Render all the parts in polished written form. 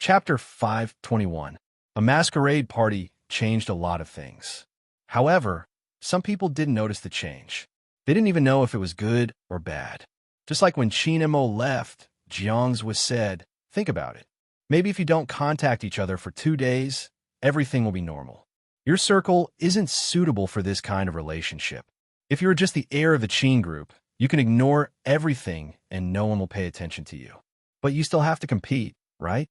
Chapter 521. A masquerade party changed a lot of things. However, some people didn't notice the change. They didn't even know if it was good or bad. Just like when Qin and Mo left, Jiang's was said, think about it. Maybe if you don't contact each other for 2 days, everything will be normal. Your circle isn't suitable for this kind of relationship. If you're just the heir of the Qin group, you can ignore everything and no one will pay attention to you. But you still have to compete, right?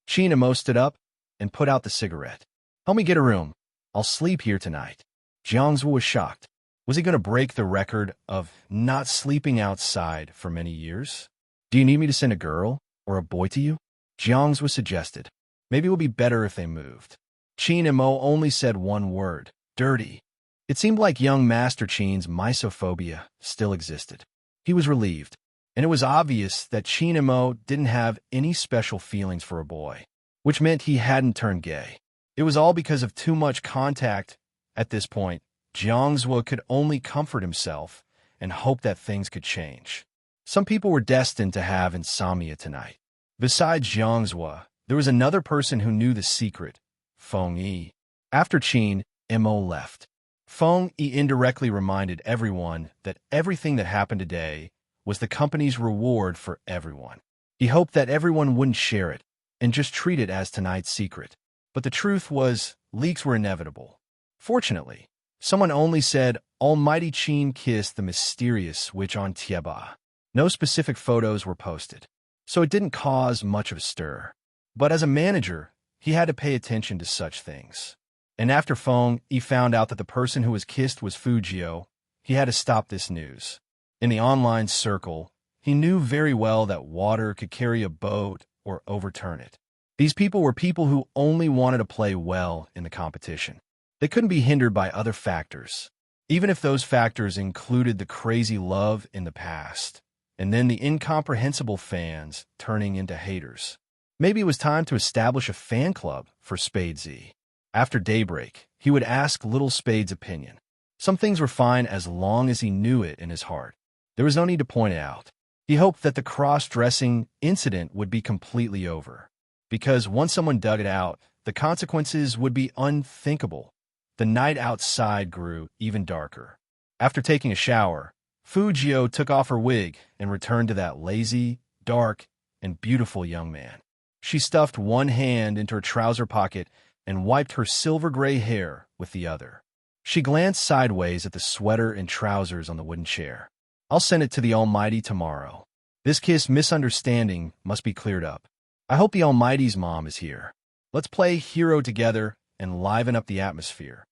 Qin and Mo stood up and put out the cigarette. Help me get a room. I'll sleep here tonight. Jiang's was shocked. Was he going to break the record of not sleeping outside for many years? Do you need me to send a girl or a boy to you? Jiang's was suggested. Maybe it would be better if they moved. Qin and Mo only said one word, dirty. It seemed like young Master Qin's misophobia still existed. He was relieved, and it was obvious that Qin and Mo didn't have any special feelings for a boy, which meant he hadn't turned gay. It was all because of too much contact. At this point, Jiangzhou could only comfort himself and hope that things could change. Some people were destined to have insomnia tonight. Besides Jiangzhou, there was another person who knew the secret, Feng Yi. After Qin and Mo left, Feng Yi indirectly reminded everyone that everything that happened today was the company's reward for everyone. He hoped that everyone wouldn't share it and just treat it as tonight's secret. But the truth was, leaks were inevitable. Fortunately, someone only said Almighty Qin kissed the mysterious witch on Tieba. No specific photos were posted, so it didn't cause much of a stir. But as a manager, he had to pay attention to such things. And after Feng Yi found out that the person who was kissed was Fujio, he had to stop this news. In the online circle, he knew very well that water could carry a boat or overturn it. These people were people who only wanted to play well in the competition. They couldn't be hindered by other factors, even if those factors included the crazy love in the past, and then the incomprehensible fans turning into haters. Maybe it was time to establish a fan club for Spade Z. After daybreak, he would ask Little Spade's opinion. Some things were fine as long as he knew it in his heart. There was no need to point it out. He hoped that the cross-dressing incident would be completely over, because once someone dug it out, the consequences would be unthinkable. The night outside grew even darker. After taking a shower, Fujio took off her wig and returned to that lazy, dark, and beautiful young man. She stuffed one hand into her trouser pocket and wiped her silver-gray hair with the other. She glanced sideways at the sweater and trousers on the wooden chair. I'll send it to the Almighty tomorrow. This kiss misunderstanding must be cleared up. I hope the Almighty's mom is here. Let's play hero together and liven up the atmosphere.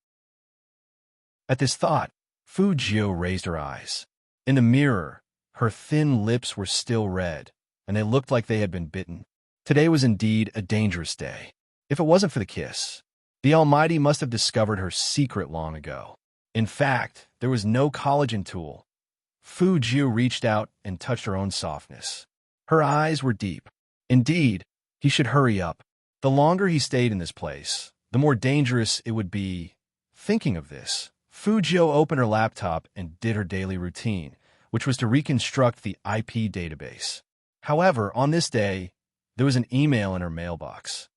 At this thought, Fujio raised her eyes. In the mirror, her thin lips were still red, and they looked like they had been bitten. Today was indeed a dangerous day. If it wasn't for the kiss, the Almighty must have discovered her secret long ago. In fact, there was no collagen tool. Fujio reached out and touched her own softness. Her eyes were deep. Indeed, he should hurry up. The longer he stayed in this place, the more dangerous it would be. Thinking of this, Fujio opened her laptop and did her daily routine, which was to reconstruct the IP database. However, on this day, there was an email in her mailbox.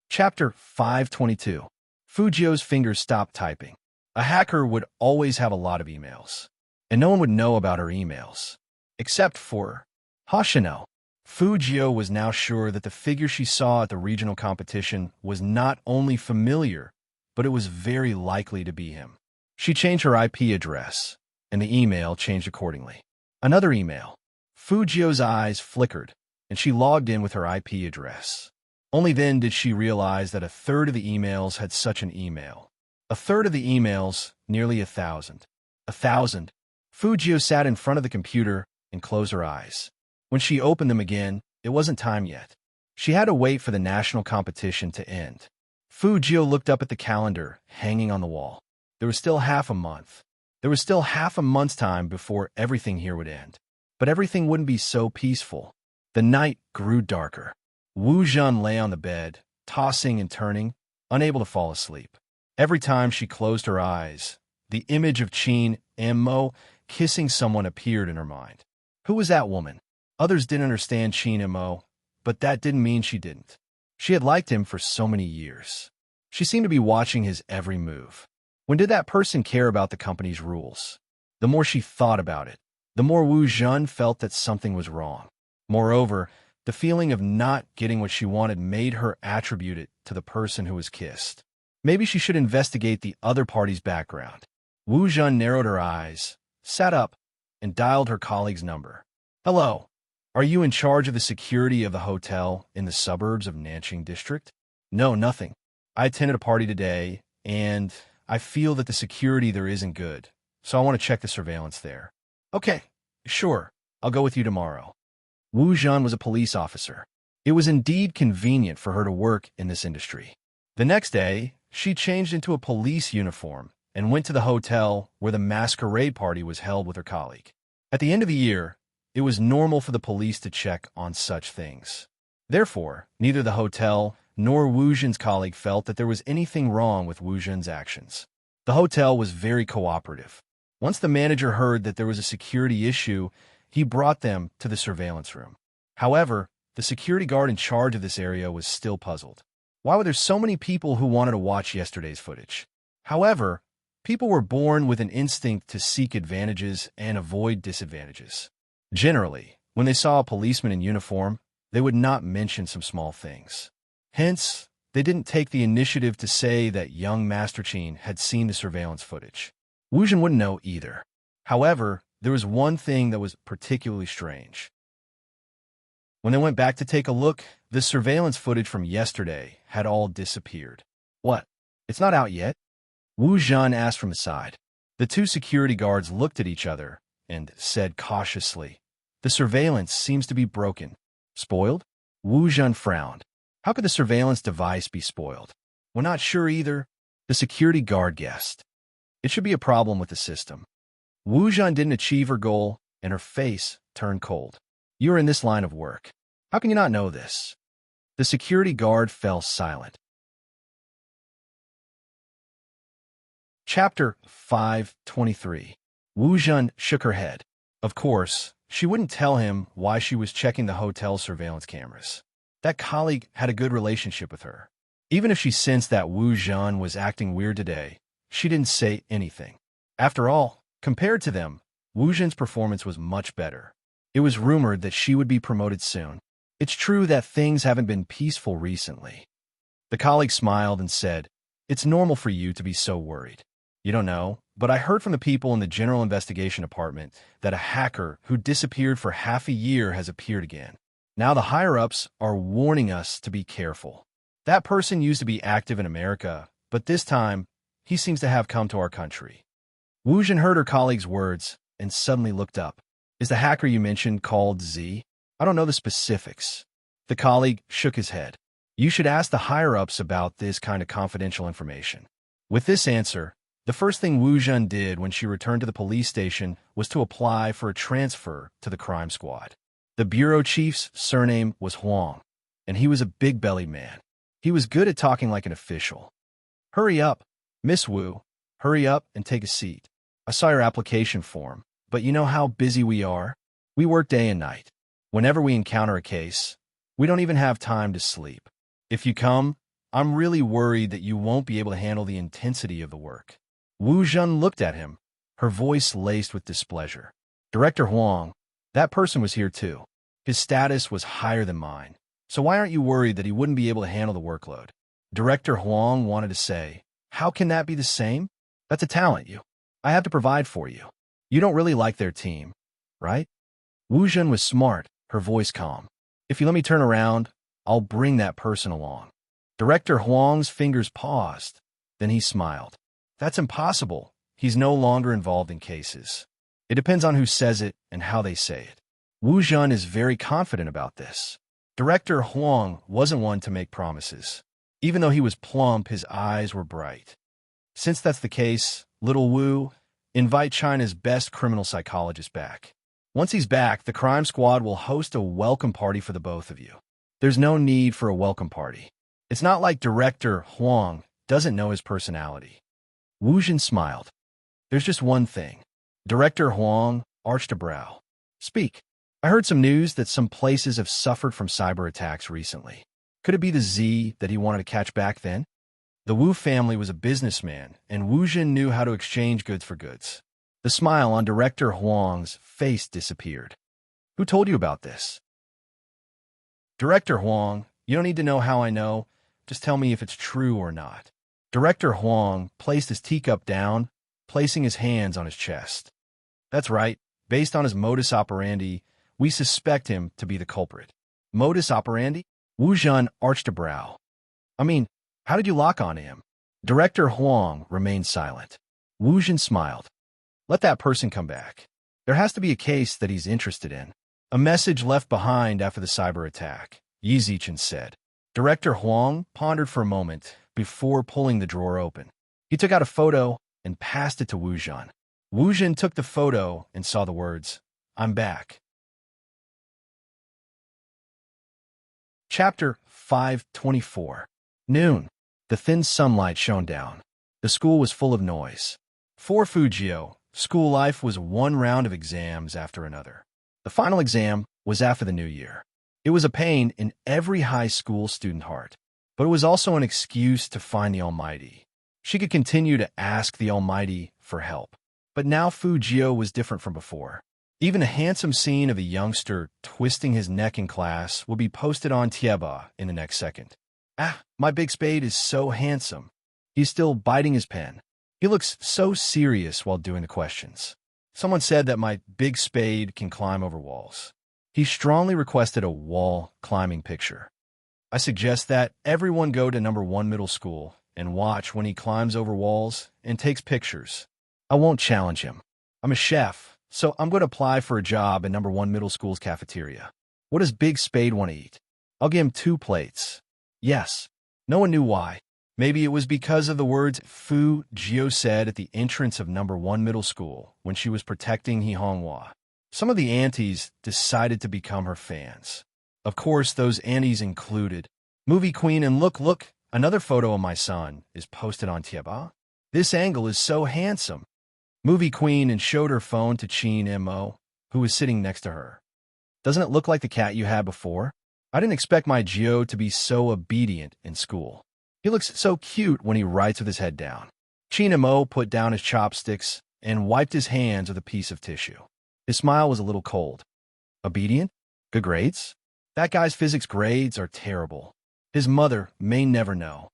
Chapter 522. Fujio's fingers stopped typing. A hacker would always have a lot of emails, and no one would know about her emails, except for Hoshino. Fujio was now sure that the figure she saw at the regional competition was not only familiar, but it was very likely to be him. She changed her IP address, and the email changed accordingly. Another email. Fujio's eyes flickered, and she logged in with her IP address. Only then did she realize that a third of the emails had such an email. A third of the emails, nearly 1,000. 1,000. Fujio sat in front of the computer and closed her eyes. When she opened them again, it wasn't time yet. She had to wait for the national competition to end. Fujio looked up at the calendar hanging on the wall. There was still half a month. There was still half a month's time before everything here would end. But everything wouldn't be so peaceful. The night grew darker. Wu Zhen lay on the bed, tossing and turning, unable to fall asleep. Every time she closed her eyes, the image of Qin and Mo kissing someone appeared in her mind. Who was that woman? Others didn't understand Qin Mo, but that didn't mean she didn't. She had liked him for so many years. She seemed to be watching his every move. When did that person care about the company's rules? The more she thought about it, the more Wu Jun felt that something was wrong. Moreover, the feeling of not getting what she wanted made her attribute it to the person who was kissed. Maybe she should investigate the other party's background. Wu Jun narrowed her eyes, sat up, and dialed her colleague's number. Hello. Are you in charge of the security of the hotel in the suburbs of Nanjing District? No, nothing. I attended a party today, and I feel that the security there isn't good, so I want to check the surveillance there. Okay, sure. I'll go with you tomorrow. Wu Jun was a police officer. It was indeed convenient for her to work in this industry. The next day, she changed into a police uniform and went to the hotel where the masquerade party was held with her colleague. At the end of the year, it was normal for the police to check on such things. Therefore, neither the hotel nor Wu Jun's colleague felt that there was anything wrong with Wu Jun's actions. The hotel was very cooperative. Once the manager heard that there was a security issue, he brought them to the surveillance room. However, the security guard in charge of this area was still puzzled. Why were there so many people who wanted to watch yesterday's footage? However, people were born with an instinct to seek advantages and avoid disadvantages. Generally, when they saw a policeman in uniform, they would not mention some small things. Hence, they didn't take the initiative to say that young Master Qin had seen the surveillance footage. Wu Jun wouldn't know either. However, there was one thing that was particularly strange. When they went back to take a look, the surveillance footage from yesterday had all disappeared. What? It's not out yet? Wu Jun asked from the side. The two security guards looked at each other and said cautiously, "The surveillance seems to be broken." Spoiled? Wu Jun frowned. How could the surveillance device be spoiled? We're not sure either, the security guard guessed. It should be a problem with the system. Wu Jun didn't achieve her goal, and her face turned cold. You are in this line of work. How can you not know this? The security guard fell silent. Chapter 523. Wu Jun shook her head. Of course, she wouldn't tell him why she was checking the hotel surveillance cameras. That colleague had a good relationship with her. Even if she sensed that Wu Jun was acting weird today, she didn't say anything. After all, compared to them, Wu Jun's performance was much better. It was rumored that she would be promoted soon. It's true that things haven't been peaceful recently. The colleague smiled and said, "It's normal for you to be so worried. You don't know, but I heard from the people in the General Investigation Department that a hacker who disappeared for half a year has appeared again. Now the higher-ups are warning us to be careful. That person used to be active in America, but this time, he seems to have come to our country." Wu Jun heard her colleague's words and suddenly looked up. "Is the hacker you mentioned called Z? I don't know the specifics." The colleague shook his head. "You should ask the higher-ups about this kind of confidential information." With this answer, the first thing Wu Jun did when she returned to the police station was to apply for a transfer to the crime squad. The bureau chief's surname was Huang, and he was a big-bellied man. He was good at talking like an official. "Hurry up, Miss Wu. Hurry up and take a seat. I saw your application form, but you know how busy we are? We work day and night. Whenever we encounter a case, we don't even have time to sleep. If you come, I'm really worried that you won't be able to handle the intensity of the work." Wu Jun looked at him, her voice laced with displeasure. "Director Huang, that person was here too. His status was higher than mine. So why aren't you worried that he wouldn't be able to handle the workload?" Director Huang wanted to say, "How can that be the same? That's a talent I have to provide for you. You don't really like their team, right?" Wu Jun was smart, her voice calm. "If you let me turn around, I'll bring that person along." Director Huang's fingers paused. Then he smiled. "That's impossible. He's no longer involved in cases. It depends on who says it and how they say it." Wu Jun is very confident about this. Director Huang wasn't one to make promises. Even though he was plump, his eyes were bright. "Since that's the case, little Wu, invite China's best criminal psychologist back. Once he's back, the crime squad will host a welcome party for the both of you." There's no need for a welcome party. It's not like Director Huang doesn't know his personality. Wu Jun smiled. "There's just one thing." Director Huang arched a brow. "Speak." I heard some news that some places have suffered from cyber attacks recently. Could it be the Z that he wanted to catch back then? The Wu family was a businessman, and Wu Jin knew how to exchange goods for goods. The smile on Director Huang's face disappeared. Who told you about this? Director Huang, you don't need to know how I know. Just tell me if it's true or not. Director Huang placed his teacup down, placing his hands on his chest. That's right. Based on his modus operandi, we suspect him to be the culprit. Modus operandi? Wu Jun arched a brow. I mean, how did you lock on him? Director Huang remained silent. Wu Jun smiled. Let that person come back. There has to be a case that he's interested in. A message left behind after the cyber attack, Yi Zichen said. Director Huang pondered for a moment before pulling the drawer open. He took out a photo and passed it to Wu Jun. Wu Jun took the photo and saw the words, I'm back. Chapter 524. Noon. The thin sunlight shone down. The school was full of noise. For Fujio, school life was one round of exams after another. The final exam was after the new year. It was a pain in every high school student heart, but it was also an excuse to find the Almighty. She could continue to ask the Almighty for help. But now Fujio was different from before. Even a handsome scene of a youngster twisting his neck in class will be posted on Tieba in the next second. Ah, my big spade is so handsome. He's still biting his pen. He looks so serious while doing the questions. Someone said that my big spade can climb over walls. He strongly requested a wall climbing picture. I suggest that everyone go to number 1 middle school and watch when he climbs over walls and takes pictures. I won't challenge him. I'm a chef, so I'm going to apply for a job in number 1 middle school's cafeteria. What does Big Spade want to eat? I'll give him 2 plates. Yes. No one knew why. Maybe it was because of the words Fu Jio said at the entrance of number 1 middle school when she was protecting He Honghua. Some of the aunties decided to become her fans. Of course, those aunties included Movie Queen and look, another photo of my son is posted on Tieba. This angle is so handsome. Movie Queen and showed her phone to Chin Mo, who was sitting next to her. Doesn't it look like the cat you had before? I didn't expect my Jio to be so obedient in school. He looks so cute when he writes with his head down. Chin Mo put down his chopsticks and wiped his hands with a piece of tissue. His smile was a little cold. Obedient? Good grades? That guy's physics grades are terrible. His mother may never know.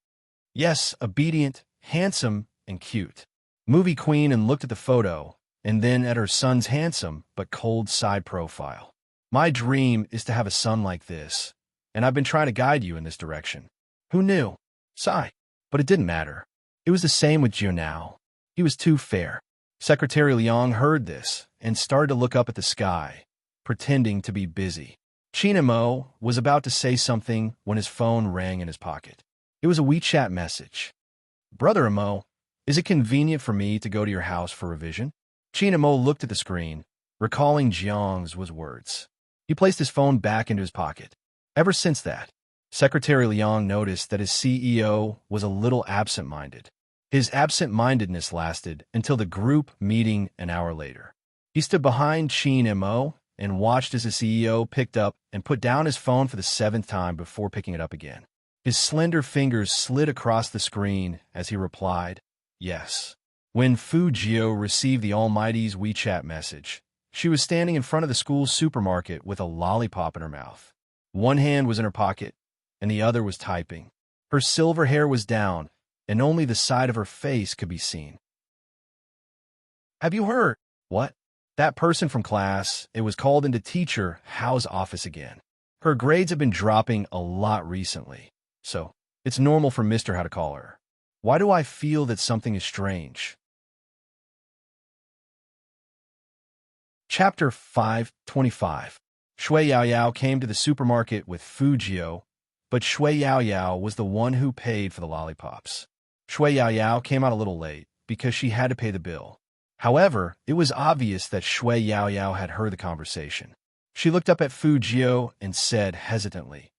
Yes, obedient, handsome, and cute. Movie Queen and looked at the photo, and then at her son's handsome but cold side profile. My dream is to have a son like this, and I've been trying to guide you in this direction. Who knew? Sigh. But it didn't matter. It was the same with Jiu now. He was too fair. Secretary Liang heard this and started to look up at the sky, pretending to be busy. Chin Mo was about to say something when his phone rang in his pocket. It was a WeChat message. Brother Mo, is it convenient for me to go to your house for revision? Chin Mo looked at the screen, recalling Jiang's words. He placed his phone back into his pocket. Ever since that, Secretary Liang noticed that his CEO was a little absent-minded. His absent-mindedness lasted until the group meeting an hour later. He stood behind Chin Mo and watched as the CEO picked up and put down his phone for the 7th time before picking it up again. His slender fingers slid across the screen as he replied, yes. When Fu Jio received the Almighty's WeChat message, she was standing in front of the school supermarket with a lollipop in her mouth. One hand was in her pocket, and the other was typing. Her silver hair was down, and only the side of her face could be seen. Have you heard? What? That person from class, it was called into Teacher Hao's office again. Her grades have been dropping a lot recently, so it's normal for Mr. Hao to call her. Why do I feel that something is strange? Chapter 525. Shui Yaoyao came to the supermarket with Fu Jio, but Shui Yaoyao was the one who paid for the lollipops. Shui Yaoyao came out a little late because she had to pay the bill. However, it was obvious that Shui Yaoyao had heard the conversation. She looked up at Fu Jio and said hesitantly,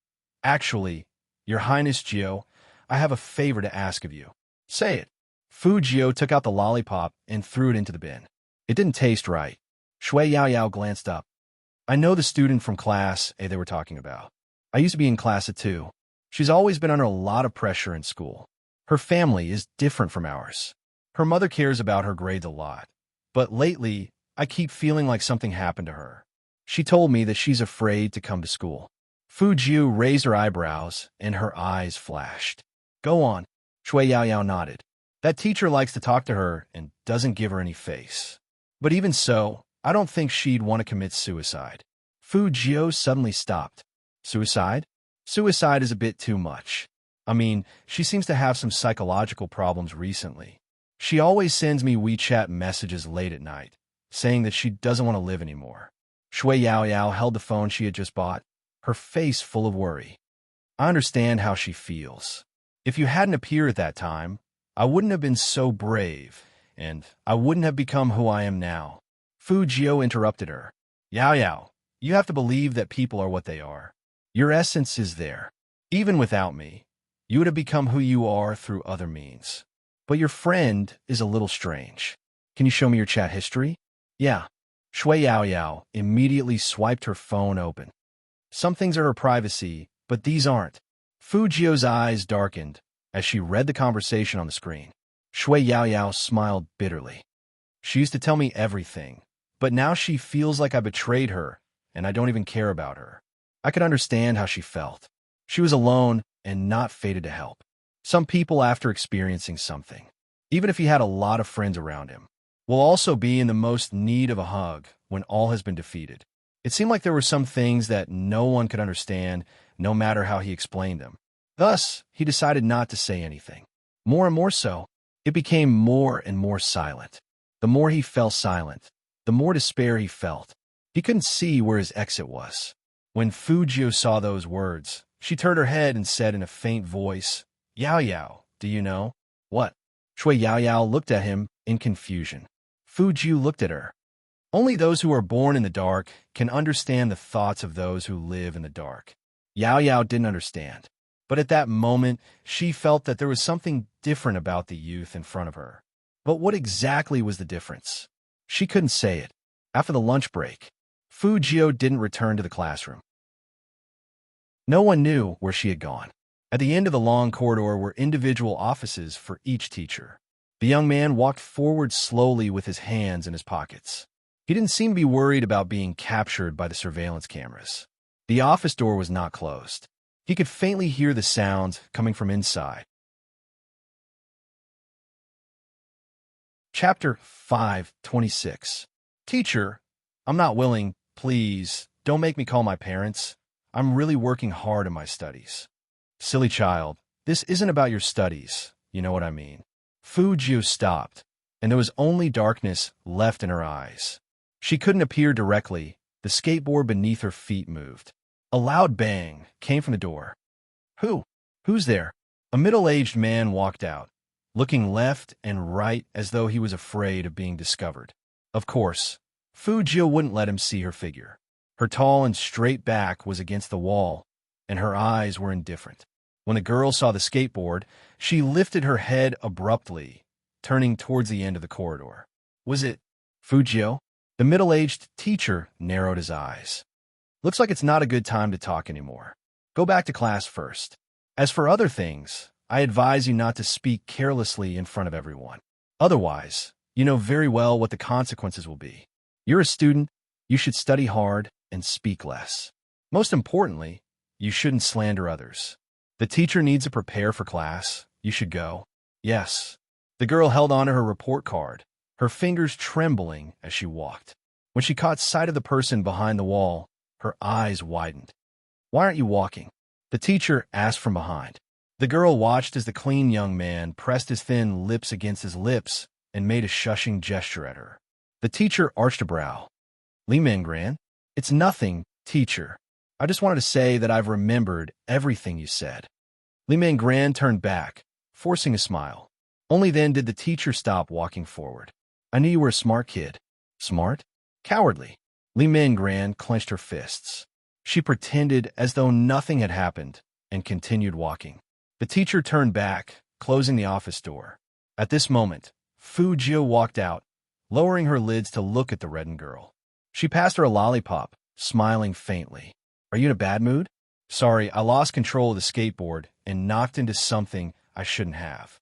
Actually, Your Highness Jio, I have a favor to ask of you. Say it. Fu Jio took out the lollipop and threw it into the bin. It didn't taste right. Shui Yaoyao glanced up. I know the student from class A they were talking about. I used to be in class at 2. She's always been under a lot of pressure in school. Her family is different from ours. Her mother cares about her grades a lot. But lately, I keep feeling like something happened to her. She told me that she's afraid to come to school. Fu Jiu raised her eyebrows, and her eyes flashed. Go on. Shui Yaoyao nodded. That teacher likes to talk to her and doesn't give her any face. But even so, I don't think she'd want to commit suicide. Fu Jiu suddenly stopped. Suicide? Suicide is a bit too much. I mean, she seems to have some psychological problems recently. She always sends me WeChat messages late at night, saying that she doesn't want to live anymore. Shui Yaoyao held the phone she had just bought, her face full of worry. I understand how she feels. If you hadn't appeared at that time, I wouldn't have been so brave, and I wouldn't have become who I am now. Fu Jiu interrupted her. Yaoyao, you have to believe that people are what they are. Your essence is there. Even without me, you would have become who you are through other means. But your friend is a little strange. Can you show me your chat history? Yeah. Shui Yaoyao immediately swiped her phone open. Some things are her privacy, but these aren't. Fu Jiu's eyes darkened as she read the conversation on the screen. Shui Yaoyao smiled bitterly. She used to tell me everything, but now she feels like I betrayed her, and I don't even care about her. I could understand how she felt. She was alone and not fated to help. Some people, after experiencing something, even if he had a lot of friends around him, will also be in the most need of a hug when all has been defeated. It seemed like there were some things that no one could understand, no matter how he explained them. Thus, he decided not to say anything. More and more so, it became more and more silent. The more he fell silent, the more despair he felt. He couldn't see where his exit was. When Fu Jiu saw those words, she turned her head and said in a faint voice, Yaoyao, do you know? What? Shui Yaoyao looked at him in confusion. Fu Jiu looked at her. Only those who are born in the dark can understand the thoughts of those who live in the dark. Yaoyao didn't understand. But at that moment, she felt that there was something different about the youth in front of her. But what exactly was the difference? She couldn't say it. After the lunch break, Fu Jiu didn't return to the classroom. No one knew where she had gone. At the end of the long corridor were individual offices for each teacher. The young man walked forward slowly with his hands in his pockets. He didn't seem to be worried about being captured by the surveillance cameras. The office door was not closed. He could faintly hear the sounds coming from inside. Chapter 5:26. Teacher, I'm not willing. Please, don't make me call my parents. I'm really working hard in my studies. Silly child, this isn't about your studies. You know what I mean. Fu Jiu stopped, and there was only darkness left in her eyes. She couldn't appear directly. The skateboard beneath her feet moved. A loud bang came from the door. Who's there? A middle-aged man walked out, looking left and right as though he was afraid of being discovered. Of course, Fu Jiu wouldn't let him see her figure. Her tall and straight back was against the wall, and her eyes were indifferent. When the girl saw the skateboard, she lifted her head abruptly, turning towards the end of the corridor. Was it Fu Jiu? The middle-aged teacher narrowed his eyes. Looks like it's not a good time to talk anymore. Go back to class first. As for other things, I advise you not to speak carelessly in front of everyone. Otherwise, you know very well what the consequences will be. You're a student, you should study hard and speak less. Most importantly, you shouldn't slander others. The teacher needs to prepare for class. You should go. Yes. The girl held onto her report card, her fingers trembling as she walked. When she caught sight of the person behind the wall, her eyes widened. Why aren't you walking? The teacher asked from behind. The girl watched as the clean young man pressed his thin lips against his lips and made a shushing gesture at her. The teacher arched a brow. Li Mingran, it's nothing, teacher. I just wanted to say that I've remembered everything you said. Li Mingran turned back, forcing a smile. Only then did the teacher stop walking forward. I knew you were a smart kid. Smart? Cowardly. Li Mingran clenched her fists. She pretended as though nothing had happened and continued walking. The teacher turned back, closing the office door. At this moment, Fu Jiu walked out, lowering her lids to look at the reddened girl. She passed her a lollipop, smiling faintly. Are you in a bad mood? Sorry, I lost control of the skateboard and knocked into something I shouldn't have.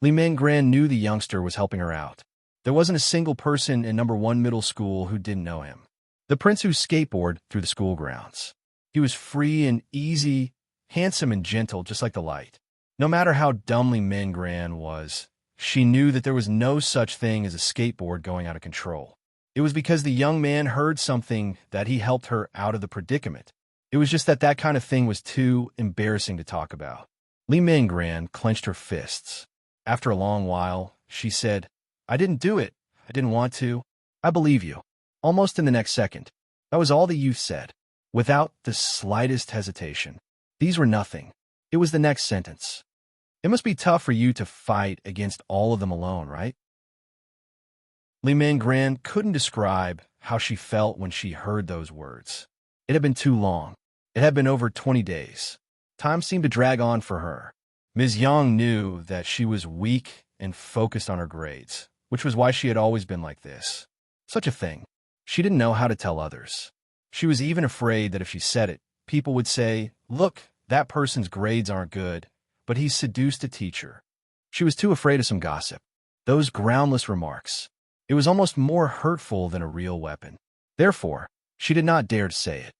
Li Mingran knew the youngster was helping her out. There wasn't a single person in number 1 middle school who didn't know him. The prince who skateboarded through the school grounds. He was free and easy, handsome and gentle, just like the light. No matter how dumb Li Mingran was, she knew that there was no such thing as a skateboard going out of control. It was because the young man heard something that he helped her out of the predicament. It was just that that kind of thing was too embarrassing to talk about. Li Mingran clenched her fists. After a long while, she said, I didn't do it. I didn't want to. I believe you. Almost in the next second. That was all the youth said, without the slightest hesitation. These were nothing. It was the next sentence. It must be tough for you to fight against all of them alone, right? Li Mingran couldn't describe how she felt when she heard those words. It had been too long. It had been over 20 days. Time seemed to drag on for her. Ms. Yang knew that she was weak and focused on her grades, which was why she had always been like this. Such a thing. She didn't know how to tell others. She was even afraid that if she said it, people would say, look, that person's grades aren't good, but he's seduced a teacher. She was too afraid of some gossip. Those groundless remarks. It was almost more hurtful than a real weapon. Therefore, she did not dare to say it.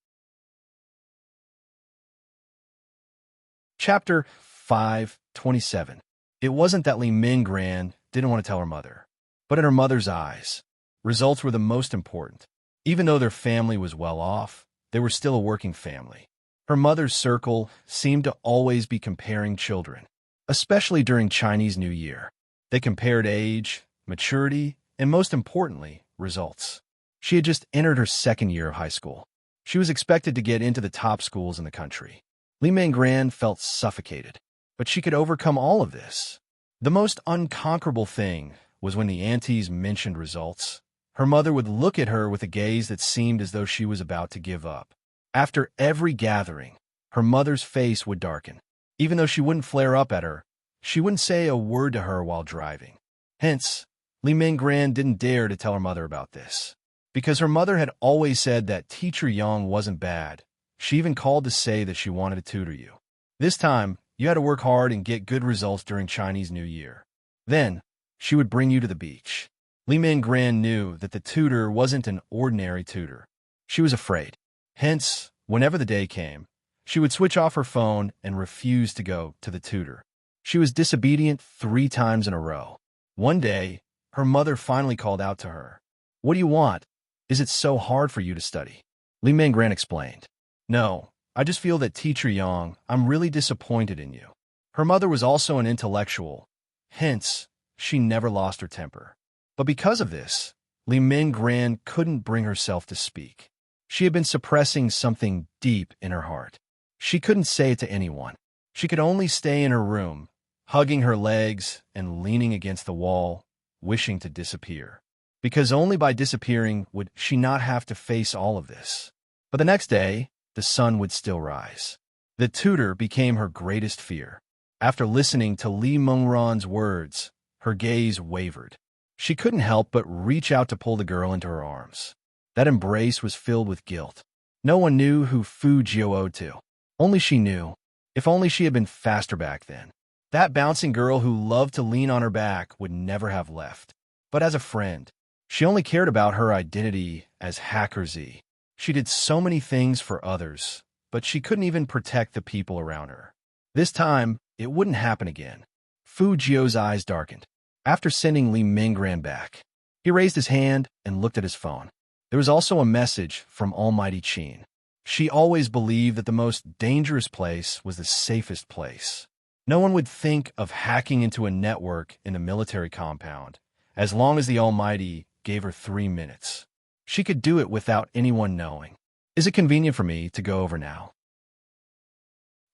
Chapter 5:27. It wasn't that Li Mingran didn't want to tell her mother, but in her mother's eyes, results were the most important. Even though their family was well off, they were still a working family. Her mother's circle seemed to always be comparing children, especially during Chinese New Year. They compared age, maturity, and most importantly, results. She had just entered her second year of high school. She was expected to get into the top schools in the country. Li Mingran felt suffocated, but she could overcome all of this. The most unconquerable thing was when the aunties mentioned results. Her mother would look at her with a gaze that seemed as though she was about to give up. After every gathering, her mother's face would darken. Even though she wouldn't flare up at her, she wouldn't say a word to her while driving. Hence, Li Mingran didn't dare to tell her mother about this. Because her mother had always said that Teacher Yang wasn't bad. She even called to say that she wanted to tutor you. This time, you had to work hard and get good results during Chinese New Year. Then, she would bring you to the beach. Li Mingran knew that the tutor wasn't an ordinary tutor. She was afraid. Hence, whenever the day came, she would switch off her phone and refuse to go to the tutor. She was disobedient 3 times in a row. One day, her mother finally called out to her. What do you want? Is it so hard for you to study? Li Mingran explained. No, I just feel that Teacher Yang, I'm really disappointed in you. Her mother was also an intellectual. Hence, she never lost her temper. But because of this, Li Mingran couldn't bring herself to speak. She had been suppressing something deep in her heart. She couldn't say it to anyone. She could only stay in her room, hugging her legs and leaning against the wall, wishing to disappear. Because only by disappearing would she not have to face all of this. But the next day, the sun would still rise. The tutor became her greatest fear. After listening to Li Mingran's words, her gaze wavered. She couldn't help but reach out to pull the girl into her arms. That embrace was filled with guilt. No one knew who Fu Jiu owed to. Only she knew. If only she had been faster back then. That bouncing girl who loved to lean on her back would never have left. But as a friend, she only cared about her identity as Hacker Z. She did so many things for others, but she couldn't even protect the people around her. This time, it wouldn't happen again. Fu Jiu's eyes darkened. After sending Li Mingran back, he raised his hand and looked at his phone. There was also a message from Almighty Qin. She always believed that the most dangerous place was the safest place. No one would think of hacking into a network in the military compound, as long as the Almighty gave her 3 minutes. She could do it without anyone knowing. Is it convenient for me to go over now?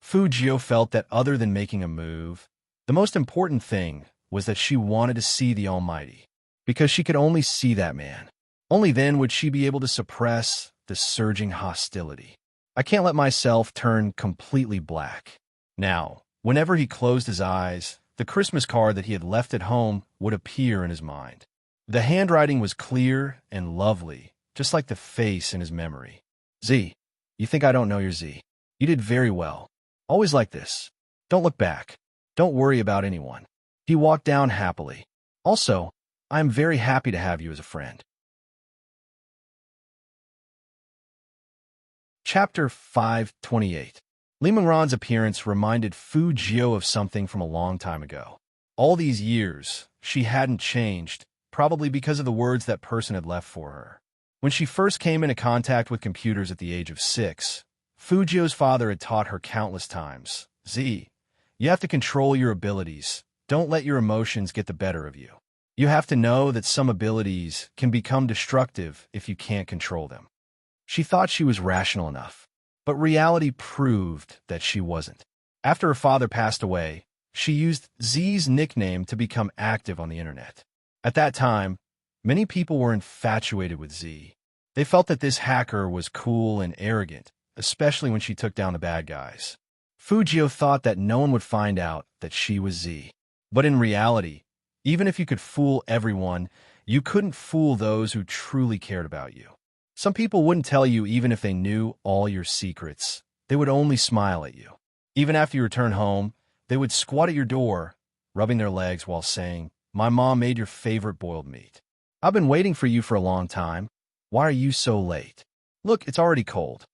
Fu Jiu felt that other than making a move, the most important thing was that she wanted to see the Almighty, because she could only see that man. Only then would she be able to suppress the surging hostility. I can't let myself turn completely black. Now, whenever he closed his eyes, the Christmas card that he had left at home would appear in his mind. The handwriting was clear and lovely, just like the face in his memory. Z, you think I don't know your Z? You did very well. Always like this. Don't look back. Don't worry about anyone. He walked down happily. Also, I am very happy to have you as a friend. Chapter 528. Li Mengran's appearance reminded Fu Jiu of something from a long time ago. All these years, she hadn't changed, probably because of the words that person had left for her. When she first came into contact with computers at the age of 6, Fu Jiu's father had taught her countless times, Z, you have to control your abilities. Don't let your emotions get the better of you. You have to know that some abilities can become destructive if you can't control them. She thought she was rational enough, but reality proved that she wasn't. After her father passed away, she used Z's nickname to become active on the internet. At that time, many people were infatuated with Z. They felt that this hacker was cool and arrogant, especially when she took down the bad guys. Fu Jiu thought that no one would find out that she was Z. But in reality, even if you could fool everyone, you couldn't fool those who truly cared about you. Some people wouldn't tell you even if they knew all your secrets. They would only smile at you. Even after you return home, they would squat at your door, rubbing their legs while saying, "My mom made your favorite boiled meat. I've been waiting for you for a long time. Why are you so late? Look, it's already cold."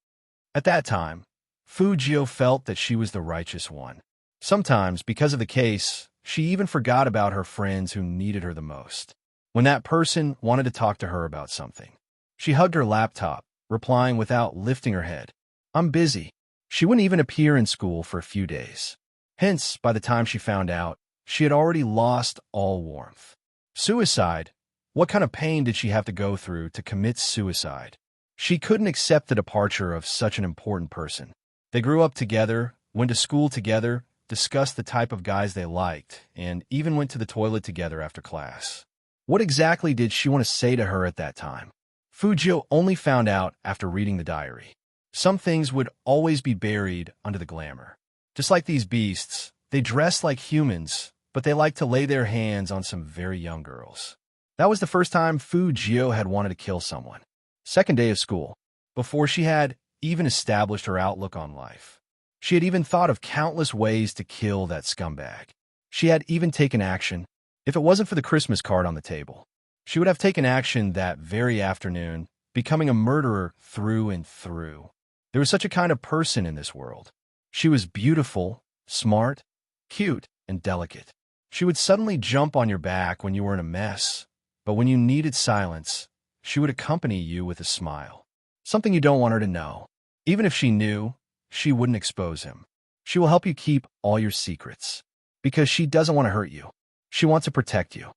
At that time, Fu Jiu felt that she was the righteous one. Sometimes, because of the case, she even forgot about her friends who needed her the most. When that person wanted to talk to her about something, she hugged her laptop, replying without lifting her head, "I'm busy." She wouldn't even appear in school for a few days. Hence, by the time she found out, she had already lost all warmth. Suicide? What kind of pain did she have to go through to commit suicide? She couldn't accept the departure of such an important person. They grew up together, went to school together, discussed the type of guys they liked, and even went to the toilet together after class. What exactly did she want to say to her at that time? Fu Jiu only found out after reading the diary. Some things would always be buried under the glamour. Just like these beasts, they dress like humans, but they like to lay their hands on some very young girls. That was the first time Fu Jiu had wanted to kill someone. Second day of school, before she had even established her outlook on life. She had even thought of countless ways to kill that scumbag. She had even taken action. If it wasn't for the Christmas card on the table, she would have taken action that very afternoon, becoming a murderer through and through. There was such a kind of person in this world. She was beautiful, smart, cute, and delicate. She would suddenly jump on your back when you were in a mess, but when you needed silence, she would accompany you with a smile. Something you don't want her to know. Even if she knew, she wouldn't expose him. She will help you keep all your secrets, because she doesn't want to hurt you. She wants to protect you.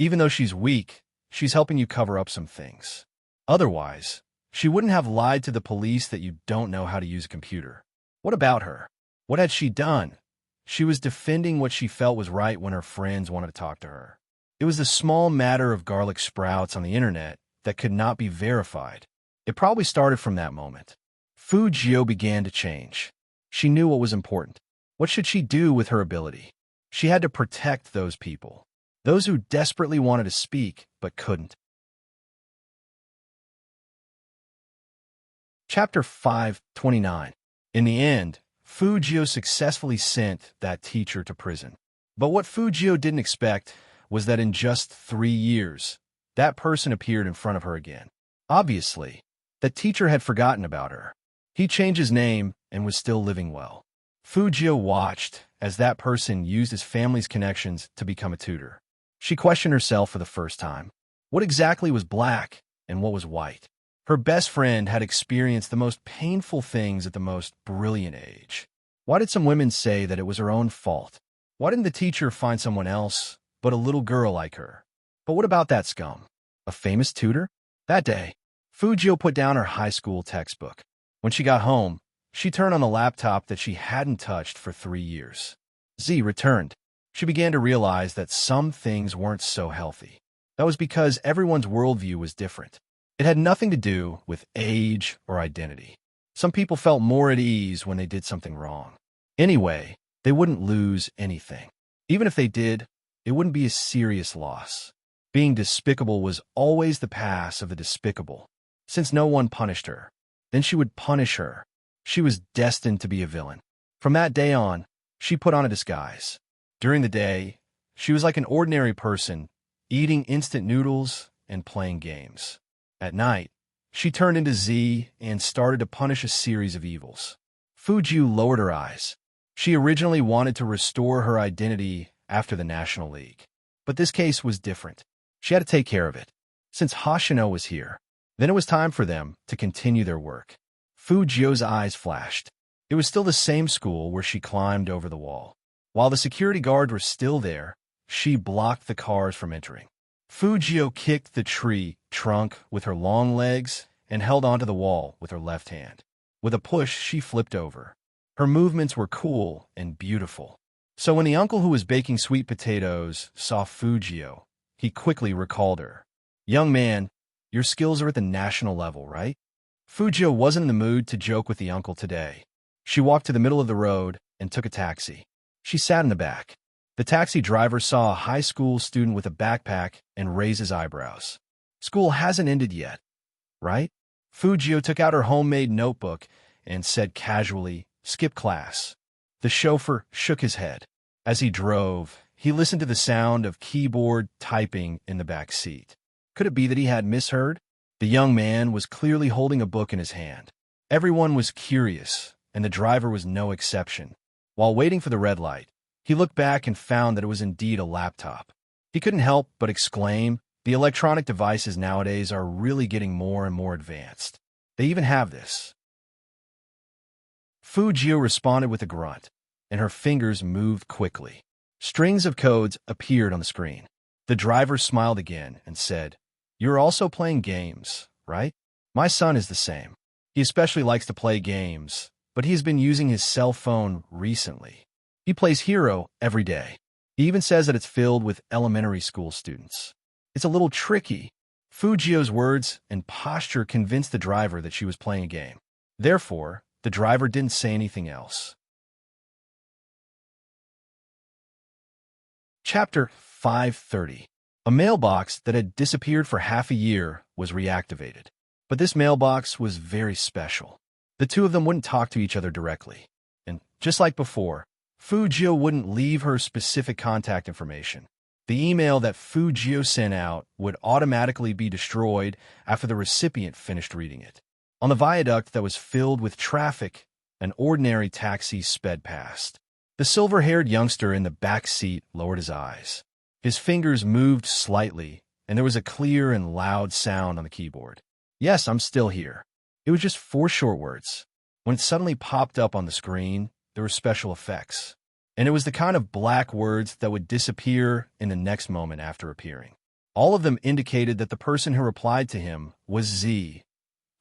Even though she's weak, she's helping you cover up some things. Otherwise, she wouldn't have lied to the police that you don't know how to use a computer. What about her? What had she done? She was defending what she felt was right when her friends wanted to talk to her. It was the small matter of garlic sprouts on the internet that could not be verified. It probably started from that moment. Fu Jiu began to change. She knew what was important. What should she do with her ability? She had to protect those people, those who desperately wanted to speak but couldn't. Chapter 529. In the end, Fu Jiu successfully sent that teacher to prison. But what Fu Jiu didn't expect was that in just 3 years, that person appeared in front of her again. Obviously, the teacher had forgotten about her. He changed his name and was still living well. Fu Jiu watched as that person used his family's connections to become a tutor. She questioned herself for the first time. What exactly was black and what was white? Her best friend had experienced the most painful things at the most brilliant age. Why did some women say that it was her own fault? Why didn't the teacher find someone else but a little girl like her? But what about that scum? A famous tutor? That day, Fu Jiu put down her high school textbook. When she got home, she turned on the laptop that she hadn't touched for 3 years. Z returned. She began to realize that some things weren't so healthy. That was because everyone's worldview was different. It had nothing to do with age or identity. Some people felt more at ease when they did something wrong. Anyway, they wouldn't lose anything. Even if they did, it wouldn't be a serious loss. Being despicable was always the pass of the despicable. since no one punished her. Then she would punish her. She was destined to be a villain. From that day on, she put on a disguise. During the day, she was like an ordinary person, eating instant noodles and playing games. At night, she turned into Z and started to punish a series of evils. Fujiu lowered her eyes. She originally wanted to restore her identity after the National League. But this case was different. She had to take care of it. Since Hoshino was here, then it was time for them to continue their work. Fujiu's eyes flashed. It was still the same school where she climbed over the wall. While the security guards were still there, she blocked the cars from entering. Fujiu kicked the tree trunk with her long legs and held onto the wall with her left hand. With a push, she flipped over. Her movements were cool and beautiful. So when the uncle who was baking sweet potatoes saw Fujiu, he quickly recalled her. "Young man, your skills are at the national level, right?" Fujiu wasn't in the mood to joke with the uncle today. She walked to the middle of the road and took a taxi. She sat in the back. The taxi driver saw a high school student with a backpack and raised his eyebrows. "School hasn't ended yet, right?" Fujiu took out her homemade notebook and said casually, "Skip class." The chauffeur shook his head. As he drove, he listened to the sound of keyboard typing in the back seat. Could it be that he had misheard? The young man was clearly holding a book in his hand. Everyone was curious, and the driver was no exception. While waiting for the red light, he looked back and found that it was indeed a laptop. He couldn't help but exclaim, the electronic devices nowadays are really getting more and more advanced. They even have this. Fujiu responded with a grunt, and her fingers moved quickly. Strings of codes appeared on the screen. The driver smiled again and said, "You're also playing games, right? My son is the same. He especially likes to play games, but he's been using his cell phone recently. He plays Hero every day. He even says that it's filled with elementary school students. It's a little tricky." Fujiu's words and posture convinced the driver that she was playing a game. Therefore, the driver didn't say anything else. Chapter 530. A mailbox that had disappeared for half a year was reactivated. But this mailbox was very special. The two of them wouldn't talk to each other directly. And just like before, Fujiu wouldn't leave her specific contact information. The email that Fujiu sent out would automatically be destroyed after the recipient finished reading it. On the viaduct that was filled with traffic, an ordinary taxi sped past. The silver-haired youngster in the back seat lowered his eyes. His fingers moved slightly, and there was a clear and loud sound on the keyboard. "Yes, I'm still here." It was just 4 short words. When it suddenly popped up on the screen, there were special effects. And it was the kind of black words that would disappear in the next moment after appearing. All of them indicated that the person who replied to him was Z.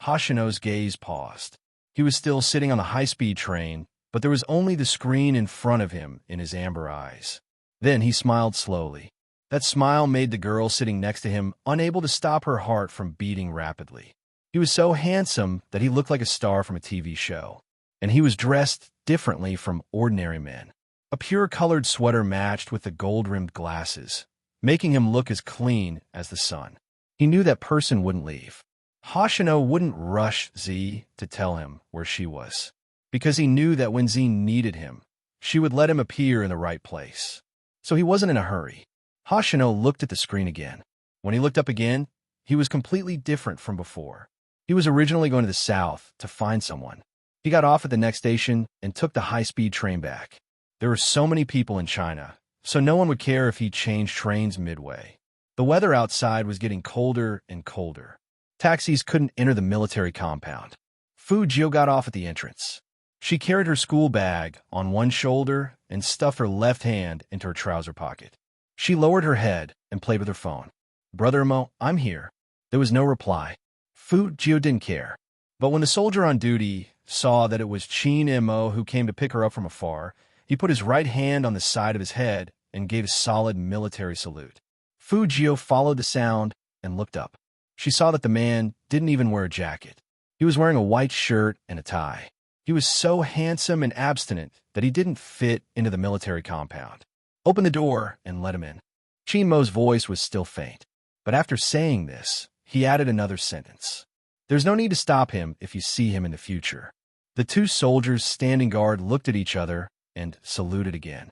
Hoshino's gaze paused. He was still sitting on the high-speed train, but there was only the screen in front of him in his amber eyes. Then he smiled slowly. That smile made the girl sitting next to him unable to stop her heart from beating rapidly. He was so handsome that he looked like a star from a TV show. And he was dressed differently from ordinary men. A pure-colored sweater matched with the gold-rimmed glasses, making him look as clean as the sun. He knew that person wouldn't leave. Hoshino wouldn't rush Z to tell him where she was, because he knew that when Z needed him, she would let him appear in the right place. So he wasn't in a hurry. Hoshino looked at the screen again. When he looked up again, he was completely different from before. He was originally going to the south to find someone. He got off at the next station and took the high-speed train back. There were so many people in China, so no one would care if he changed trains midway. The weather outside was getting colder and colder. Taxis couldn't enter the military compound. Fujiu got off at the entrance. She carried her school bag on one shoulder and stuffed her left hand into her trouser pocket. She lowered her head and played with her phone. "Brother Mo, I'm here." There was no reply. Fujiu didn't care. But when the soldier on duty saw that it was Chin Mo who came to pick her up from afar, he put his right hand on the side of his head and gave a solid military salute. Fujiu followed the sound and looked up. She saw that the man didn't even wear a jacket. He was wearing a white shirt and a tie. He was so handsome and abstinent that he didn't fit into the military compound. "Open the door and let him in." Chin Mo's voice was still faint, but after saying this, he added another sentence. There's no need to stop him if you see him in the future. The two soldiers standing guard looked at each other and saluted again.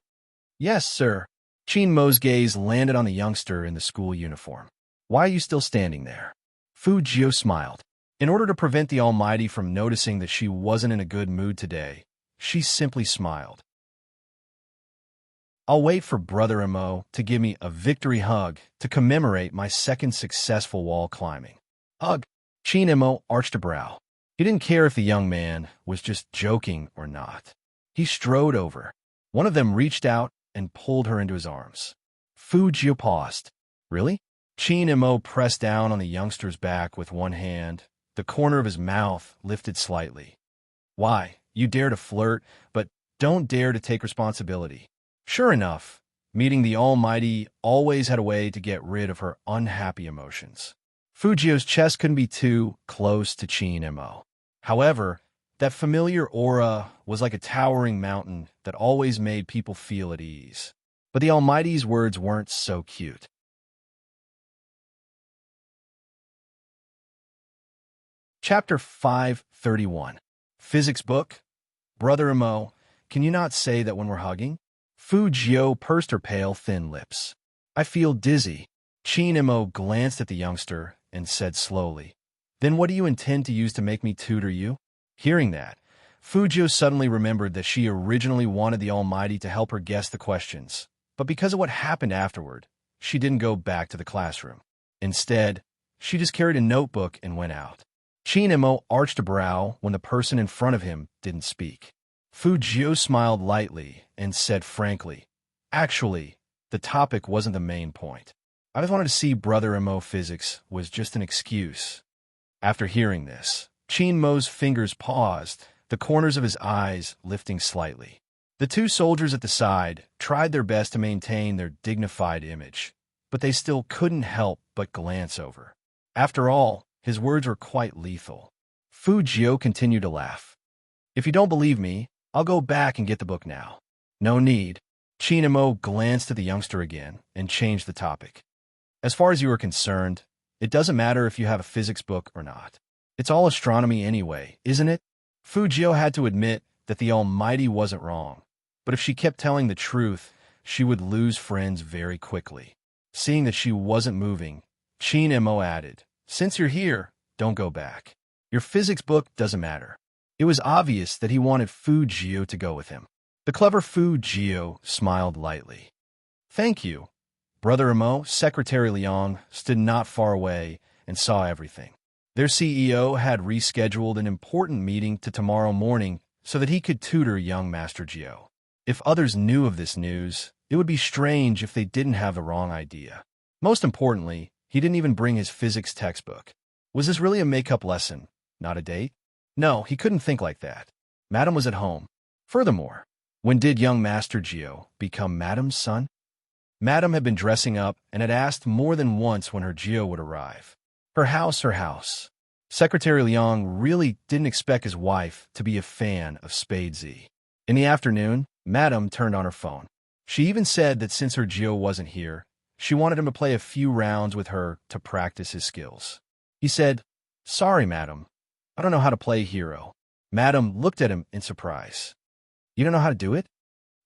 Yes, sir. Qin Mo's gaze landed on the youngster in the school uniform. Why are you still standing there? Fu Jio smiled. In order to prevent the Almighty from noticing that she wasn't in a good mood today, she simply smiled. I'll wait for Brother Mo to give me a victory hug to commemorate my second successful wall climbing. Hug. Qin Mo arched a brow. He didn't care if the young man was just joking or not. He strode over. One of them reached out and pulled her into his arms. Fu Jio paused. Really? Qin Mo pressed down on the youngster's back with one hand, the corner of his mouth lifted slightly. Why, you dare to flirt, but don't dare to take responsibility. Sure enough, meeting the Almighty always had a way to get rid of her unhappy emotions. Fu Jio's chest couldn't be too close to Qin Mo. However, that familiar aura was like a towering mountain that always made people feel at ease. But the Almighty's words weren't so cute. Chapter 531. Physics Book. Brother Mo, can you not say that when we're hugging? Fu Jio pursed her pale, thin lips. I feel dizzy. Qin Mo glanced at the youngster and said slowly, Then what do you intend to use to make me tutor you? Hearing that, Fu Jio suddenly remembered that she originally wanted the Almighty to help her guess the questions, but because of what happened afterward, she didn't go back to the classroom. Instead, she just carried a notebook and went out. Qin Mo arched a brow when the person in front of him didn't speak. Fu Jio smiled lightly and said frankly, Actually, the topic wasn't the main point. I just wanted to see Brother Mo physics was just an excuse. After hearing this, Qin Mo's fingers paused, the corners of his eyes lifting slightly. The two soldiers at the side tried their best to maintain their dignified image, but they still couldn't help but glance over. After all, his words were quite lethal. Fu Jio continued to laugh. If you don't believe me, I'll go back and get the book now. No need. Qin Mo glanced at the youngster again and changed the topic. As far as you are concerned, it doesn't matter if you have a physics book or not. It's all astronomy anyway, isn't it? Fu Jio had to admit that the Almighty wasn't wrong, but if she kept telling the truth, she would lose friends very quickly. Seeing that she wasn't moving, Qin Mo added, Since you're here, don't go back. Your physics book doesn't matter. It was obvious that he wanted Fu Jio to go with him. The clever Fu Jio smiled lightly. Thank you. Brother Mo, Secretary Liang, stood not far away and saw everything. Their CEO had rescheduled an important meeting to tomorrow morning so that he could tutor young Master Jio. If others knew of this news, it would be strange if they didn't have the wrong idea. Most importantly, he didn't even bring his physics textbook. Was this really a make-up lesson, not a date? No, he couldn't think like that. Madam was at home. Furthermore, when did young Master Jio become Madam's son? Madam had been dressing up and had asked more than once when her Jio would arrive. Her house, her house. Secretary Liang really didn't expect his wife to be a fan of Spade Z. In the afternoon, Madam turned on her phone. She even said that since her Jio wasn't here, she wanted him to play a few rounds with her to practice his skills. He said, Sorry, Madam. I don't know how to play hero. Madam looked at him in surprise. You don't know how to do it?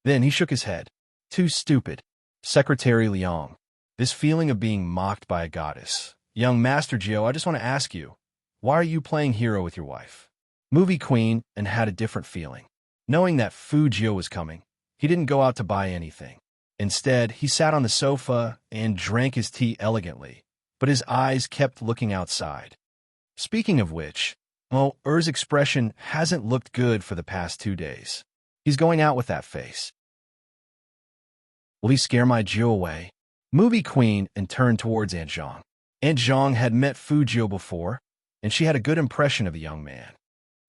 Then he shook his head. Too stupid. Secretary Liang. This feeling of being mocked by a goddess. Young Master Jio, I just want to ask you, why are you playing hero with your wife? Movie Queen and had a different feeling. Knowing that Fu Jio was coming, he didn't go out to buy anything. Instead, he sat on the sofa and drank his tea elegantly, but his eyes kept looking outside. Speaking of which, Er's expression hasn't looked good for the past 2 days. He's going out with that face. Will he scare my Jio away? Movie Queen and turned towards Aunt Zhang. Aunt Zhang had met Fu Jio before, and she had a good impression of the young man.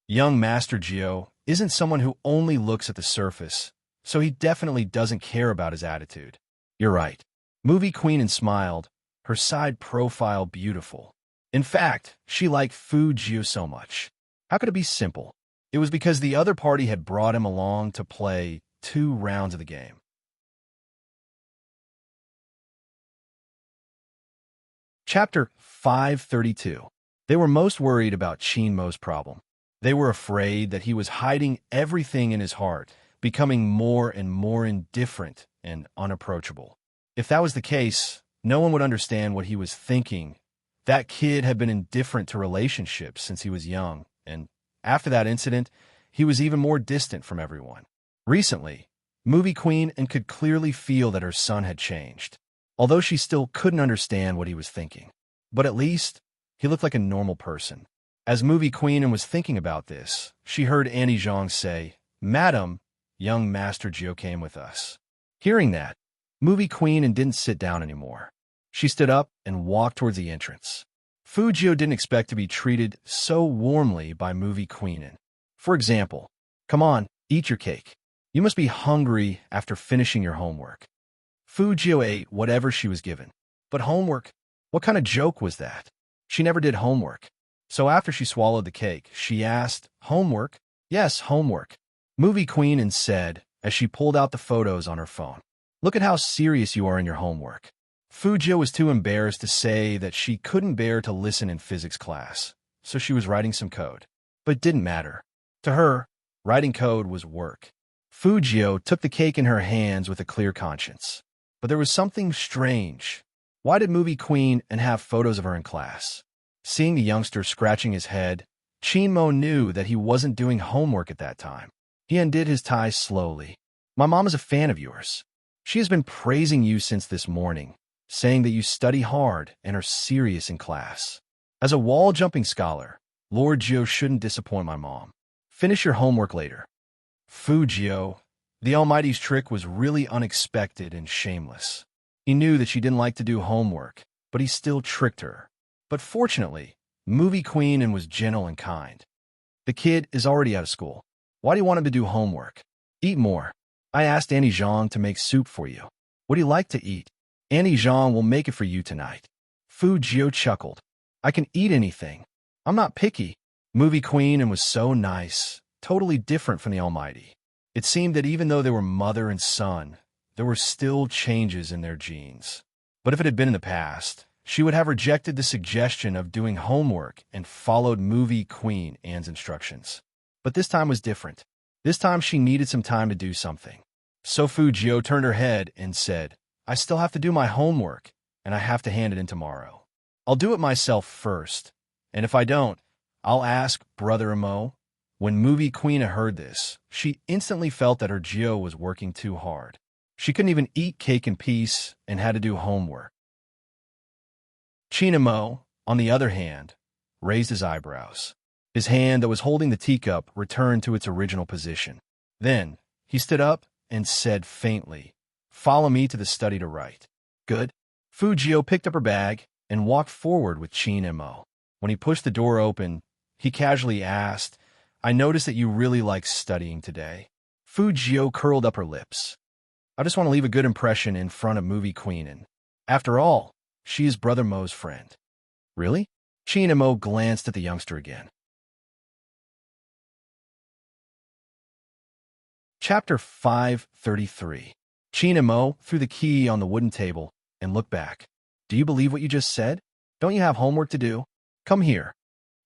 Young Master Jio isn't someone who only looks at the surface, so he definitely doesn't care about his attitude. You're right. Movie Queen and smiled, her side profile beautiful. In fact, she liked Fu Jio so much. How could it be simple? It was because the other party had brought him along to play 2 rounds of the game. Chapter 532. They were most worried about Chinmo's problem. They were afraid that he was hiding everything in his heart, becoming more and more indifferent and unapproachable. If that was the case, no one would understand what he was thinking. That kid had been indifferent to relationships since he was young, and after that incident, he was even more distant from everyone. Recently, Movie Queen and could clearly feel that her son had changed, although she still couldn't understand what he was thinking. But at least, he looked like a normal person. As Movie Queen and was thinking about this, she heard Annie Zhang say, "Madam, young Master Jiu came with us." Hearing that, Movie Queen and didn't sit down anymore. She stood up and walked towards the entrance. Fu Jiu didn't expect to be treated so warmly by Movie Queen. For example, "Come on, eat your cake. You must be hungry after finishing your homework." Fu Jiu ate whatever she was given. But homework? What kind of joke was that? She never did homework. So after she swallowed the cake, she asked, "Homework?" "Yes, homework," Movie Queen and said as she pulled out the photos on her phone. "Look at how serious you are in your homework." Fu Jiu was too embarrassed to say that she couldn't bear to listen in physics class, so she was writing some code. But it didn't matter. To her, writing code was work. Fu Jiu took the cake in her hands with a clear conscience. But there was something strange. Why did Movie Queen and have photos of her in class? Seeing the youngster scratching his head, Chinmo knew that he wasn't doing homework at that time. He undid his tie slowly. "My mom is a fan of yours. She has been praising you since this morning, saying that you study hard and are serious in class. As a wall-jumping scholar, Lord Jiu shouldn't disappoint my mom. Finish your homework later." Fu Jiu, the Almighty's trick was really unexpected and shameless. He knew that she didn't like to do homework, but he still tricked her. But fortunately, Movie Queen and was gentle and kind. "The kid is already out of school. Why do you want him to do homework? Eat more. I asked Annie Zhang to make soup for you. What do you like to eat? Annie Zhang will make it for you tonight." Fu Jiu chuckled. "I can eat anything. I'm not picky." Movie Queen and was so nice, totally different from the Almighty. It seemed that even though they were mother and son, there were still changes in their genes. But if it had been in the past, she would have rejected the suggestion of doing homework and followed Movie Queen Anne's instructions. But this time was different. This time she needed some time to do something. So Fu Jiu turned her head and said, "I still have to do my homework, and I have to hand it in tomorrow. I'll do it myself first, and if I don't, I'll ask Brother Imo." When Movie Queen heard this, she instantly felt that her Jiu was working too hard. She couldn't even eat cake in peace and had to do homework. Chinmo, on the other hand, raised his eyebrows. His hand that was holding the teacup returned to its original position. Then, he stood up and said faintly, "Follow me to the study to write." "Good." Fu Jiu picked up her bag and walked forward with Chinmo. When he pushed the door open, he casually asked, "I noticed that you really like studying today." Fu Jiu curled up her lips. "I just want to leave a good impression in front of Movie Queen, and after all, she is Brother Mo's friend." "Really?" Chinmo glanced at the youngster again. Chapter 533. Chinmo threw the key on the wooden table and looked back. "Do you believe what you just said? Don't you have homework to do? Come here."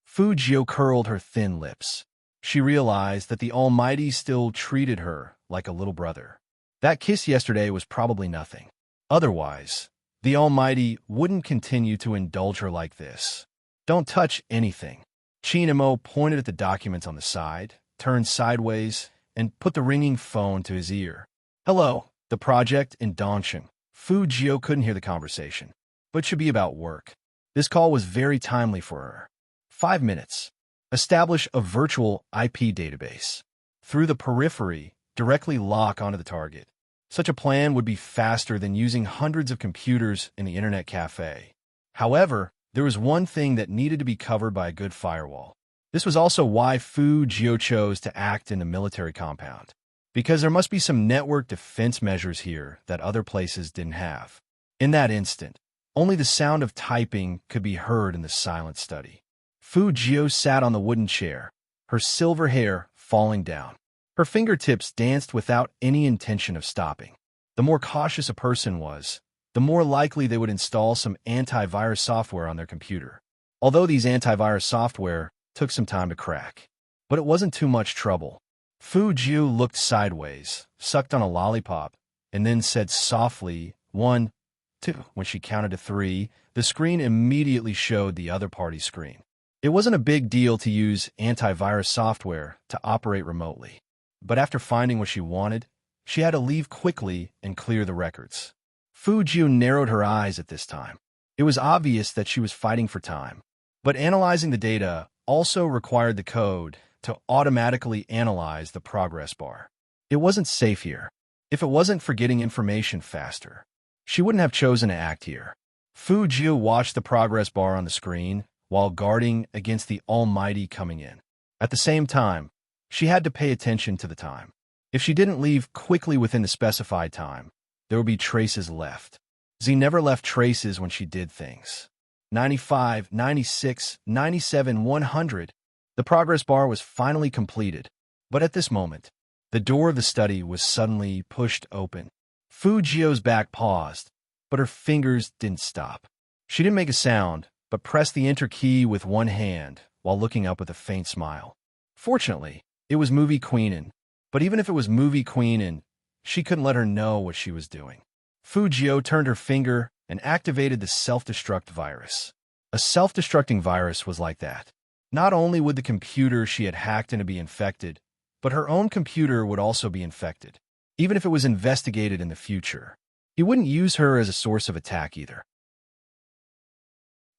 Fu Jiu curled her thin lips. She realized that the Almighty still treated her like a little brother. That kiss yesterday was probably nothing. Otherwise, the Almighty wouldn't continue to indulge her like this. "Don't touch anything." Chinmo pointed at the documents on the side, turned sideways, and put the ringing phone to his ear. "Hello, the project in Dongcheng." Fu Jiu couldn't hear the conversation, but it should be about work. This call was very timely for her. 5 minutes. Establish a virtual IP database. Through the periphery, directly lock onto the target. Such a plan would be faster than using hundreds of computers in the internet cafe. However, there was one thing that needed to be covered by a good firewall. This was also why Fu Jiu chose to act in the military compound, because there must be some network defense measures here that other places didn't have. In that instant, only the sound of typing could be heard in the silent study. Fu Jiu sat on the wooden chair, her silver hair falling down. Her fingertips danced without any intention of stopping. The more cautious a person was, the more likely they would install some antivirus software on their computer. although these antivirus software took some time to crack. But it wasn't too much trouble. Fu Jiu looked sideways, sucked on a lollipop, and then said softly, 1, 2. When she counted to 3, the screen immediately showed the other party's screen. It wasn't a big deal to use antivirus software to operate remotely. But after finding what she wanted, she had to leave quickly and clear the records. Fu Jiu narrowed her eyes at this time. It was obvious that she was fighting for time. But analyzing the data also required the code to automatically analyze the progress bar. It wasn't safe here. If it wasn't for getting information faster, she wouldn't have chosen to act here. Fu Jiu watched the progress bar on the screen while guarding against the almighty coming in. At the same time, she had to pay attention to the time. If she didn't leave quickly within the specified time, there would be traces left. Z never left traces when she did things. 95, 96, 97, 100. The progress bar was finally completed. But at this moment, the door of the study was suddenly pushed open. Fu Jiu's back paused, but her fingers didn't stop. She didn't make a sound, but pressed the enter key with one hand while looking up with a faint smile. Fortunately, it was Movie Queenin, but even if it was Movie Queenin, she couldn't let her know what she was doing. Fu Jiu turned her finger and activated the self-destruct virus. A self-destructing virus was like that. Not only would the computer she had hacked into be infected, but her own computer would also be infected, even if it was investigated in the future. He wouldn't use her as a source of attack either.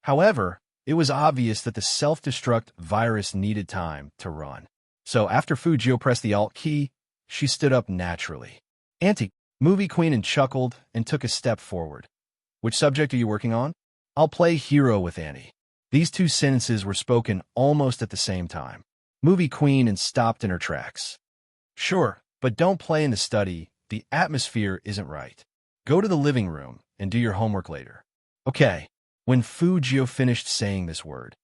However, it was obvious that the self-destruct virus needed time to run. So after Fu Jiu pressed the Alt key, she stood up naturally. Auntie, Movie Queenin chuckled and took a step forward. Which subject are you working on? I'll play hero with Annie. These two sentences were spoken almost at the same time. Movie Queenin stopped in her tracks. Sure, but don't play in the study. The atmosphere isn't right. Go to the living room and do your homework later. Okay. When Fu Jiu finished saying this word.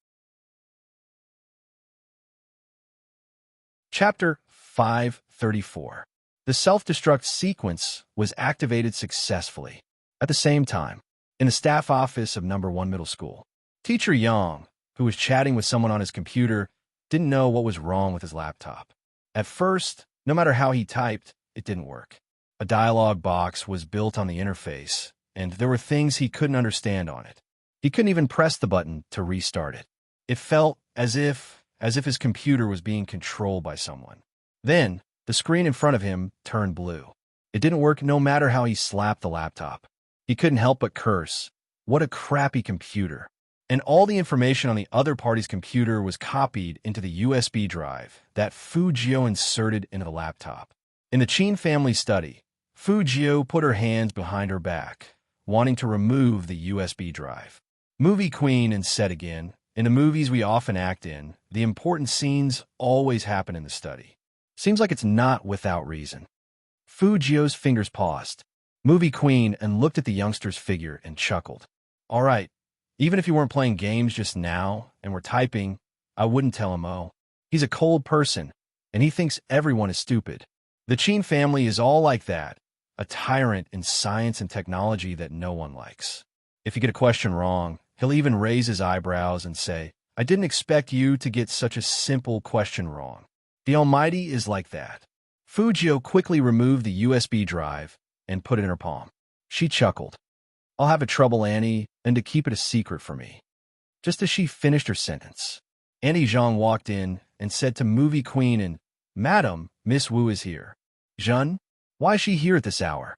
Chapter 534. The self-destruct sequence was activated successfully. At the same time, in the staff office of number 1 middle school, Teacher Yang, who was chatting with someone on his computer, didn't know what was wrong with his laptop. At first, no matter how he typed, it didn't work. A dialog box was built on the interface, and there were things he couldn't understand on it. He couldn't even press the button to restart it. It felt as if his computer was being controlled by someone. Then, the screen in front of him turned blue. It didn't work no matter how he slapped the laptop. He couldn't help but curse. What a crappy computer. And all the information on the other party's computer was copied into the USB drive that Fu Jiu inserted into the laptop. In the Qin family study, Fu Jiu put her hands behind her back, wanting to remove the USB drive. Movie Queenin said again, in the movies we often act in, the important scenes always happen in the study. Seems like it's not without reason. Fu Jiu's fingers paused. Movie Queenin looked at the youngster's figure and chuckled. All right, even if you weren't playing games just now and were typing, I wouldn't tell him, oh. He's a cold person, and he thinks everyone is stupid. The Qin family is all like that, a tyrant in science and technology that no one likes. If you get a question wrong, he'll even raise his eyebrows and say, I didn't expect you to get such a simple question wrong. The Almighty is like that. Fu Jiu quickly removed the USB drive and put it in her palm. She chuckled. I'll have a trouble, Annie, and to keep it a secret for me. Just as she finished her sentence, Annie Zhang walked in and said to Movie Queenin, Madam, Miss Wu is here. Zhen, why is she here at this hour?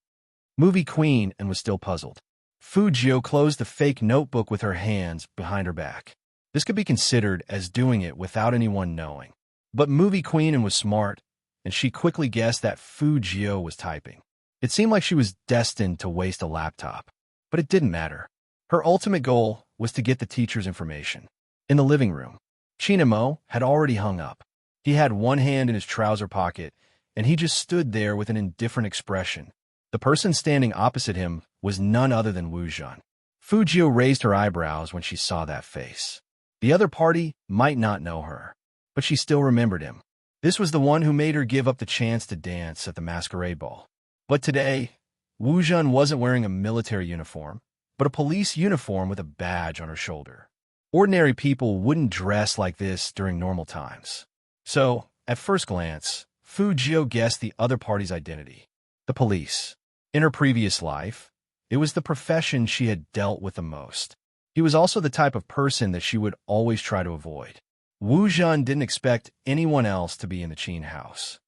Movie Queenin was still puzzled. Fu Jiu closed the fake notebook with her hands behind her back. This could be considered as doing it without anyone knowing. But Movie Queenin was smart, and she quickly guessed that Fu Jiu was typing. It seemed like she was destined to waste a laptop. But it didn't matter. Her ultimate goal was to get the teacher's information. In the living room, Chinamo had already hung up. He had one hand in his trouser pocket, and he just stood there with an indifferent expression. The person standing opposite him was none other than Wu Zhen. Fu Jiu raised her eyebrows when she saw that face. The other party might not know her, but she still remembered him. This was the one who made her give up the chance to dance at the masquerade ball. But today, Wu Zhen wasn't wearing a military uniform, but a police uniform with a badge on her shoulder. Ordinary people wouldn't dress like this during normal times. So, at first glance, Fu Jio guessed the other party's identity: the police. In her previous life, it was the profession she had dealt with the most. He was also the type of person that she would always try to avoid. Wu Zhan didn't expect anyone else to be in the Qin house.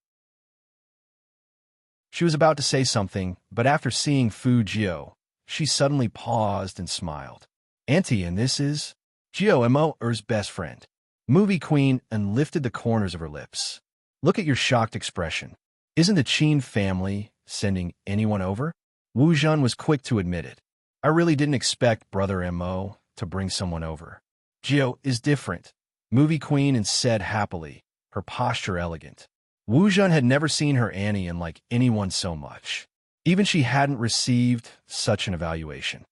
She was about to say something, but after seeing Fu Jio, she suddenly paused and smiled. "Auntie, and this is Jio Mo's best friend." Movie Queen and lifted the corners of her lips. "Look at your shocked expression. Isn't the Qin family sending anyone over?" Wu Zhan was quick to admit it. "I really didn't expect Brother Mo to bring someone over." "Jio is different," Movie Queen and said happily, her posture elegant. Wu Zhan had never seen her Annie and like anyone so much. Even she hadn't received such an evaluation.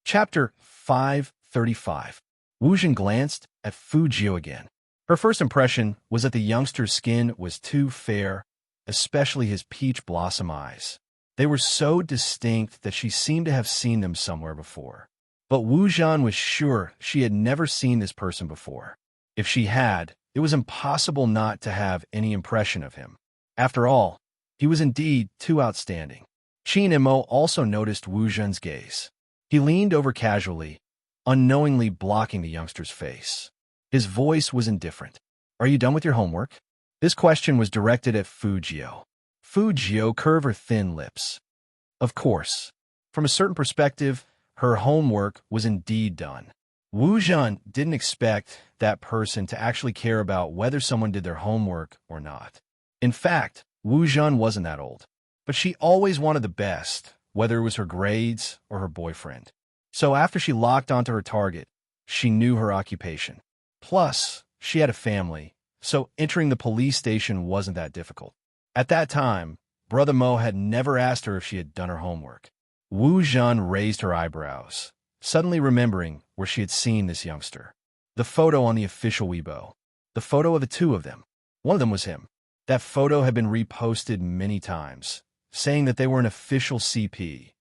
Chapter 535. Wu Zhan glanced at Fu Jio again. Her first impression was that the youngster's skin was too fair, especially his peach blossom eyes. They were so distinct that she seemed to have seen them somewhere before. But Wu Zhan was sure she had never seen this person before. If she had, it was impossible not to have any impression of him. After all, he was indeed too outstanding. Qin Mo also noticed Wu Zhan's gaze. He leaned over casually, unknowingly blocking the youngster's face. His voice was indifferent. "Are you done with your homework?" This question was directed at Fu Jio. Fu Jio curved her thin lips. Of course. From a certain perspective, her homework was indeed done. Wu Zhan didn't expect that person to actually care about whether someone did their homework or not. In fact, Wu Zhan wasn't that old. But she always wanted the best, whether it was her grades or her boyfriend. So after she locked onto her target, she knew her occupation. Plus, she had a family, so entering the police station wasn't that difficult. At that time, Brother Mo had never asked her if she had done her homework. Wu Zhan raised her eyebrows, suddenly remembering where she had seen this youngster. The photo on the official Weibo. The photo of the two of them. One of them was him. That photo had been reposted many times, saying that they were an official CP.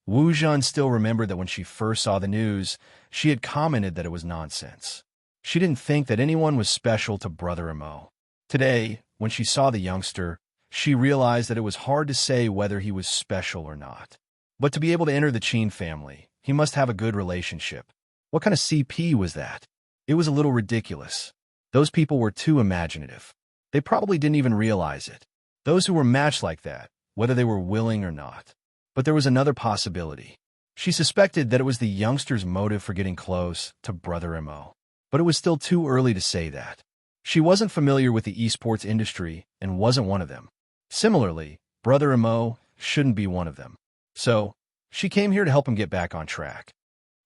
Wu Zhan still remembered that when she first saw the news, she had commented that it was nonsense. She didn't think that anyone was special to Brother Mo. Today, when she saw the youngster, she realized that it was hard to say whether he was special or not. But to be able to enter the Qin family, he must have a good relationship. What kind of CP was that? It was a little ridiculous. Those people were too imaginative. They probably didn't even realize it. Those who were matched like that, whether they were willing or not. But there was another possibility. She suspected that it was the youngster's motive for getting close to Brother Mo. But it was still too early to say that. She wasn't familiar with the esports industry and wasn't one of them. Similarly, Brother Mo shouldn't be one of them. So, she came here to help him get back on track.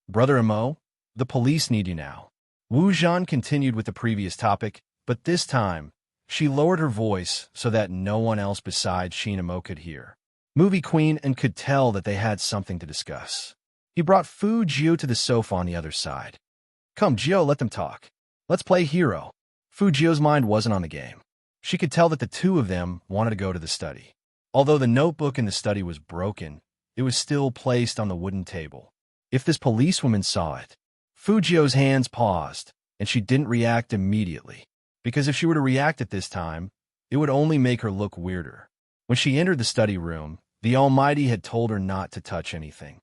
"Brother Mo, the police need you now." Wu Zhan continued with the previous topic, but this time, she lowered her voice so that no one else besides Qin Mo could hear. Movie Queen and could tell that they had something to discuss. He brought Fu Jio to the sofa on the other side. "Come, Jio, let them talk. Let's play hero." Fu Jio's mind wasn't on the game. She could tell that the two of them wanted to go to the study. Although the notebook in the study was broken, it was still placed on the wooden table. If this policewoman saw it, Fu Jio's hands paused, and she didn't react immediately. Because if she were to react at this time, it would only make her look weirder. When she entered the study room, the Almighty had told her not to touch anything.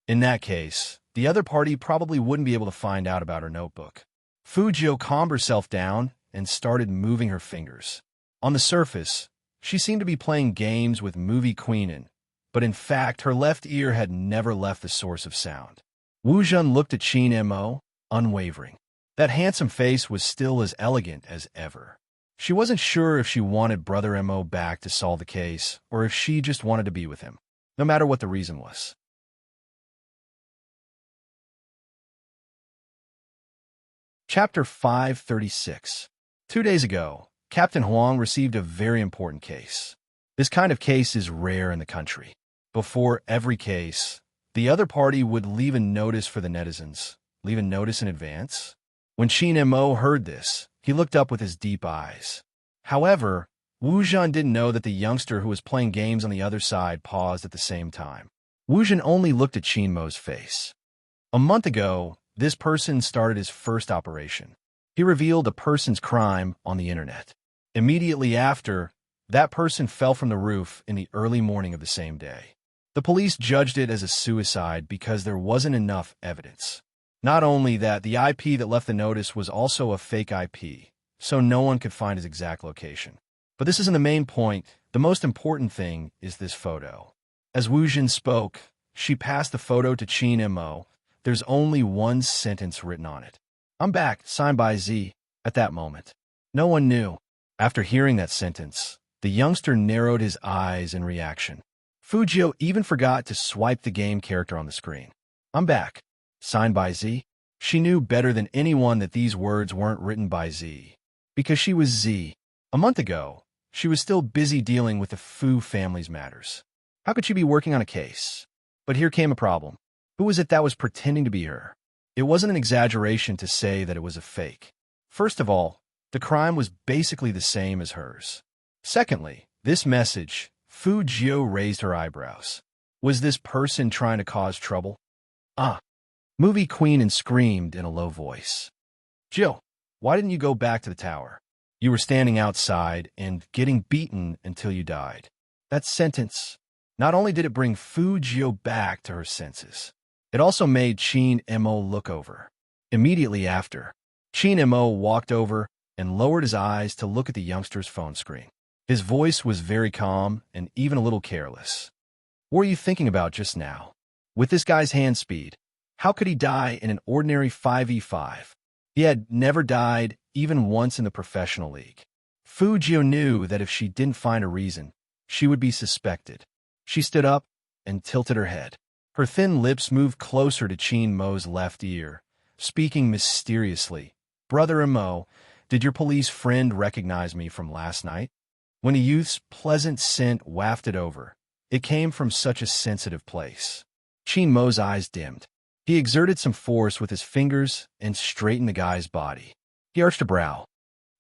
In that case, the other party probably wouldn't be able to find out about her notebook. Fu Jio calmed herself down and started moving her fingers. On the surface, she seemed to be playing games with Movie Queenin, but in fact, her left ear had never left the source of sound. Wu Zhan looked at Qin Mo, unwavering. That handsome face was still as elegant as ever. She wasn't sure if she wanted Brother Mo back to solve the case, or if she just wanted to be with him, no matter what the reason was. Chapter 536. 2 days ago, Captain Huang received a very important case. This kind of case is rare in the country. Before every case, the other party would leave a notice for the netizens. Leave a notice in advance? When Qin Mo heard this, he looked up with his deep eyes. However, Wu Zhan didn't know that the youngster who was playing games on the other side paused at the same time. Wu Zhan only looked at Qin Mo's face. A month ago, this person started his first operation. He revealed a person's crime on the internet. Immediately after, that person fell from the roof in the early morning of the same day. The police judged it as a suicide because there wasn't enough evidence. Not only that, the IP that left the notice was also a fake IP, so no one could find his exact location. But this isn't the main point. The most important thing is this photo. As Wu Zhan spoke, she passed the photo to Qin Mo. There's only one sentence written on it. "I'm back," signed by Z. At that moment, no one knew. After hearing that sentence, the youngster narrowed his eyes in reaction. Fujio even forgot to swipe the game character on the screen. "I'm back," signed by Z. She knew better than anyone that these words weren't written by Z, because she was Z. A month ago, she was still busy dealing with the Fu family's matters. How could she be working on a case? But here came a problem. Who was it that was pretending to be her? It wasn't an exaggeration to say that it was a fake. First of all, the crime was basically the same as hers. Secondly, this message, Fu Jio raised her eyebrows. Was this person trying to cause trouble? Movie queen and screamed in a low voice. "Jill, why didn't you go back to the tower? You were standing outside and getting beaten until you died." That sentence, not only did it bring Fu Jio back to her senses, it also made Qin Mo look over. Immediately after, Qin Mo walked over and lowered his eyes to look at the youngster's phone screen. His voice was very calm and even a little careless. "What were you thinking about just now? With this guy's hand speed, how could he die in an ordinary 5v5? He had never died even once in the professional league." Fu Jio knew that if she didn't find a reason, she would be suspected. She stood up and tilted her head. Her thin lips moved closer to Qin Mo's left ear, speaking mysteriously. "Brother Mo, did your police friend recognize me from last night?" When the youth's pleasant scent wafted over, it came from such a sensitive place. Qin Mo's eyes dimmed. He exerted some force with his fingers and straightened the guy's body. He arched a brow.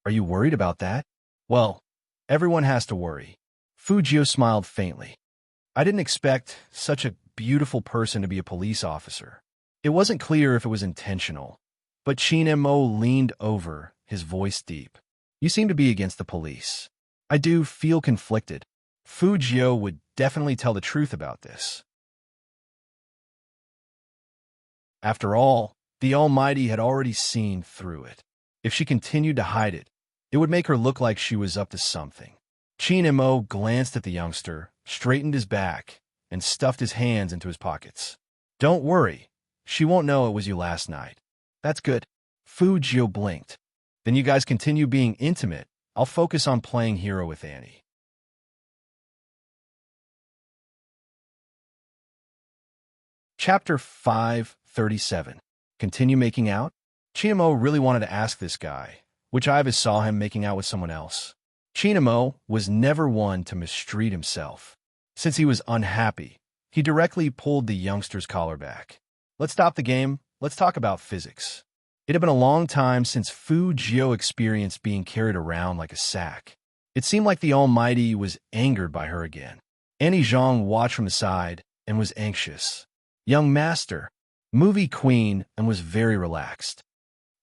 "Are you worried about that?" "Well, everyone has to worry." Fu Jio smiled faintly. "I didn't expect such a beautiful person to be a police officer." It wasn't clear if it was intentional, but Qin Mo leaned over, his voice deep. "You seem to be against the police." "I do feel conflicted." Fu Jio would definitely tell the truth about this. After all, the Almighty had already seen through it. If she continued to hide it, it would make her look like she was up to something. Qin Mo glanced at the youngster, straightened his back, and stuffed his hands into his pockets. "Don't worry. She won't know it was you last night." "That's good." Fu Jio blinked. "Then you guys continue being intimate. I'll focus on playing hero with Annie." Chapter 537. Continue making out? Qin Mo really wanted to ask this guy, which Ivis saw him making out with someone else. Qin Mo was never one to mistreat himself. Since he was unhappy, he directly pulled the youngster's collar back. "Let's stop the game. Let's talk about physics." It had been a long time since Fu Jio experienced being carried around like a sack. It seemed like the Almighty was angered by her again. Annie Zhang watched from the side and was anxious. "Young master," movie queen, and was very relaxed.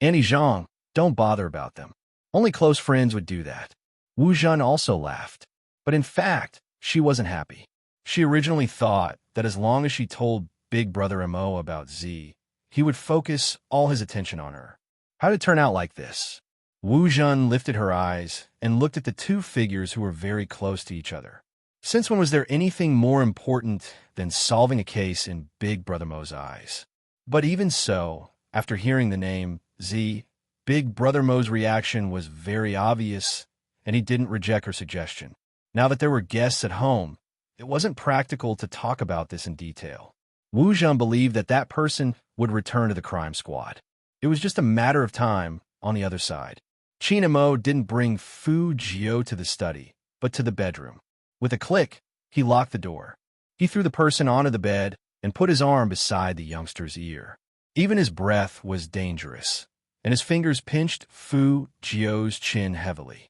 "Annie Zhang, don't bother about them. Only close friends would do that." Wu Zhan also laughed. But in fact, she wasn't happy. She originally thought that as long as she told Big Brother Mo about Z, he would focus all his attention on her. How did it turn out like this? Wu Zhan lifted her eyes and looked at the two figures who were very close to each other. Since when was there anything more important than solving a case in Big Brother Mo's eyes? But even so, after hearing the name Z, Big Brother Mo's reaction was very obvious, and he didn't reject her suggestion. Now that there were guests at home, it wasn't practical to talk about this in detail. Wu Zhan believed that that person would return to the crime squad. It was just a matter of time on the other side. Qin Mo didn't bring Fu Jio to the study, but to the bedroom. With a click, he locked the door. He threw the person onto the bed and put his arm beside the youngster's ear. Even his breath was dangerous, and his fingers pinched Fu Jio's chin heavily.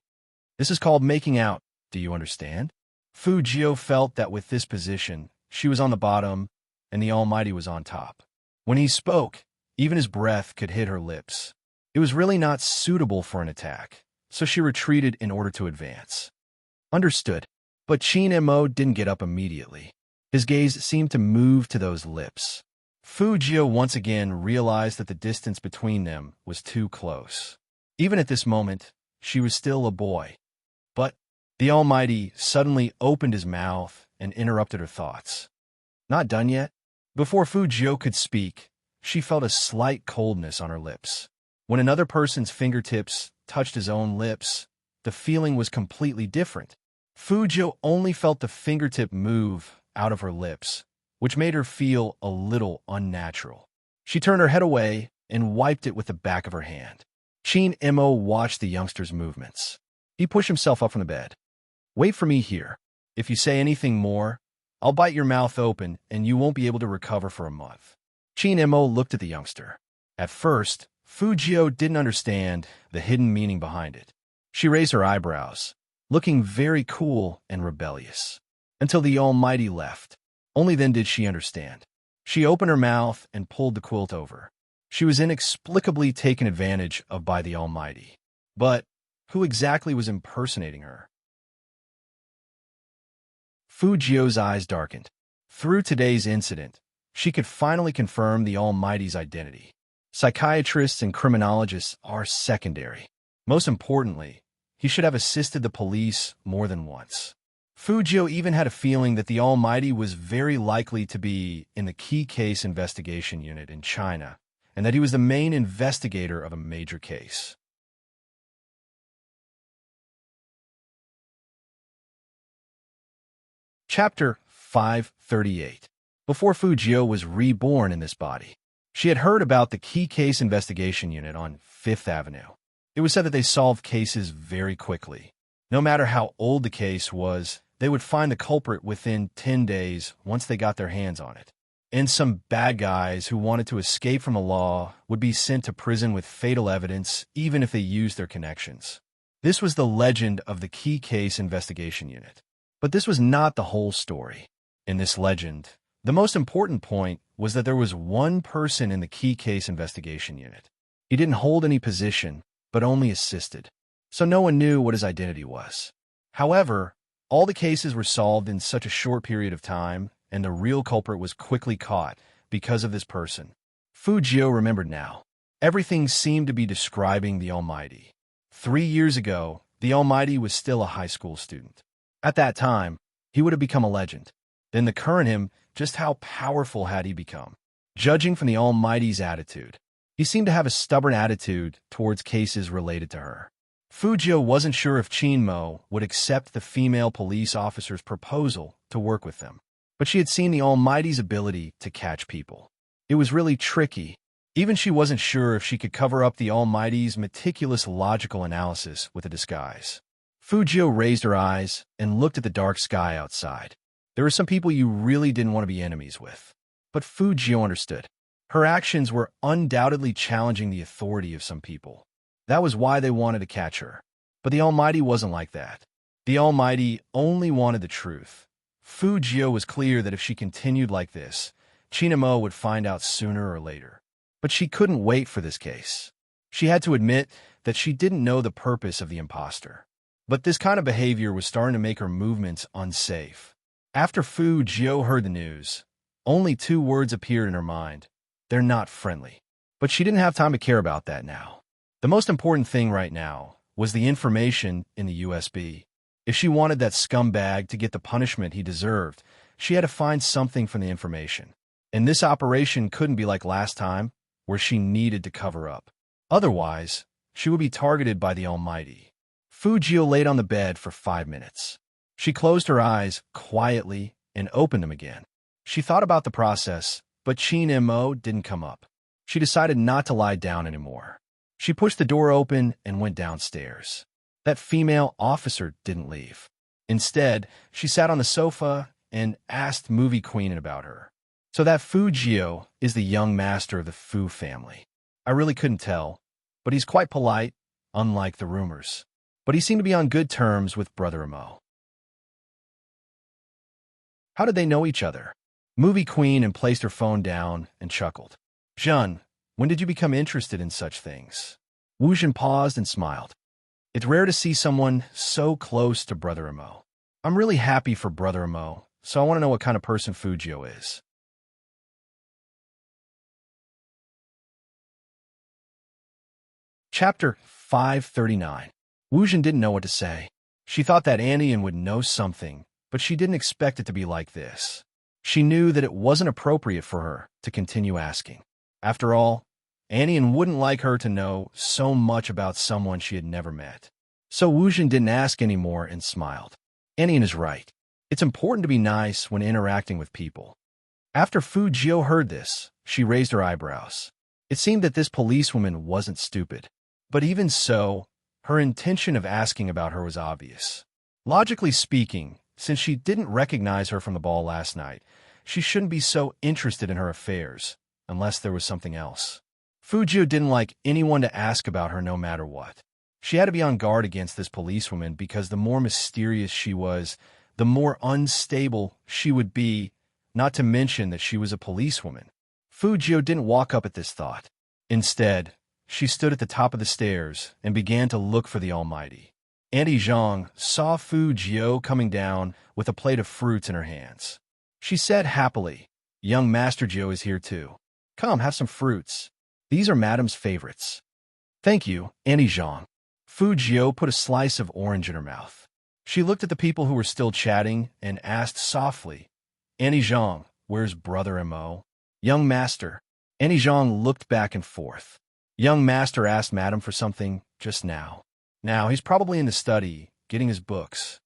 "This is called making out," Do you understand? Fu Jio felt that with this position, she was on the bottom and the Almighty was on top. When he spoke, even his breath could hit her lips. It was really not suitable for an attack, so she retreated in order to advance. Understood. But Qin Mo didn't get up immediately. His gaze seemed to move to those lips. Fu Jio once again realized that the distance between them was too close. Even at this moment, she was still a boy. But the Almighty suddenly opened his mouth and interrupted her thoughts. Not done yet? Before Fu Jio could speak, she felt a slight coldness on her lips. When another person's fingertips touched his own lips, the feeling was completely different. Fu Jio only felt the fingertip move out of her lips, which made her feel a little unnatural. She turned her head away and wiped it with the back of her hand. Qin Mo watched the youngster's movements. He pushed himself up from the bed. Wait for me here. If you say anything more, I'll bite your mouth open and you won't be able to recover for a month. Qin Mo looked at the youngster. At first, Fu Jio didn't understand the hidden meaning behind it. She raised her eyebrows, looking very cool and rebellious, until the Almighty left. Only then did she understand. She opened her mouth and pulled the quilt over. She was inexplicably taken advantage of by the Almighty. But who exactly was impersonating her? Fu Jio's eyes darkened. Through today's incident, she could finally confirm the Almighty's identity. Psychiatrists and criminologists are secondary. Most importantly, he should have assisted the police more than once. Fu Jio even had a feeling that the Almighty was very likely to be in the key case investigation unit in China, and that he was the main investigator of a major case. Chapter 538. Before Fu Jio was reborn in this body, she had heard about the key case investigation unit on Fifth Avenue. It was said that they solved cases very quickly. No matter how old the case was, they would find the culprit within 10 days once they got their hands on it. And some bad guys who wanted to escape from the law would be sent to prison with fatal evidence, even if they used their connections. This was the legend of the key case investigation unit. But this was not the whole story. In this legend, the most important point was that there was one person in the key case investigation unit. He didn't hold any position, but only assisted, so no one knew what his identity was. However, all the cases were solved in such a short period of time, and the real culprit was quickly caught because of this person. Fu Jio remembered now. Everything seemed to be describing the Almighty. 3 years ago, the Almighty was still a high school student. At that time, he would have become a legend. Then the current him, just how powerful had he become? Judging from the Almighty's attitude, he seemed to have a stubborn attitude towards cases related to her. Fu Jio wasn't sure if Qin Mo would accept the female police officer's proposal to work with them, but she had seen the Almighty's ability to catch people. It was really tricky. Even she wasn't sure if she could cover up the Almighty's meticulous logical analysis with a disguise. Fu Jio raised her eyes and looked at the dark sky outside. There were some people you really didn't want to be enemies with. But Fu Jio understood. Her actions were undoubtedly challenging the authority of some people. That was why they wanted to catch her. But the Almighty wasn't like that. The Almighty only wanted the truth. Fu Jio was clear that if she continued like this, Qin Mo would find out sooner or later. But she couldn't wait for this case. She had to admit that she didn't know the purpose of the imposter. But this kind of behavior was starting to make her movements unsafe. After Fu Jio heard the news, only 2 words appeared in her mind. They're not friendly. But she didn't have time to care about that now. The most important thing right now was the information in the USB. If she wanted that scumbag to get the punishment he deserved, she had to find something from the information. And this operation couldn't be like last time, where she needed to cover up. Otherwise, she would be targeted by the Almighty. Fu Jio laid on the bed for 5 minutes. She closed her eyes quietly and opened them again. She thought about the process, but Qin Mo didn't come up. She decided not to lie down anymore. She pushed the door open and went downstairs. That female officer didn't leave. Instead, she sat on the sofa and asked Movie Queen about her. So that Fu Jio is the young master of the Fu family. I really couldn't tell, but he's quite polite, unlike the rumors. But he seemed to be on good terms with Brother Mo. How did they know each other? Movie queen and placed her phone down and chuckled. Jean, when did you become interested in such things? Wu Jin paused and smiled. It's rare to see someone so close to Brother Imo. I'm really happy for Brother Imo, so I want to know what kind of person Fujio is. Chapter 539. Wu Jin didn't know what to say. She thought that Anian would know something, but she didn't expect it to be like this. She knew that it wasn't appropriate for her to continue asking. After all, Anian wouldn't like her to know so much about someone she had never met. So Wu Jin didn't ask anymore and smiled. Anian is right. It's important to be nice when interacting with people. After Fu Jio heard this, she raised her eyebrows. It seemed that this policewoman wasn't stupid. But even so, her intention of asking about her was obvious. Logically speaking, since she didn't recognize her from the ball last night, she shouldn't be so interested in her affairs, unless there was something else. Fu Jio didn't like anyone to ask about her no matter what. She had to be on guard against this policewoman because the more mysterious she was, the more unstable she would be, not to mention that she was a policewoman. Fu Jio didn't walk up at this thought. Instead, she stood at the top of the stairs and began to look for the Almighty. Auntie Zhang saw Fu Jio coming down with a plate of fruits in her hands. She said happily, "Young Master Jio is here too. Come, have some fruits. These are Madame's favorites." "Thank you, Auntie Zhang." Fu Jio put a slice of orange in her mouth. She looked at the people who were still chatting and asked softly, "Auntie Zhang, where's Brother Mo?" "Young Master." Auntie Zhang looked back and forth. "Young Master asked Madame for something just now. Now, he's probably in the study, getting his books."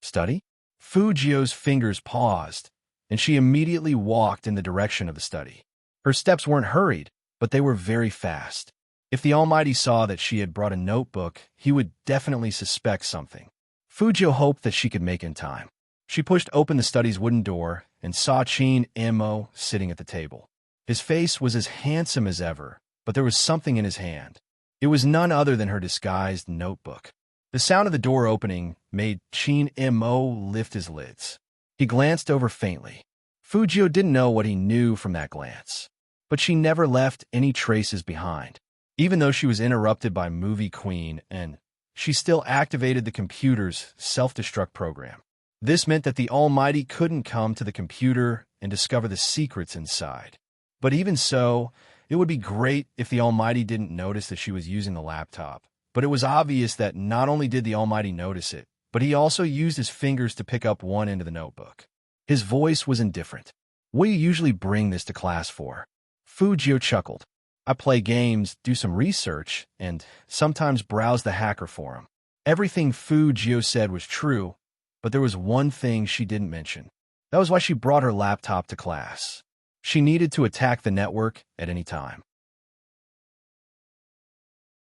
"Study?" Fu Jio's fingers paused, and she immediately walked in the direction of the study. Her steps weren't hurried, but they were very fast. If the Almighty saw that she had brought a notebook, he would definitely suspect something. Fu Jio hoped that she could make in time. She pushed open the study's wooden door and saw Qin Imo sitting at the table. His face was as handsome as ever, but there was something in his hand. It was none other than her disguised notebook. The sound of the door opening made Qin Imo lift his lids. He glanced over faintly. Fu Jio didn't know what he knew from that glance, but she never left any traces behind. Even though she was interrupted by Movie Queen, and she still activated the computer's self-destruct program. This meant that the Almighty couldn't come to the computer and discover the secrets inside. But even so, it would be great if the Almighty didn't notice that she was using the laptop. But it was obvious that not only did the Almighty notice it, but he also used his fingers to pick up one end of the notebook. His voice was indifferent. "What do you usually bring this to class for?" Fu Jio chuckled. "I play games, do some research, and sometimes browse the hacker forum." Everything Fu Jio said was true, but there was one thing she didn't mention. That was why she brought her laptop to class. She needed to attack the network at any time.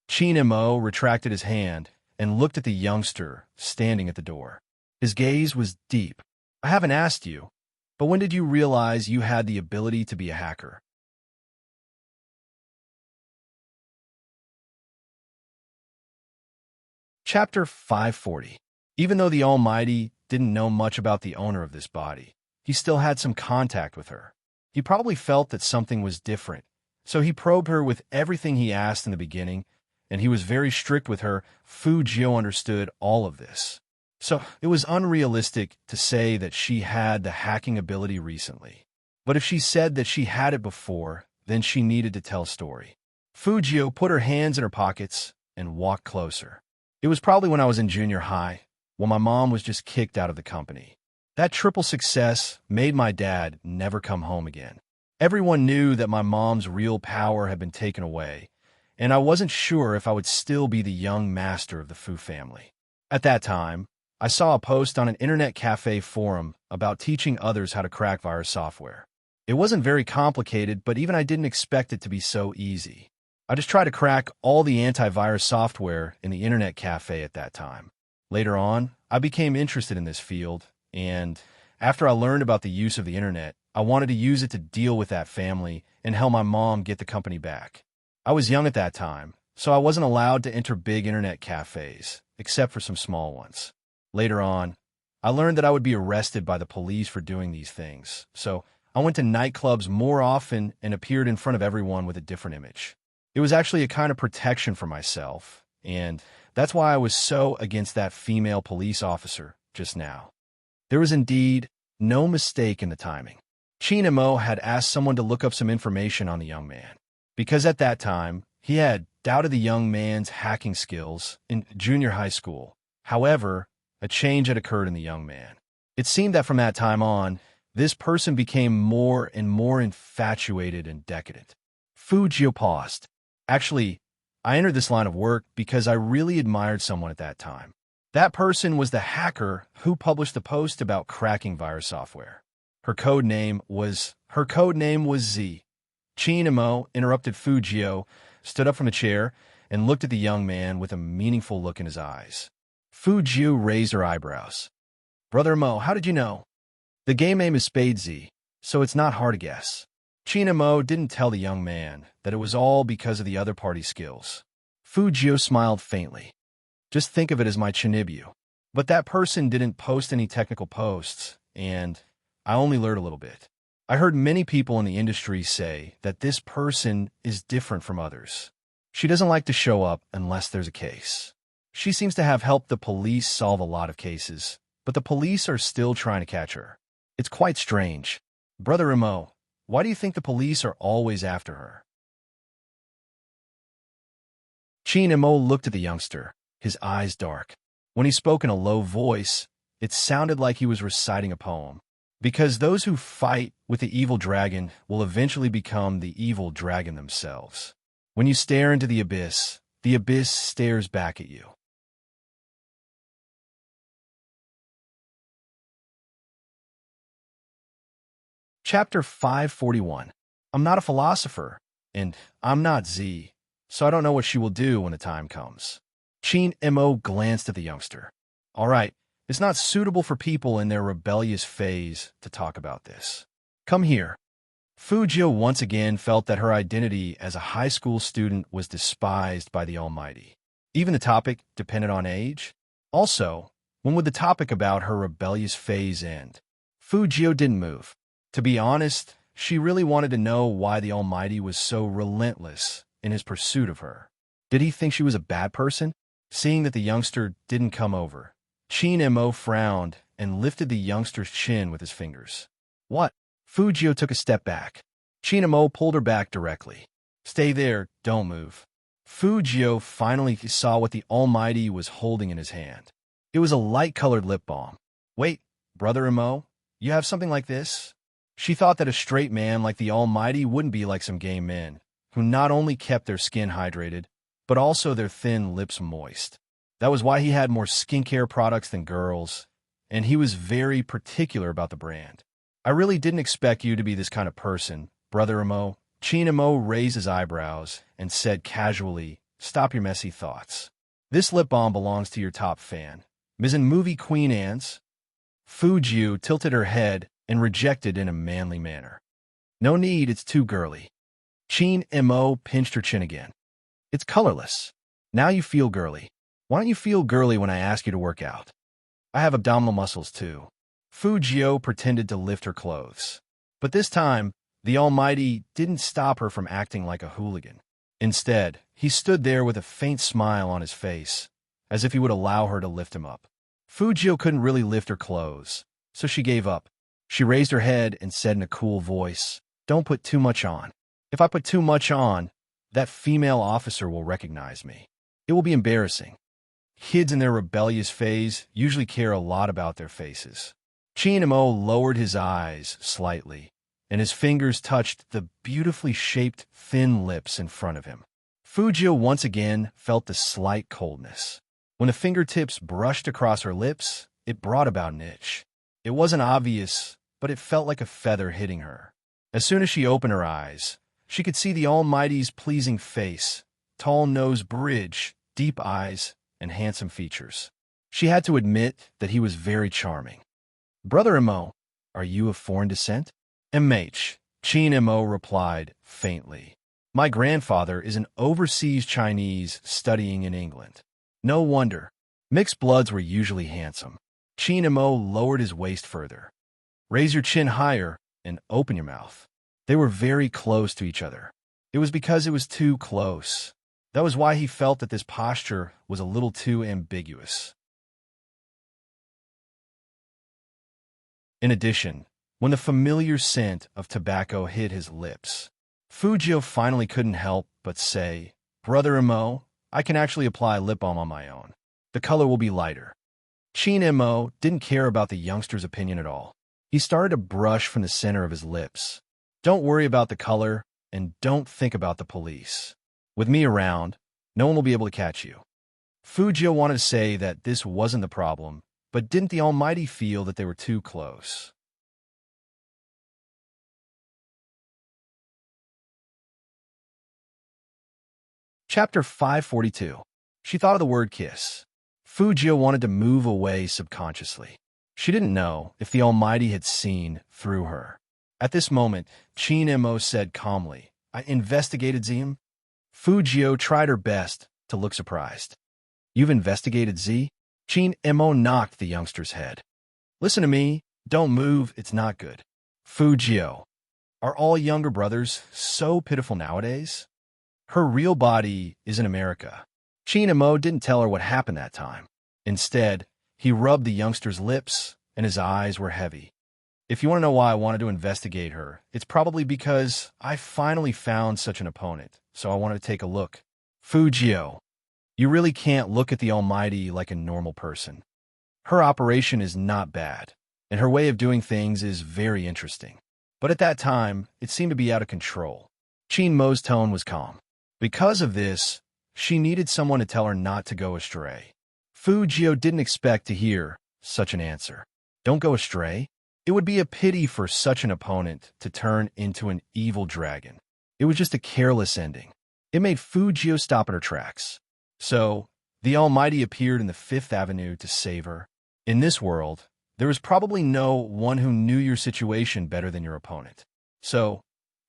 Qin Imo retracted his hand and looked at the youngster standing at the door. His gaze was deep. "I haven't asked you, but when did you realize you had the ability to be a hacker?" Chapter 540. Even though the Almighty didn't know much about the owner of this body, he still had some contact with her. He probably felt that something was different, so he probed her with everything he asked in the beginning, and he was very strict with her. Fu Jio understood all of this. So it was unrealistic to say that she had the hacking ability recently. But if she said that she had it before, then she needed to tell a story. Fu Jio put her hands in her pockets and walked closer. "It was probably when I was in junior high, when my mom was just kicked out of the company. That triple success made my dad never come home again. Everyone knew that my mom's real power had been taken away, and I wasn't sure if I would still be the young master of the Fu family. At that time, I saw a post on an internet cafe forum about teaching others how to crack virus software. It wasn't very complicated, but even I didn't expect it to be so easy. I just tried to crack all the antivirus software in the internet cafe at that time. Later on, I became interested in this field, and after I learned about the use of the internet, I wanted to use it to deal with that family and help my mom get the company back. I was young at that time, so I wasn't allowed to enter big internet cafes, except for some small ones. Later on, I learned that I would be arrested by the police for doing these things, so I went to nightclubs more often and appeared in front of everyone with a different image. It was actually a kind of protection for myself, and that's why I was so against that female police officer just now. There was indeed no mistake in the timing. Chin Mo had asked someone to look up some information on the young man, because at that time, he had doubted the young man's hacking skills in junior high school. However, a change had occurred in the young man. It seemed that from that time on, this person became more and more infatuated and decadent. Fu Jio paused. Actually, I entered this line of work because I really admired someone at that time. That person was the hacker who published the post about cracking virus software. Her code name was Z. Chin Mo interrupted Fu Jio, stood up from the chair, and looked at the young man with a meaningful look in his eyes. Fu Jio raised her eyebrows. Brother Mo, how did you know? The game name is Spade Z, so it's not hard to guess. Chin Mo didn't tell the young man that it was all because of the other party's skills. Fu Jio smiled faintly. Just think of it as my Chinibu. But that person didn't post any technical posts, and I only learned a little bit. I heard many people in the industry say that this person is different from others. She doesn't like to show up unless there's a case. She seems to have helped the police solve a lot of cases, but the police are still trying to catch her. It's quite strange. Brother Mo, why do you think the police are always after her? Chin Mo looked at the youngster, his eyes dark. When he spoke in a low voice, it sounded like he was reciting a poem. Because those who fight with the evil dragon will eventually become the evil dragon themselves. When you stare into the abyss stares back at you. Chapter 541. I'm not a philosopher, and I'm not Z, so I don't know what she will do when the time comes. Chin Mo glanced at the youngster. All right, it's not suitable for people in their rebellious phase to talk about this. Come here. Fu Jio once again felt that her identity as a high school student was despised by the Almighty. Even the topic depended on age. Also, when would the topic about her rebellious phase end? Fu Jio didn't move. To be honest, she really wanted to know why the Almighty was so relentless in his pursuit of her. Did he think she was a bad person? Seeing that the youngster didn't come over, Chin Mo frowned and lifted the youngster's chin with his fingers. What? Fu Jio took a step back. Chin Mo pulled her back directly. Stay there, don't move. Fu Jio finally saw what the Almighty was holding in his hand. It was a light-colored lip balm. Wait, Brother Mo, you have something like this? She thought that a straight man like the Almighty wouldn't be like some gay men, who not only kept their skin hydrated, but also their thin lips moist. That was why he had more skincare products than girls, and he was very particular about the brand. I really didn't expect you to be this kind of person, Brother Mo. Chin Mo raised his eyebrows and said casually, stop your messy thoughts. This lip balm belongs to your top fan, Ms. Movie Queen Anne's. Fu Jio tilted her head and rejected in a manly manner. No need, it's too girly. Chin Mo pinched her chin again. It's colorless. Now you feel girly. Why don't you feel girly when I ask you to work out? I have abdominal muscles too. Fu Jio pretended to lift her clothes. But this time, the Almighty didn't stop her from acting like a hooligan. Instead, he stood there with a faint smile on his face, as if he would allow her to lift him up. Fu Jio couldn't really lift her clothes, so she gave up. She raised her head and said in a cool voice, don't put too much on. If I put too much on, that female officer will recognize me. It will be embarrassing. Kids in their rebellious phase usually care a lot about their faces. Chin Mo lowered his eyes slightly, and his fingers touched the beautifully shaped, thin lips in front of him. Fu Jio once again felt the slight coldness. When the fingertips brushed across her lips, it brought about an itch. It wasn't obvious, but it felt like a feather hitting her. As soon as she opened her eyes, she could see the Almighty's pleasing face, tall nose bridge, deep eyes, and handsome features. She had to admit that he was very charming. Brother Mo, are you of foreign descent? MH, Chin Mo replied faintly. My grandfather is an overseas Chinese studying in England. No wonder. Mixed bloods were usually handsome. Qin Mo lowered his waist further. Raise your chin higher and open your mouth. They were very close to each other. It was because it was too close. That was why he felt that this posture was a little too ambiguous. In addition, when the familiar scent of tobacco hit his lips, Fujio finally couldn't help but say, "Brother Imo, I can actually apply lip balm on my own. The color will be lighter." Qin Imo didn't care about the youngster's opinion at all. He started to brush from the center of his lips. "Don't worry about the color, and don't think about the police. With me around, no one will be able to catch you." Fujio wanted to say that this wasn't the problem, but didn't the Almighty feel that they were too close? Chapter 542. She thought of the word kiss. Fujio wanted to move away subconsciously. She didn't know if the Almighty had seen through her. At this moment, Qin Imo said calmly, "I investigated Zim." Fujio tried her best to look surprised. "You've investigated Z?" Qin Imo knocked the youngster's head. "Listen to me. Don't move. It's not good." Fujio. Are all younger brothers so pitiful nowadays? Her real body is in America. Qin Imo didn't tell her what happened that time. Instead, he rubbed the youngster's lips, and his eyes were heavy. "If you want to know why I wanted to investigate her, it's probably because I finally found such an opponent, so I wanted to take a look." Fujio. You really can't look at the Almighty like a normal person. Her operation is not bad, and her way of doing things is very interesting. But at that time, it seemed to be out of control. Qin Mo's tone was calm. Because of this, she needed someone to tell her not to go astray. Fujio didn't expect to hear such an answer. Don't go astray? It would be a pity for such an opponent to turn into an evil dragon. It was just a careless ending. It made Fujio stop in her tracks. So, the Almighty appeared in the Fifth Avenue to save her. In this world, there was probably no one who knew your situation better than your opponent. So,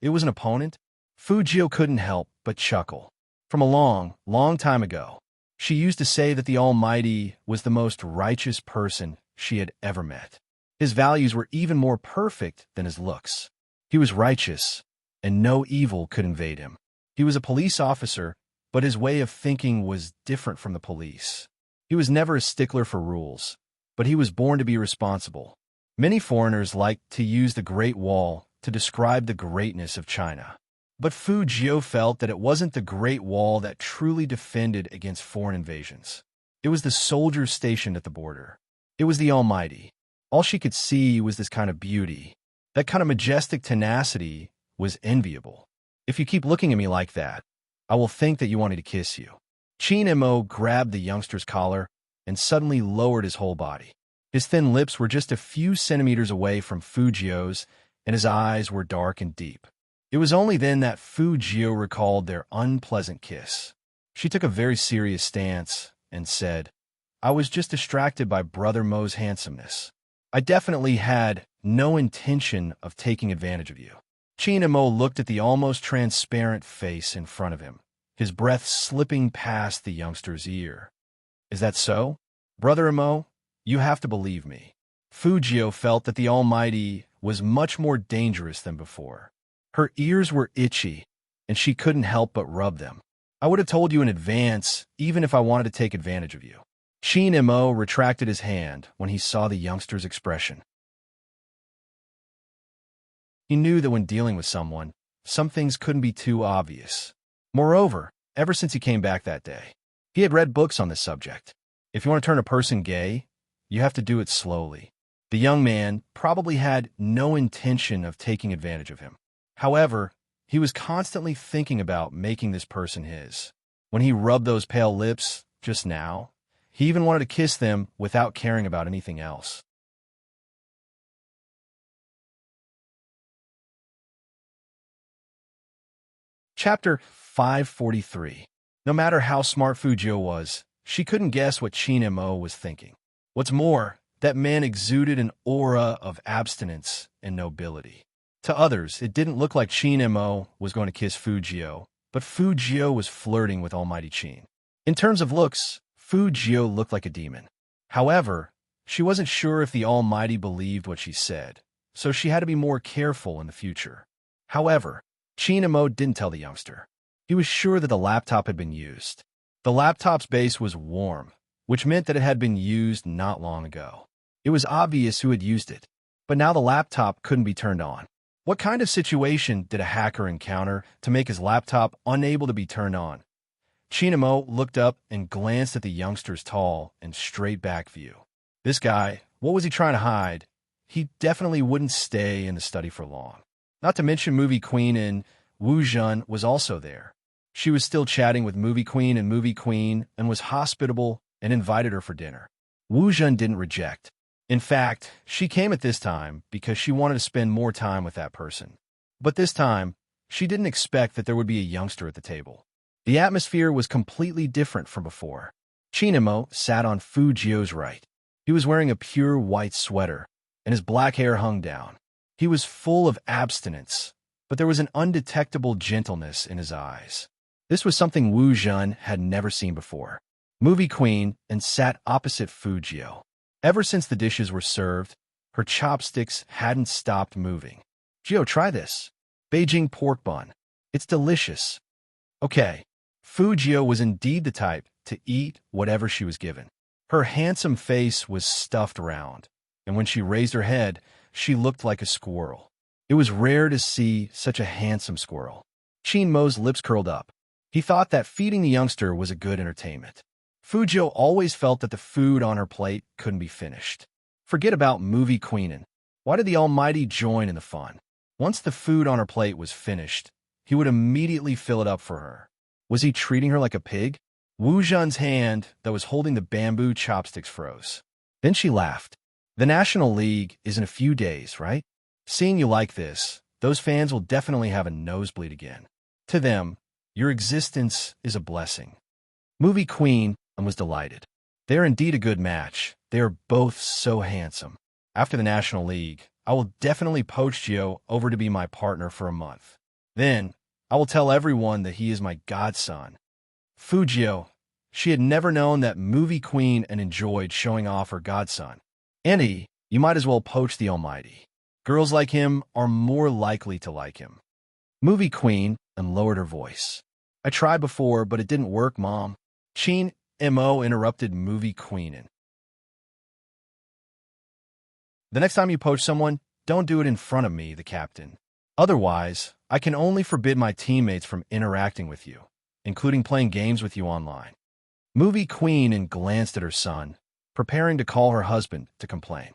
it was an opponent? Fujio couldn't help but chuckle. From a long, long time ago, she used to say that the Almighty was the most righteous person she had ever met. His values were even more perfect than his looks. He was righteous, and no evil could invade him. He was a police officer, but his way of thinking was different from the police. He was never a stickler for rules, but he was born to be responsible. Many foreigners like to use the Great Wall to describe the greatness of China. But Fujio felt that it wasn't the Great Wall that truly defended against foreign invasions. It was the soldiers stationed at the border. It was the Almighty. All she could see was this kind of beauty. That kind of majestic tenacity was enviable. "If you keep looking at me like that, I will think that you want me to kiss you." Qin Imo grabbed the youngster's collar and suddenly lowered his whole body. His thin lips were just a few centimeters away from Fujio's, and his eyes were dark and deep. It was only then that Fujio recalled their unpleasant kiss. She took a very serious stance and said, "I was just distracted by Brother Mo's handsomeness. I definitely had no intention of taking advantage of you." Qin Imo looked at the almost transparent face in front of him, his breath slipping past the youngster's ear. "Is that so? Brother Imo, you have to believe me." Fujio felt that the Almighty was much more dangerous than before. Her ears were itchy, and she couldn't help but rub them. "I would have told you in advance, even if I wanted to take advantage of you." Qin Imo retracted his hand when he saw the youngster's expression. He knew that when dealing with someone, some things couldn't be too obvious. Moreover, ever since he came back that day, he had read books on this subject. If you want to turn a person gay, you have to do it slowly. The young man probably had no intention of taking advantage of him. However, he was constantly thinking about making this person his. When he rubbed those pale lips just now, he even wanted to kiss them without caring about anything else. Chapter 543. No matter how smart Fujio was, she couldn't guess what Qin Imo was thinking. What's more, that man exuded an aura of abstinence and nobility. To others, it didn't look like Qin Imo was going to kiss Fujio, but Fujio was flirting with Almighty Qin. In terms of looks, Fujio looked like a demon. However, She wasn't sure if the Almighty believed what she said, so she had to be more careful in the future. However, Chinamo didn't tell the youngster. He was sure that the laptop had been used. The laptop's base was warm, which meant that it had been used not long ago. It was obvious who had used it, but now the laptop couldn't be turned on. What kind of situation did a hacker encounter to make his laptop unable to be turned on? Chinamo looked up and glanced at the youngster's tall and straight-back view. This guy, what was he trying to hide? He definitely wouldn't stay in the study for long. Not to mention Movie Queen and Wu Jun was also there. She was still chatting with Movie Queen and was hospitable and invited her for dinner. Wu Jun didn't reject. In fact, she came at this time because she wanted to spend more time with that person. But this time, she didn't expect that there would be a youngster at the table. The atmosphere was completely different from before. Chinamo sat on Fu Jio's right. He was wearing a pure white sweater, and his black hair hung down. He was full of abstinence, but there was an undetectable gentleness in his eyes. This was something Wu Jun had never seen before. Movie Queen and sat opposite Fu Jio. Ever since the dishes were served, her chopsticks hadn't stopped moving. Jio, try this. Beijing pork bun. It's delicious. Okay. Fu Jio was indeed the type to eat whatever she was given. Her handsome face was stuffed round, and when she raised her head, she looked like a squirrel. It was rare to see such a handsome squirrel. Chinmo's lips curled up. He thought that feeding the youngster was a good entertainment. Fu Jio always felt that the food on her plate couldn't be finished. Forget about Movie Queenin'. Why did the Almighty join in the fun? Once the food on her plate was finished, he would immediately fill it up for her. Was he treating her like a pig? Wu Jun's hand that was holding the bamboo chopsticks froze. Then she laughed. The National League is in a few days, right? Seeing you like this, those fans will definitely have a nosebleed again. To them, your existence is a blessing. Movie Queen was delighted. They're indeed a good match. They are both so handsome. After the National League, I will definitely poach Jio over to be my partner for a month. Then, I will tell everyone that he is my godson. Fu Jio, she had never known that Movie Queen and enjoyed showing off her godson. Annie, you might as well poach the Almighty. Girls like him are more likely to like him. Movie Queen and lowered her voice. I tried before, but it didn't work, Mom. Chin Mo interrupted Movie Queen. The next time you poach someone, don't do it in front of me, the captain. Otherwise, I can only forbid my teammates from interacting with you, including playing games with you online. Movie Queen and glanced at her son, preparing to call her husband to complain.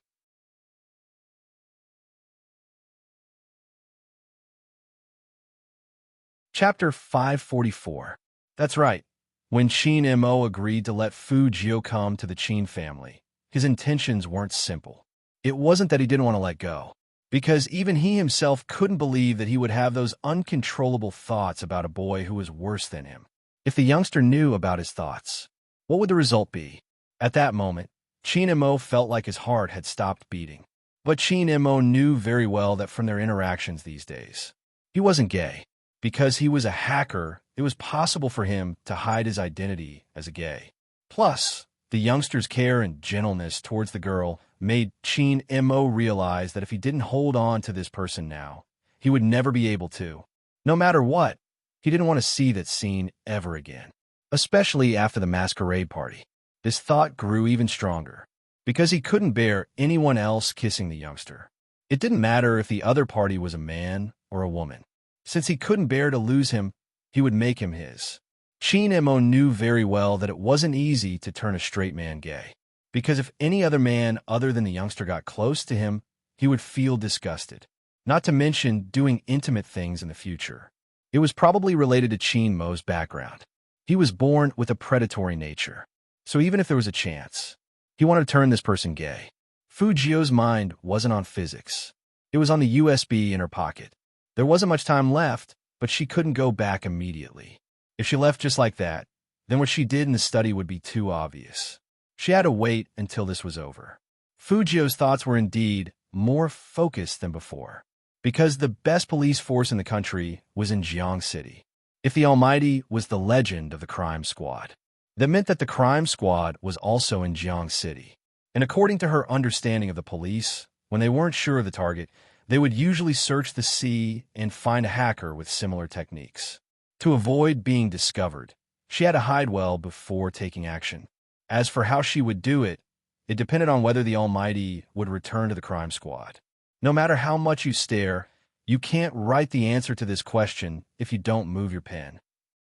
Chapter 544. That's right. When Chin Mo agreed to let Fu Jio come to the Chin family, his intentions weren't simple. It wasn't that he didn't want to let go, because even he himself couldn't believe that he would have those uncontrollable thoughts about a boy who was worse than him. If the youngster knew about his thoughts, what would the result be? At that moment, Chin Mo felt like his heart had stopped beating. But Chin Mo knew very well that from their interactions these days, he wasn't gay. Because he was a hacker, it was possible for him to hide his identity as a gay. Plus, the youngster's care and gentleness towards the girl made Chin Mo realize that if he didn't hold on to this person now, he would never be able to. No matter what, he didn't want to see that scene ever again. Especially after the masquerade party. This thought grew even stronger, because he couldn't bear anyone else kissing the youngster. It didn't matter if the other party was a man or a woman. Since he couldn't bear to lose him, he would make him his. Chin Mo knew very well that it wasn't easy to turn a straight man gay, because if any other man other than the youngster got close to him, he would feel disgusted, not to mention doing intimate things in the future. It was probably related to Chin Mo's background. He was born with a predatory nature, so even if there was a chance, he wanted to turn this person gay. Fu Jio's mind wasn't on physics. It was on the USB in her pocket. There wasn't much time left, but she couldn't go back immediately. If she left just like that, then what she did in the study would be too obvious. She had to wait until this was over. Fu Jio's thoughts were indeed more focused than before, because the best police force in the country was in Jiang City. If the Almighty was the legend of the crime squad, that meant that the crime squad was also in Jiang City. And according to her understanding of the police, when they weren't sure of the target, they would usually search the sea and find a hacker with similar techniques. To avoid being discovered, she had to hide well before taking action. As for how she would do it, it depended on whether the Almighty would return to the crime squad. No matter how much you stare, you can't write the answer to this question if you don't move your pen.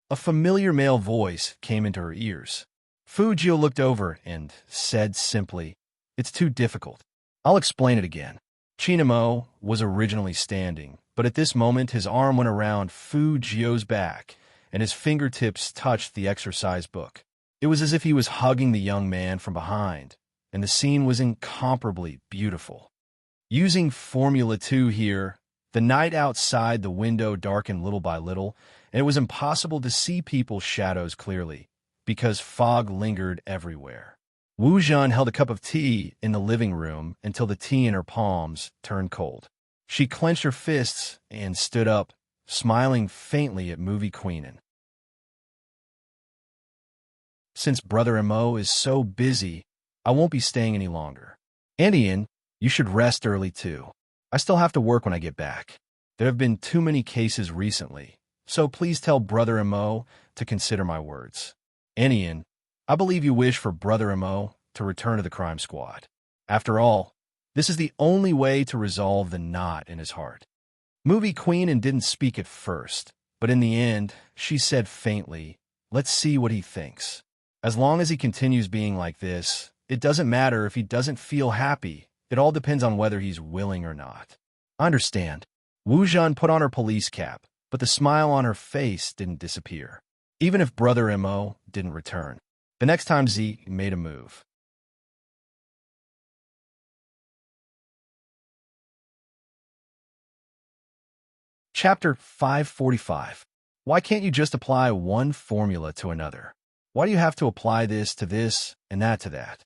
A familiar male voice came into her ears. Fujio looked over and said simply, "It's too difficult. I'll explain it again." Chinamo was originally standing, but at this moment his arm went around Fujio's back and his fingertips touched the exercise book. It was as if he was hugging the young man from behind, and the scene was incomparably beautiful. Using Formula 2 here, the night outside the window darkened little by little, and it was impossible to see people's shadows clearly, because fog lingered everywhere. Wu Zhan held a cup of tea in the living room until the tea in her palms turned cold. She clenched her fists and stood up, smiling faintly at movie Queenan. "Since Brother Mo is so busy, I won't be staying any longer. Andian, you should rest early too. I still have to work when I get back. There have been too many cases recently, so please tell Brother Mo to consider my words. Andian, I believe you wish for Brother Mo to return to the crime squad. After all, this is the only way to resolve the knot in his heart." Movie Queenan didn't speak at first, but in the end, she said faintly, "Let's see what he thinks. As long as he continues being like this, it doesn't matter if he doesn't feel happy. It all depends on whether he's willing or not." "I understand." Wu Zhan put on her police cap, but the smile on her face didn't disappear, even if Brother Mo didn't return. The next time Z made a move. Chapter 545. Why can't you just apply one formula to another? Why do you have to apply this to this and that to that?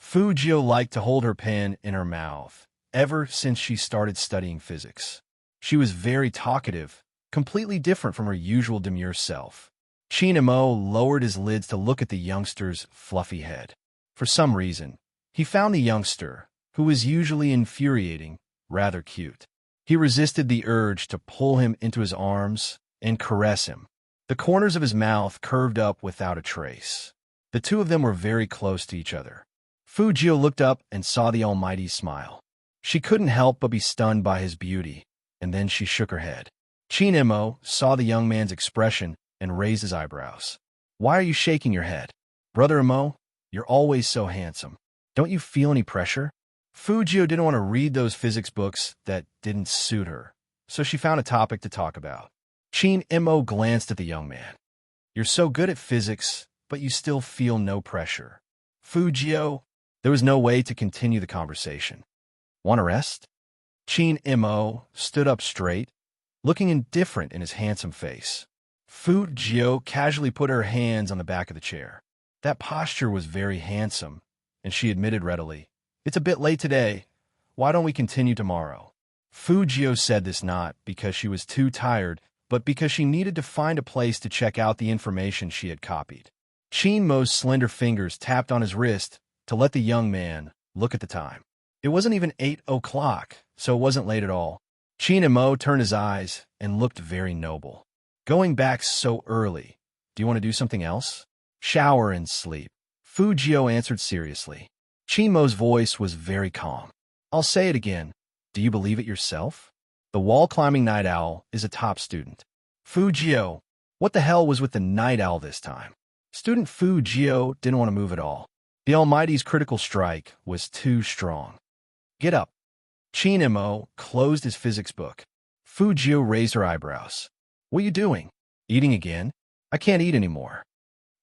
Fujio liked to hold her pen in her mouth ever since she started studying physics. She was very talkative, completely different from her usual demure self. Chinamo lowered his lids to look at the youngster's fluffy head. For some reason, he found the youngster, who was usually infuriating, rather cute. He resisted the urge to pull him into his arms and caress him. The corners of his mouth curved up without a trace. The two of them were very close to each other. Fujio looked up and saw the Almighty's smile. She couldn't help but be stunned by his beauty, and then she shook her head. Chinamo saw the young man's expression and raised his eyebrows. "Why are you shaking your head? Brother Mo, you're always so handsome. Don't you feel any pressure?" Fujio didn't want to read those physics books that didn't suit her, so she found a topic to talk about. Chinamo glanced at the young man. "You're so good at physics, but you still feel no pressure." Fujio, there was no way to continue the conversation. "Want to rest?" Chinamo stood up straight, looking indifferent in his handsome face. Fujio casually put her hands on the back of the chair. That posture was very handsome, and she admitted readily, "It's a bit late today. Why don't we continue tomorrow?" Fujio said this not because she was too tired, but because she needed to find a place to check out the information she had copied. Chinmo's slender fingers tapped on his wrist to let the young man look at the time. It wasn't even 8 o'clock, so it wasn't late at all. Chinmo turned his eyes and looked very noble. "Going back so early, do you want to do something else?" "Shower and sleep," Fujio answered seriously. Chinmo's voice was very calm. "I'll say it again. Do you believe it yourself? The wall-climbing night owl is a top student." Fujio, what the hell was with the night owl this time? Student Fujio didn't want to move at all. The Almighty's critical strike was too strong. "Get up." Chinmo closed his physics book. Fujio raised her eyebrows. "What are you doing? Eating again? I can't eat anymore.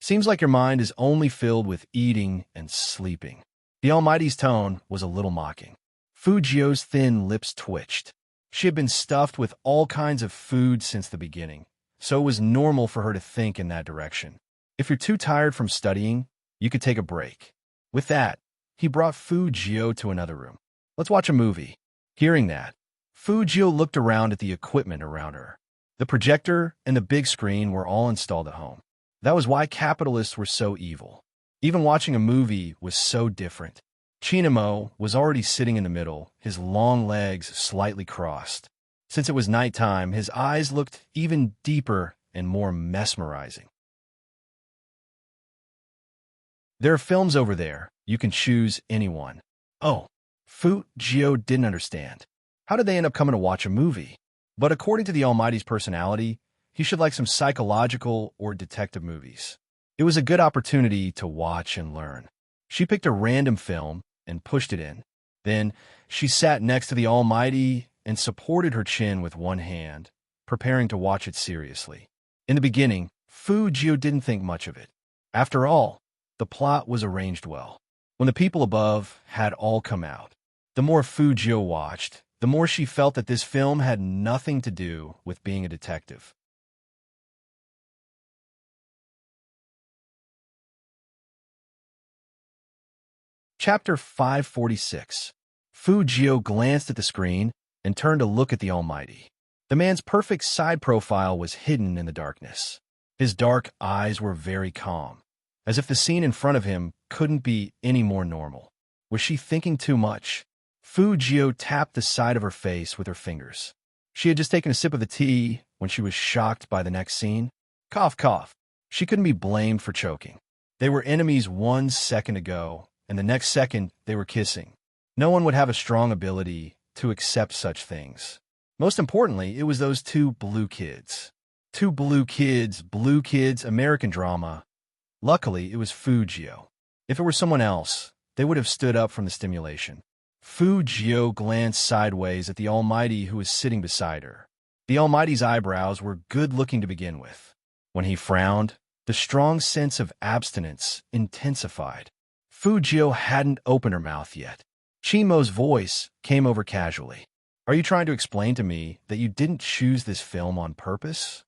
Seems like your mind is only filled with eating and sleeping." The Almighty's tone was a little mocking. Fujio's thin lips twitched. She had been stuffed with all kinds of food since the beginning, so it was normal for her to think in that direction. "If you're too tired from studying, you could take a break." With that, he brought Fujio to another room. "Let's watch a movie." Hearing that, Fujio looked around at the equipment around her. The projector and the big screen were all installed at home. That was why capitalists were so evil. Even watching a movie was so different. Chinamo was already sitting in the middle, his long legs slightly crossed. Since it was nighttime, his eyes looked even deeper and more mesmerizing. There are films over there. You can choose anyone. Oh, Fu Jio didn't understand. How did they end up coming to watch a movie? But according to the Almighty's personality, he should like some psychological or detective movies. It was a good opportunity to watch and learn. She picked a random film and pushed it in. Then she sat next to the Almighty and supported her chin with one hand, preparing to watch it seriously. In the beginning, Fu Jio didn't think much of it. After all, the plot was arranged well. When the people above had all come out, the more Fu Jio watched, the more she felt that this film had nothing to do with being a detective. Chapter 546. Fu Jio glanced at the screen and turned to look at the Almighty. The man's perfect side profile was hidden in the darkness. His dark eyes were very calm, as if the scene in front of him couldn't be any more normal. Was she thinking too much? Fu Jio tapped the side of her face with her fingers. She had just taken a sip of the tea when she was shocked by the next scene. Cough, cough. She couldn't be blamed for choking. They were enemies 1 second ago, and the next second they were kissing. No one would have a strong ability to accept such things. Most importantly, it was those two blue kids. Two blue kids, American drama. Luckily, it was Fu Jio. If it were someone else, they would have stood up from the stimulation. Fu Jio glanced sideways at the Almighty who was sitting beside her. The Almighty's eyebrows were good-looking to begin with. When he frowned, the strong sense of abstinence intensified. Fu Jio hadn't opened her mouth yet. Chimo's voice came over casually. Are you trying to explain to me that you didn't choose this film on purpose?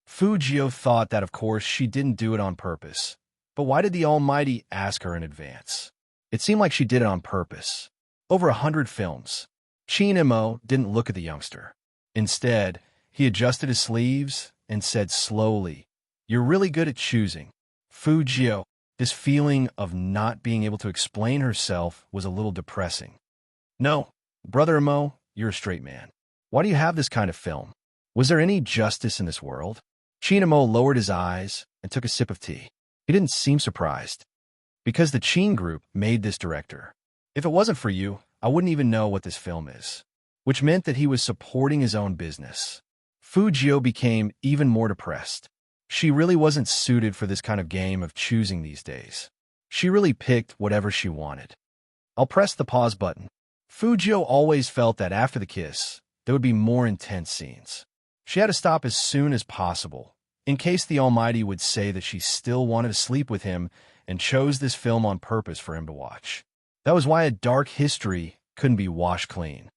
Fu Jio thought that of course she didn't do it on purpose. But why did the Almighty ask her in advance? It seemed like she did it on purpose. Over 100 films. Chinamo didn't look at the youngster. Instead, he adjusted his sleeves and said slowly, "You're really good at choosing." Fu Jio, this feeling of not being able to explain herself was a little depressing. No, Brother Imo, you're a straight man. Why do you have this kind of film? Was there any justice in this world? Chinamo lowered his eyes and took a sip of tea. He didn't seem surprised. Because the Chin group made this director. If it wasn't for you, I wouldn't even know what this film is. Which meant that he was supporting his own business. Fu Jio became even more depressed. She really wasn't suited for this kind of game of choosing these days. She really picked whatever she wanted. I'll press the pause button. Fu Jio always felt that after the kiss, there would be more intense scenes. She had to stop as soon as possible, in case the Almighty would say that she still wanted to sleep with him and chose this film on purpose for him to watch. That was why a dark history couldn't be washed clean.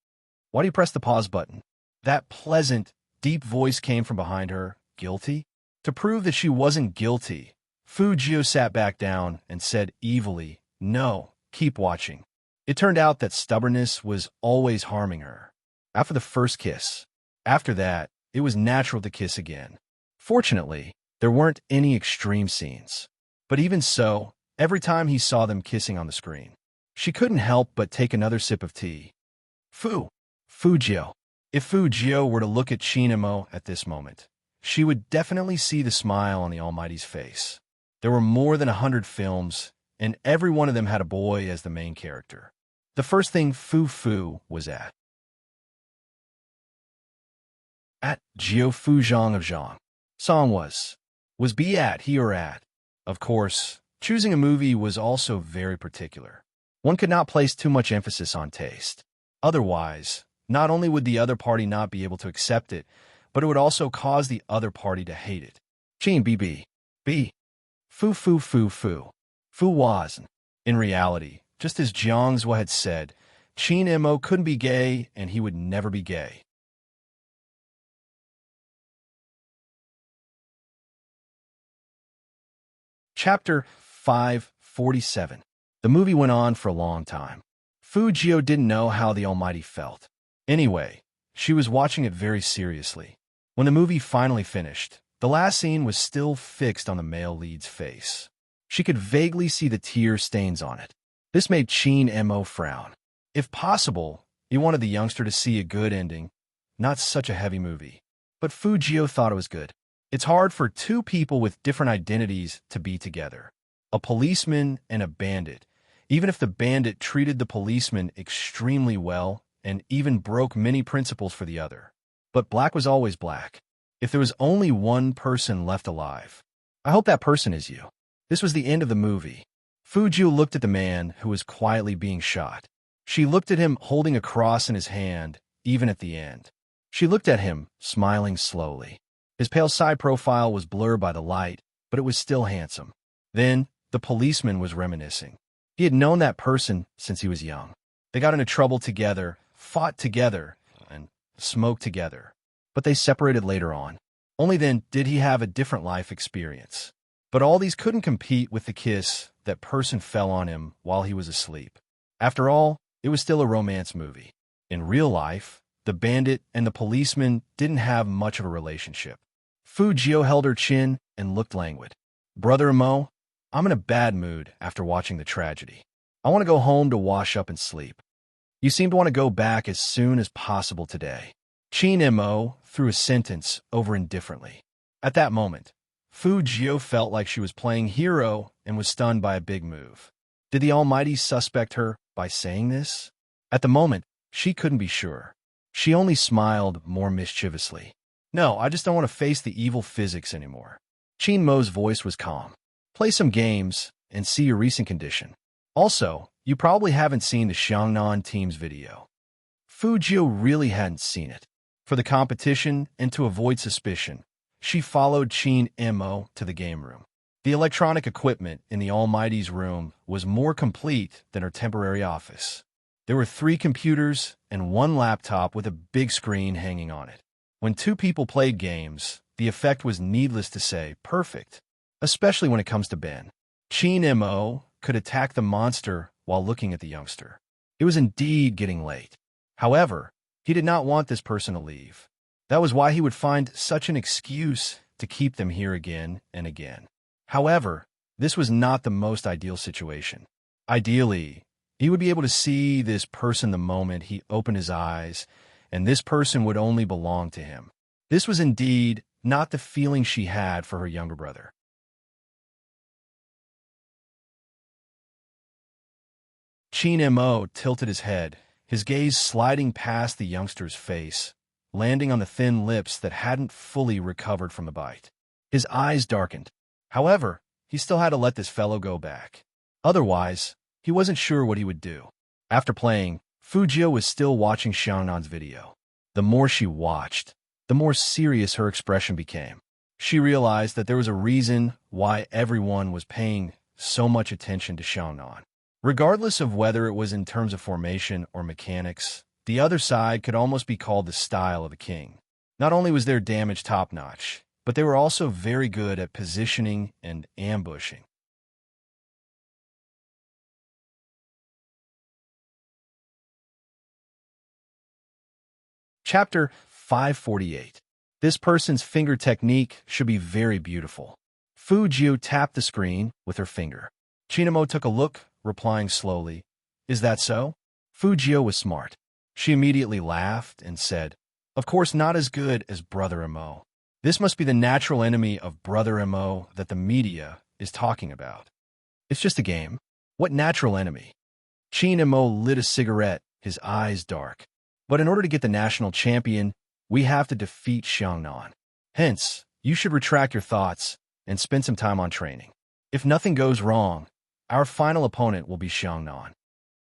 Why do you press the pause button? That pleasant, deep voice came from behind her. Guilty? To prove that she wasn't guilty, Fu Jio sat back down and said evilly, "No, keep watching." It turned out that stubbornness was always harming her. After the first kiss. After that, it was natural to kiss again. Fortunately, there weren't any extreme scenes. But even so, every time he saw them kissing on the screen, she couldn't help but take another sip of tea. Fu Jio. If Fu Jio were to look at Chinamo at this moment, she would definitely see the smile on the Almighty's face. There were more than 100 films, and every one of them had a boy as the main character. The first thing Fu was at Jio Fu Zhang of Zhang. Song was be at, he or at. Of course, choosing a movie was also very particular. One could not place too much emphasis on taste. Otherwise, not only would the other party not be able to accept it, but it would also cause the other party to hate it. Chin B. Fu. Fu wasn't. In reality, just as Jiang Zhua had said, Chin Mo couldn't be gay and he would never be gay. Chapter 547. The movie went on for a long time. Fu Jio didn't know how the Almighty felt. Anyway, she was watching it very seriously. When the movie finally finished, the last scene was still fixed on the male lead's face. She could vaguely see the tear stains on it. This made Chin Mo frown. If possible, he wanted the youngster to see a good ending, not such a heavy movie. But Fu Jio thought it was good. It's hard for two people with different identities to be together. A policeman and a bandit. Even if the bandit treated the policeman extremely well and even broke many principles for the other. But black was always black. If there was only one person left alive, I hope that person is you. This was the end of the movie. Fu Jio looked at the man who was quietly being shot. She looked at him holding a cross in his hand, even at the end. She looked at him, smiling slowly. His pale side profile was blurred by the light, but it was still handsome. Then, the policeman was reminiscing. He had known that person since he was young. They got into trouble together, fought together, and smoked together. But they separated later on. Only then did he have a different life experience. But all these couldn't compete with the kiss that person fell on him while he was asleep. After all, it was still a romance movie. In real life, the bandit and the policeman didn't have much of a relationship. Fu Jio held her chin and looked languid. Brother Mo, I'm in a bad mood after watching the tragedy. I want to go home to wash up and sleep. You seem to want to go back as soon as possible today. Chin Mo threw a sentence over indifferently. At that moment, Fu Jio felt like she was playing hero and was stunned by a big move. Did the Almighty suspect her by saying this? At the moment, she couldn't be sure. She only smiled more mischievously. No, I just don't want to face the evil physics anymore. Chin Mo's voice was calm. Play some games and see your recent condition. Also, you probably haven't seen the Xiangnan team's video. Fu Jio really hadn't seen it. For the competition and to avoid suspicion, she followed Chin Mo to the game room. The electronic equipment in the Almighty's room was more complete than her temporary office. There were 3 computers and 1 laptop with a big screen hanging on it. When 2 people played games, the effect was needless to say perfect, especially when it comes to Ben. Chin Mo could attack the monster while looking at the youngster. It was indeed getting late. However, he did not want this person to leave. That was why he would find such an excuse to keep them here again and again. However, this was not the most ideal situation. Ideally, he would be able to see this person the moment he opened his eyes, and this person would only belong to him. This was indeed not the feeling she had for her younger brother. Chin Mo tilted his head, his gaze sliding past the youngster's face, landing on the thin lips that hadn't fully recovered from the bite. His eyes darkened. However, he still had to let this fellow go back. Otherwise, he wasn't sure what he would do. After playing, Fu Jio was still watching Xiangnan's video. The more she watched, the more serious her expression became. She realized that there was a reason why everyone was paying so much attention to Xiangnan. Regardless of whether it was in terms of formation or mechanics, the other side could almost be called the style of a king. Not only was their damage top-notch, but they were also very good at positioning and ambushing. Chapter 548. This person's finger technique should be very beautiful. Fu Jio tapped the screen with her finger. Chin Mo took a look, replying slowly, "Is that so?" Fu Jio was smart. She immediately laughed and said, "Of course not as good as Brother Mo. This must be the natural enemy of Brother Mo that the media is talking about. It's just a game. What natural enemy?" Chin Mo lit a cigarette, his eyes dark. "But in order to get the national champion, we have to defeat Xiangnan. Hence, you should retract your thoughts and spend some time on training. If nothing goes wrong, our final opponent will be Xiangnan."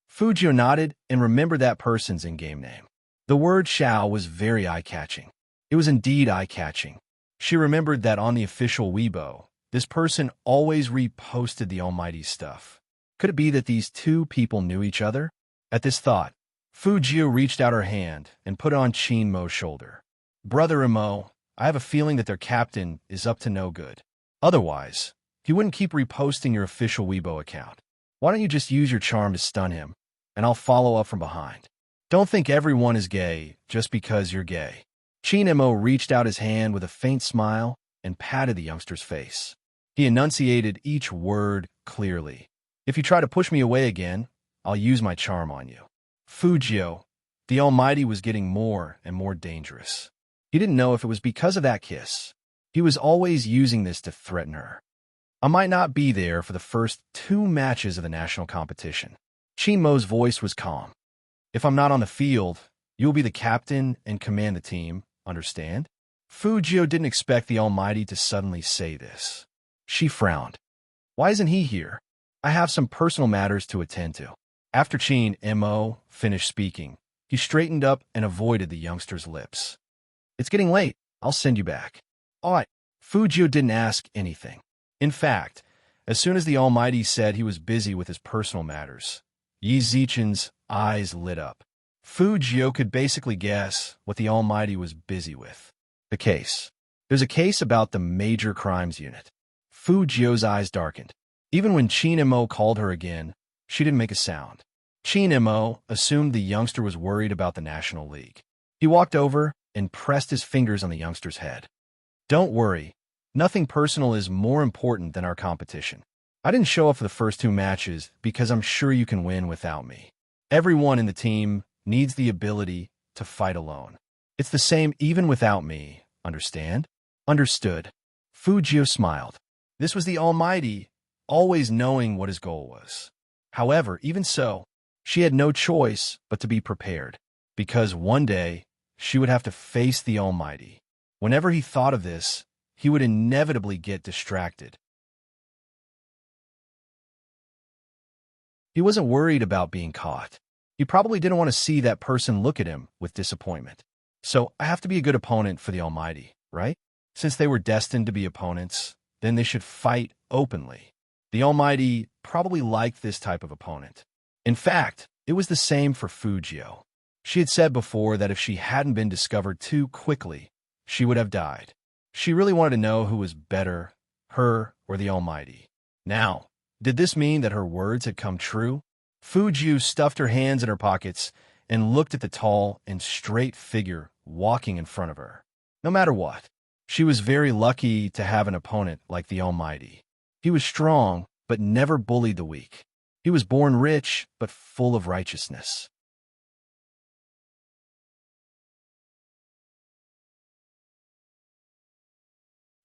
Fu Jio nodded and remembered that person's in-game name. The word Xiao was very eye-catching. It was indeed eye-catching. She remembered that on the official Weibo, this person always reposted the Almighty's stuff. Could it be that these 2 people knew each other? At this thought, Fu Jio reached out her hand and put it on Chin Mo's shoulder. "Brother Mo, I have a feeling that their captain is up to no good. Otherwise, he wouldn't keep reposting your official Weibo account. Why don't you just use your charm to stun him, and I'll follow up from behind. Don't think everyone is gay just because you're gay." Chin Mo reached out his hand with a faint smile and patted the youngster's face. He enunciated each word clearly. "If you try to push me away again, I'll use my charm on you. Fujio, the Almighty, was getting more and more dangerous. He didn't know if it was because of that kiss. He was always using this to threaten her. I might not be there for the first 2 matches of the national competition. Chinmo's voice was calm. If I'm not on the field, you'll be the captain and command the team, understand? Fujio didn't expect the Almighty to suddenly say this. She frowned. Why isn't he here? I have some personal matters to attend to. After Chinmo finished speaking, he straightened up and avoided the youngster's lips. It's getting late. I'll send you back. All right. Fujio didn't ask anything. In fact, as soon as the Almighty said he was busy with his personal matters, Yi Zichen's eyes lit up. Fujio could basically guess what the Almighty was busy with. The case. There's a case about the Major Crimes Unit. Fujio's eyes darkened. Even when Chinmo called her again, she didn't make a sound. Chinmo assumed the youngster was worried about the National League. He walked over and pressed his fingers on the youngster's head. Don't worry. Nothing personal is more important than our competition. I didn't show up for the first 2 matches because I'm sure you can win without me. Everyone in the team needs the ability to fight alone. It's the same even without me, understand? Understood. Fujio smiled. This was the Almighty, always knowing what his goal was. However, even so, she had no choice but to be prepared, because one day she would have to face the Almighty. Whenever he thought of this, he would inevitably get distracted. He wasn't worried about being caught. He probably didn't want to see that person look at him with disappointment. So I have to be a good opponent for the Almighty, right? Since they were destined to be opponents, then they should fight openly. The Almighty probably liked this type of opponent. In fact, it was the same for Fujio. She had said before that if she hadn't been discovered too quickly, she would have died. She really wanted to know who was better, her or the Almighty. Now, did this mean that her words had come true? Fujio stuffed her hands in her pockets and looked at the tall and straight figure walking in front of her. No matter what, she was very lucky to have an opponent like the Almighty. He was strong, but never bullied the weak. He was born rich, but full of righteousness.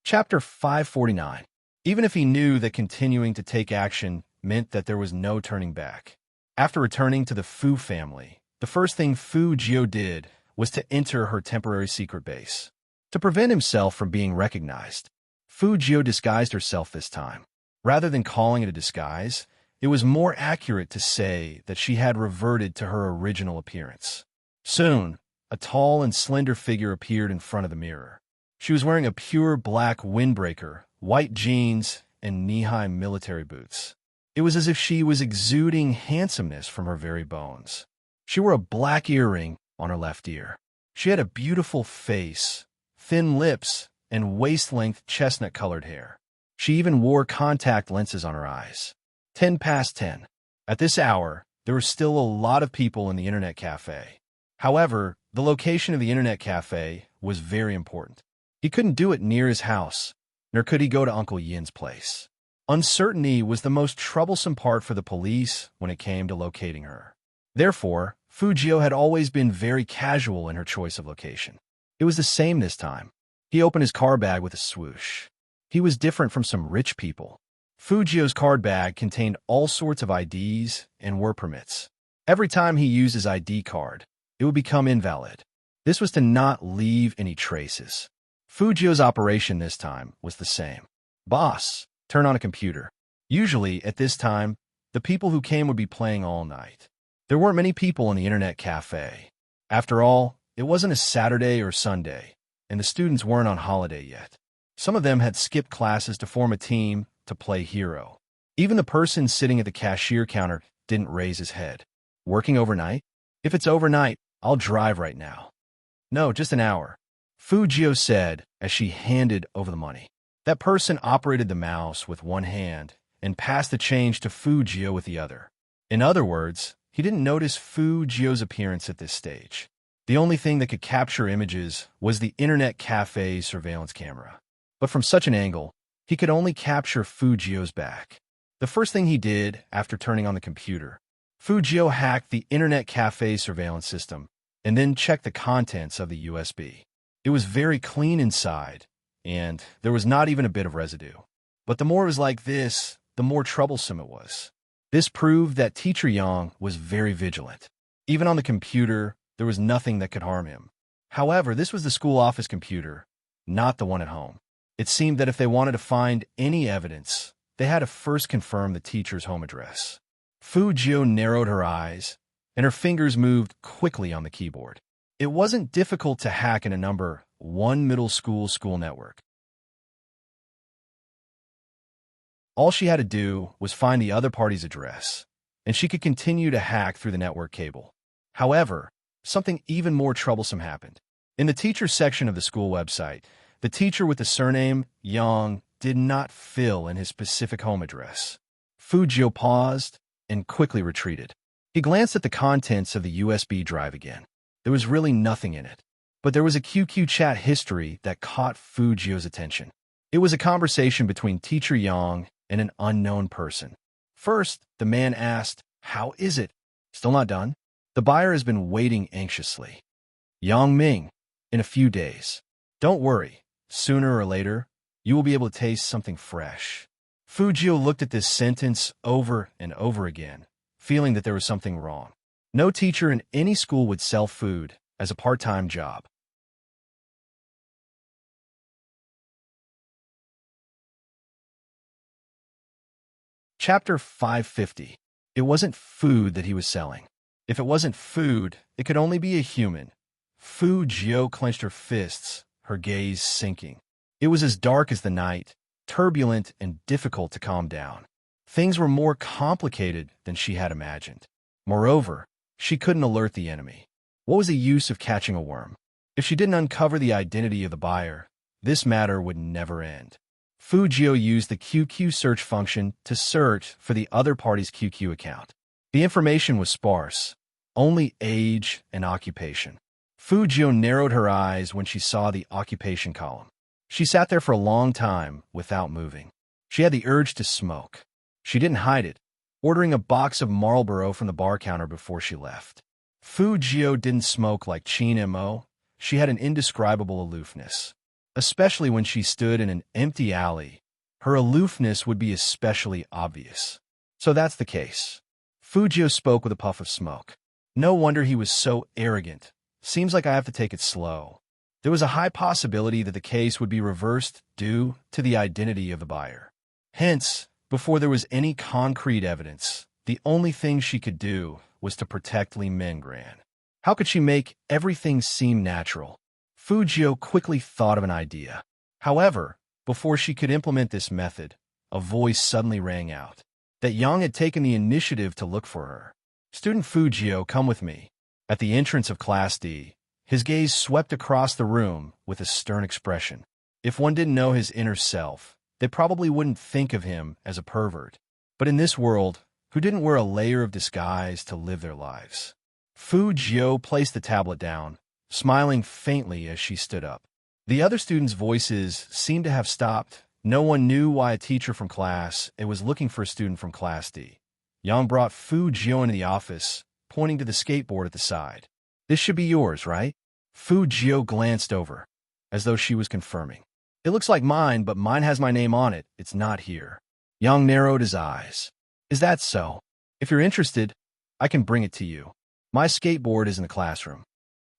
Chapter 549. Even if he knew that continuing to take action meant that there was no turning back. After returning to the Fu family, the first thing Fujio did was to enter her temporary secret base. To prevent himself from being recognized, Fujio disguised herself this time. Rather than calling it a disguise, it was more accurate to say that she had reverted to her original appearance. Soon, a tall and slender figure appeared in front of the mirror. She was wearing a pure black windbreaker, white jeans, and knee-high military boots. It was as if she was exuding handsomeness from her very bones. She wore a black earring on her left ear. She had a beautiful face, thin lips, and waist-length chestnut-colored hair. She even wore contact lenses on her eyes. 10 past 10. At this hour, there were still a lot of people in the internet cafe. However, the location of the internet cafe was very important. He couldn't do it near his house, nor could he go to Uncle Yin's place. Uncertainty was the most troublesome part for the police when it came to locating her. Therefore, Fujio had always been very casual in her choice of location. It was the same this time. He opened his card bag with a swoosh. He was different from some rich people. Fujio's card bag contained all sorts of IDs and work permits. Every time he used his ID card, it would become invalid. This was to not leave any traces. Fujio's operation this time was the same. Boss, turn on a computer. Usually, at this time, the people who came would be playing all night. There weren't many people in the internet cafe. After all, it wasn't a Saturday or Sunday, and the students weren't on holiday yet. Some of them had skipped classes to form a team to play hero. Even the person sitting at the cashier counter didn't raise his head. Working overnight? If it's overnight, I'll drive right now. No, just an hour, Fujio said as she handed over the money. That person operated the mouse with one hand and passed the change to Fujio with the other. In other words, he didn't notice Fujio's appearance at this stage. The only thing that could capture images was the internet cafe's surveillance camera. But from such an angle, he could only capture Fujio's back. The first thing he did after turning on the computer, Fujio hacked the internet cafe surveillance system and then checked the contents of the USB. It was very clean inside, and there was not even a bit of residue. But the more it was like this, the more troublesome it was. This proved that Teacher Yang was very vigilant. Even on the computer, there was nothing that could harm him. However, this was the school office computer, not the one at home. It seemed that if they wanted to find any evidence, they had to first confirm the teacher's home address. Fujio narrowed her eyes, and her fingers moved quickly on the keyboard. It wasn't difficult to hack in a number 1 middle school network. All she had to do was find the other party's address, and she could continue to hack through the network cable. However, something even more troublesome happened. In the teacher section of the school website, the teacher with the surname Yang did not fill in his specific home address. Fujio paused and quickly retreated. He glanced at the contents of the USB drive again. There was really nothing in it, but there was a QQ chat history that caught Fujio's attention. It was a conversation between Teacher Yang and an unknown person. First, the man asked, "How is it? Still not done?" The buyer has been waiting anxiously. Yang Ming, in a few days. Don't worry, sooner or later, you will be able to taste something fresh. Fujio looked at this sentence over and over again, feeling that there was something wrong. No teacher in any school would sell food as a part-time job. Chapter 550. It wasn't food that he was selling. If it wasn't food, it could only be a human. Fujio clenched her fists, her gaze sinking. It was as dark as the night, turbulent and difficult to calm down. Things were more complicated than she had imagined. Moreover, she couldn't alert the enemy. What was the use of catching a worm? If she didn't uncover the identity of the buyer, this matter would never end. Fujio used the QQ search function to search for the other party's QQ account. The information was sparse, only age and occupation. Fujio narrowed her eyes when she saw the occupation column. She sat there for a long time without moving. She had the urge to smoke. She didn't hide it, ordering a box of Marlboro from the bar counter before she left. Fujio didn't smoke like Chin Mo. She had an indescribable aloofness. Especially when she stood in an empty alley, her aloofness would be especially obvious. So that's the case. Fujio spoke with a puff of smoke. No wonder he was so arrogant. Seems like I have to take it slow. There was a high possibility that the case would be reversed due to the identity of the buyer. Hence, before there was any concrete evidence, the only thing she could do was to protect Li Mingran. How could she make everything seem natural? Fujio quickly thought of an idea. However, before she could implement this method, a voice suddenly rang out. That Yang had taken the initiative to look for her. "Student Fujio, come with me." At the entrance of Class D, his gaze swept across the room with a stern expression. If one didn't know his inner self, they probably wouldn't think of him as a pervert. But in this world, who didn't wear a layer of disguise to live their lives? Fujio placed the tablet down, smiling faintly as she stood up. The other students' voices seemed to have stopped. No one knew why a teacher from Class A was looking for a student from Class D. Yang brought Fujio into the office, pointing to the skateboard at the side. "This should be yours, right?" Fujio glanced over, as though she was confirming. "It looks like mine, but mine has my name on it. It's not here." Yang narrowed his eyes. "Is that so? If you're interested, I can bring it to you. My skateboard is in the classroom."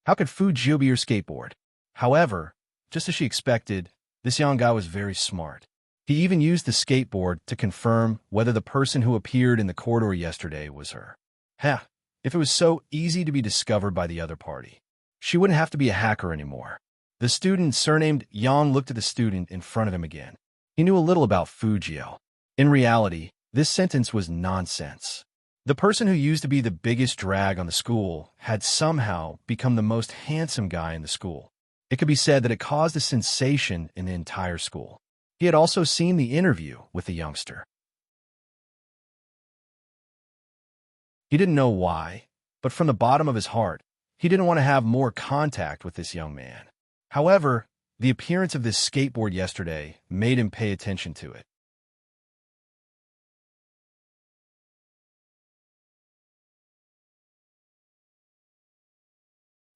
How could Fujio be your skateboard? However, just as she expected, this young guy was very smart. He even used the skateboard to confirm whether the person who appeared in the corridor yesterday was her. Heh, if it was so easy to be discovered by the other party, she wouldn't have to be a hacker anymore. The student surnamed Yang looked at the student in front of him again. He knew a little about Fujio. In reality, this sentence was nonsense. The person who used to be the biggest drag on the school had somehow become the most handsome guy in the school. It could be said that it caused a sensation in the entire school. He had also seen the interview with the youngster. He didn't know why, but from the bottom of his heart, he didn't want to have more contact with this young man. However, the appearance of this skateboard yesterday made him pay attention to it.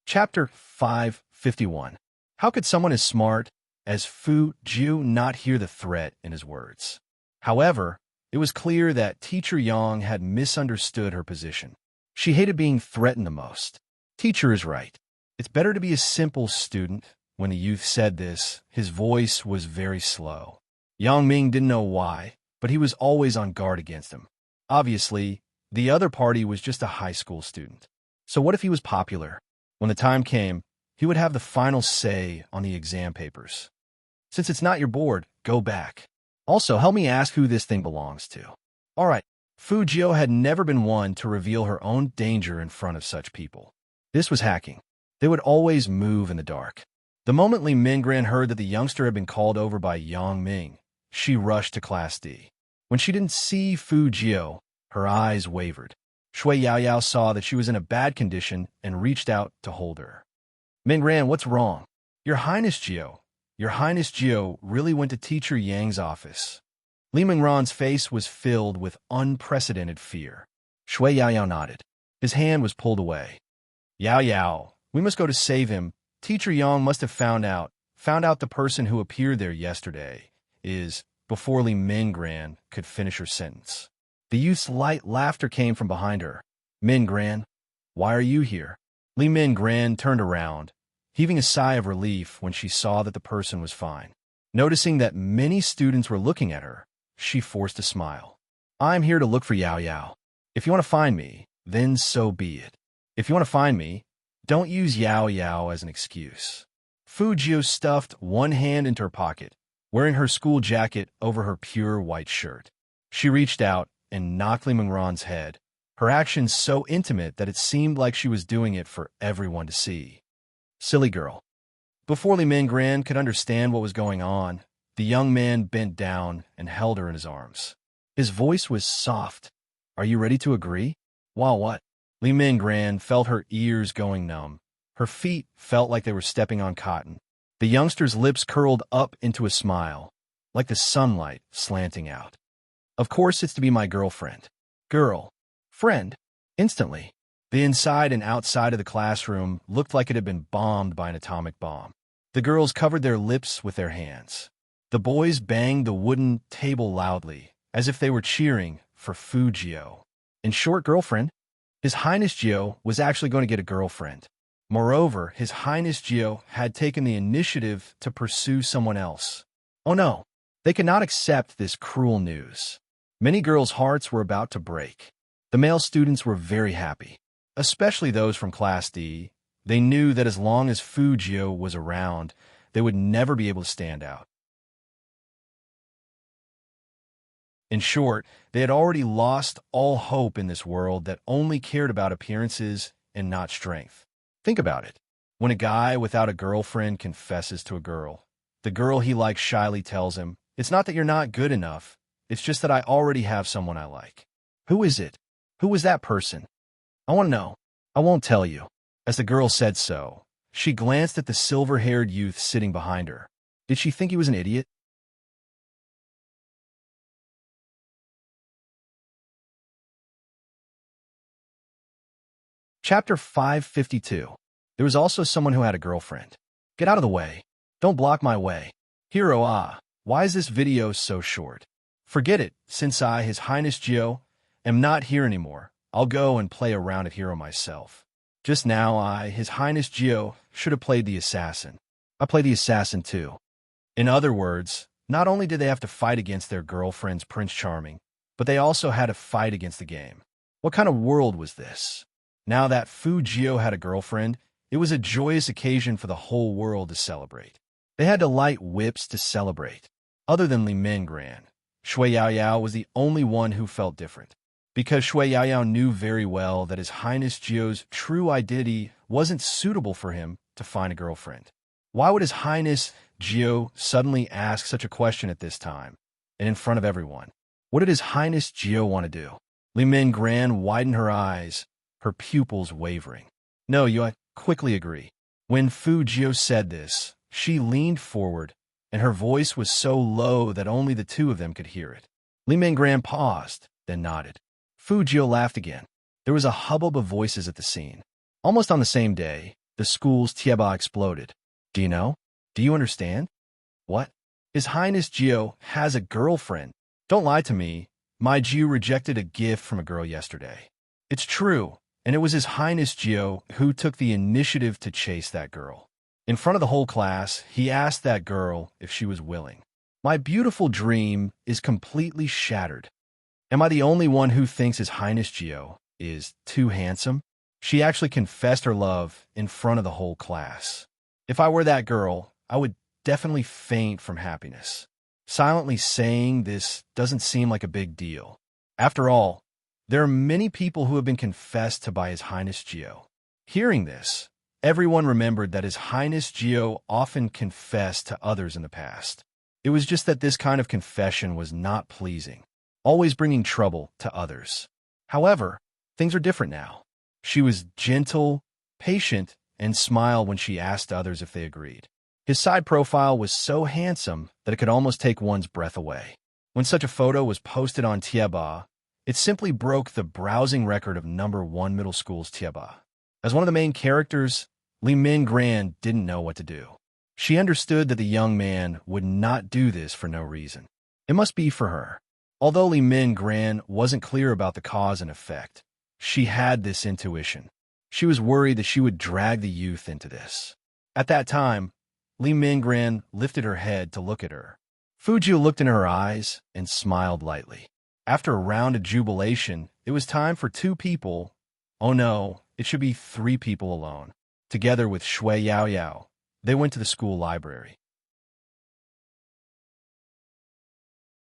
Chapter 551. How could someone as smart as Fu Jiu not hear the threat in his words? However, it was clear that Teacher Yang had misunderstood her position. She hated being threatened the most. Teacher is right. It's better to be a simple student. When the youth said this, his voice was very slow. Yang Ming didn't know why, but he was always on guard against him. Obviously, the other party was just a high school student. So what if he was popular? When the time came, he would have the final say on the exam papers. Since it's not your board, go back. Also, help me ask who this thing belongs to. All right, Fu Jiu had never been one to reveal her own danger in front of such people. This was hacking. They would always move in the dark. The moment Li Minggran heard that the youngster had been called over by Yang Ming, she rushed to Class D. When she didn't see Fu Jiu, her eyes wavered. Shui Yaoyao saw that she was in a bad condition and reached out to hold her. Minggran, what's wrong? Your Highness Jiu really went to Teacher Yang's office. Li Minggran's face was filled with unprecedented fear. Shui Yaoyao nodded. His hand was pulled away. Yaoyao, we must go to save him. Teacher Yang must have found out the person who appeared there yesterday is, before Li Minggran could finish her sentence. The youth's light laughter came from behind her. Minggran, why are you here? Li Minggran turned around, heaving a sigh of relief when she saw that the person was fine. Noticing that many students were looking at her, she forced a smile. I'm here to look for Yaoyao. If you want to find me, then so be it. If you want to find me, don't use Yaoyao as an excuse. Fu Jiu stuffed one hand into her pocket, wearing her school jacket over her pure white shirt. She reached out and knocked Li Minggran's head, her actions so intimate that it seemed like she was doing it for everyone to see. Silly girl. Before Li Minggran could understand what was going on, the young man bent down and held her in his arms. His voice was soft. Are you ready to agree? While what? Li Minggran felt her ears going numb. Her feet felt like they were stepping on cotton. The youngster's lips curled up into a smile, like the sunlight slanting out. Of course it's to be my girlfriend. Girl. Friend. Instantly. The inside and outside of the classroom looked like it had been bombed by an atomic bomb. The girls covered their lips with their hands. The boys banged the wooden table loudly, as if they were cheering for Fu Jiu. In short, girlfriend. His Highness Jiu was actually going to get a girlfriend. Moreover, His Highness Jiu had taken the initiative to pursue someone else. Oh no, they could not accept this cruel news. Many girls' hearts were about to break. The male students were very happy, especially those from Class D. They knew that as long as Fu Jiu was around, they would never be able to stand out. In short, they had already lost all hope in this world that only cared about appearances and not strength. Think about it. When a guy without a girlfriend confesses to a girl, the girl he likes shyly tells him, it's not that you're not good enough, it's just that I already have someone I like. Who is it? Who was that person? I want to know. I won't tell you. As the girl said so, she glanced at the silver-haired youth sitting behind her. Did she think he was an idiot? Chapter 552. There was also someone who had a girlfriend. Get out of the way. Don't block my way. Hero, why is this video so short? Forget it, since I, His Highness Jiu, am not here anymore. I'll go and play around at Hero myself. Just now, I, His Highness Jiu, should have played the assassin. I played the assassin too. In other words, not only did they have to fight against their girlfriend's Prince Charming, but they also had to fight against the game. What kind of world was this? Now that Fu Jiu had a girlfriend, it was a joyous occasion for the whole world to celebrate. They had to light whips to celebrate. Other than Li Minggran, Shui Yaoyao was the only one who felt different. Because Shui Yaoyao knew very well that His Highness Jiu's true identity wasn't suitable for him to find a girlfriend. Why would His Highness Jiu suddenly ask such a question at this time, and in front of everyone? What did His Highness Jiu want to do? Li Minggran widened her eyes, her pupils wavering. No, you quickly agree. When Fu Jiu said this, she leaned forward, and her voice was so low that only the two of them could hear it. Li Minggran paused, then nodded. Fu Jiu laughed again. There was a hubbub of voices at the scene. Almost on the same day, the school's tieba exploded. Do you know? Do you understand? What? His Highness Geo has a girlfriend. Don't lie to me. My Geo rejected a gift from a girl yesterday. It's true, and it was His Highness Geo who took the initiative to chase that girl. In front of the whole class, he asked that girl if she was willing. My beautiful dream is completely shattered. Am I the only one who thinks His Highness Geo is too handsome? She actually confessed her love in front of the whole class. If I were that girl, I would definitely faint from happiness. Silently saying this doesn't seem like a big deal. After all, there are many people who have been confessed to by His Highness Geo. Hearing this, everyone remembered that His Highness Geo often confessed to others in the past. It was just that this kind of confession was not pleasing, always bringing trouble to others. However, things are different now. She was gentle, patient, and smiled when she asked others if they agreed. His side profile was so handsome that it could almost take one's breath away. When such a photo was posted on Tieba, it simply broke the browsing record of #1 middle school's Tieba. As one of the main characters, Li Min Gran didn't know what to do. She understood that the young man would not do this for no reason. It must be for her. Although Li Min Gran wasn't clear about the cause and effect, she had this intuition. She was worried that she would drag the youth into this. At that time, Li Min Gran lifted her head to look at her. Fujio looked in her eyes and smiled lightly. After a round of jubilation, it was time for 2 people. Oh no, it should be 3 people alone. Together with Shui Yao Yao, they went to the school library.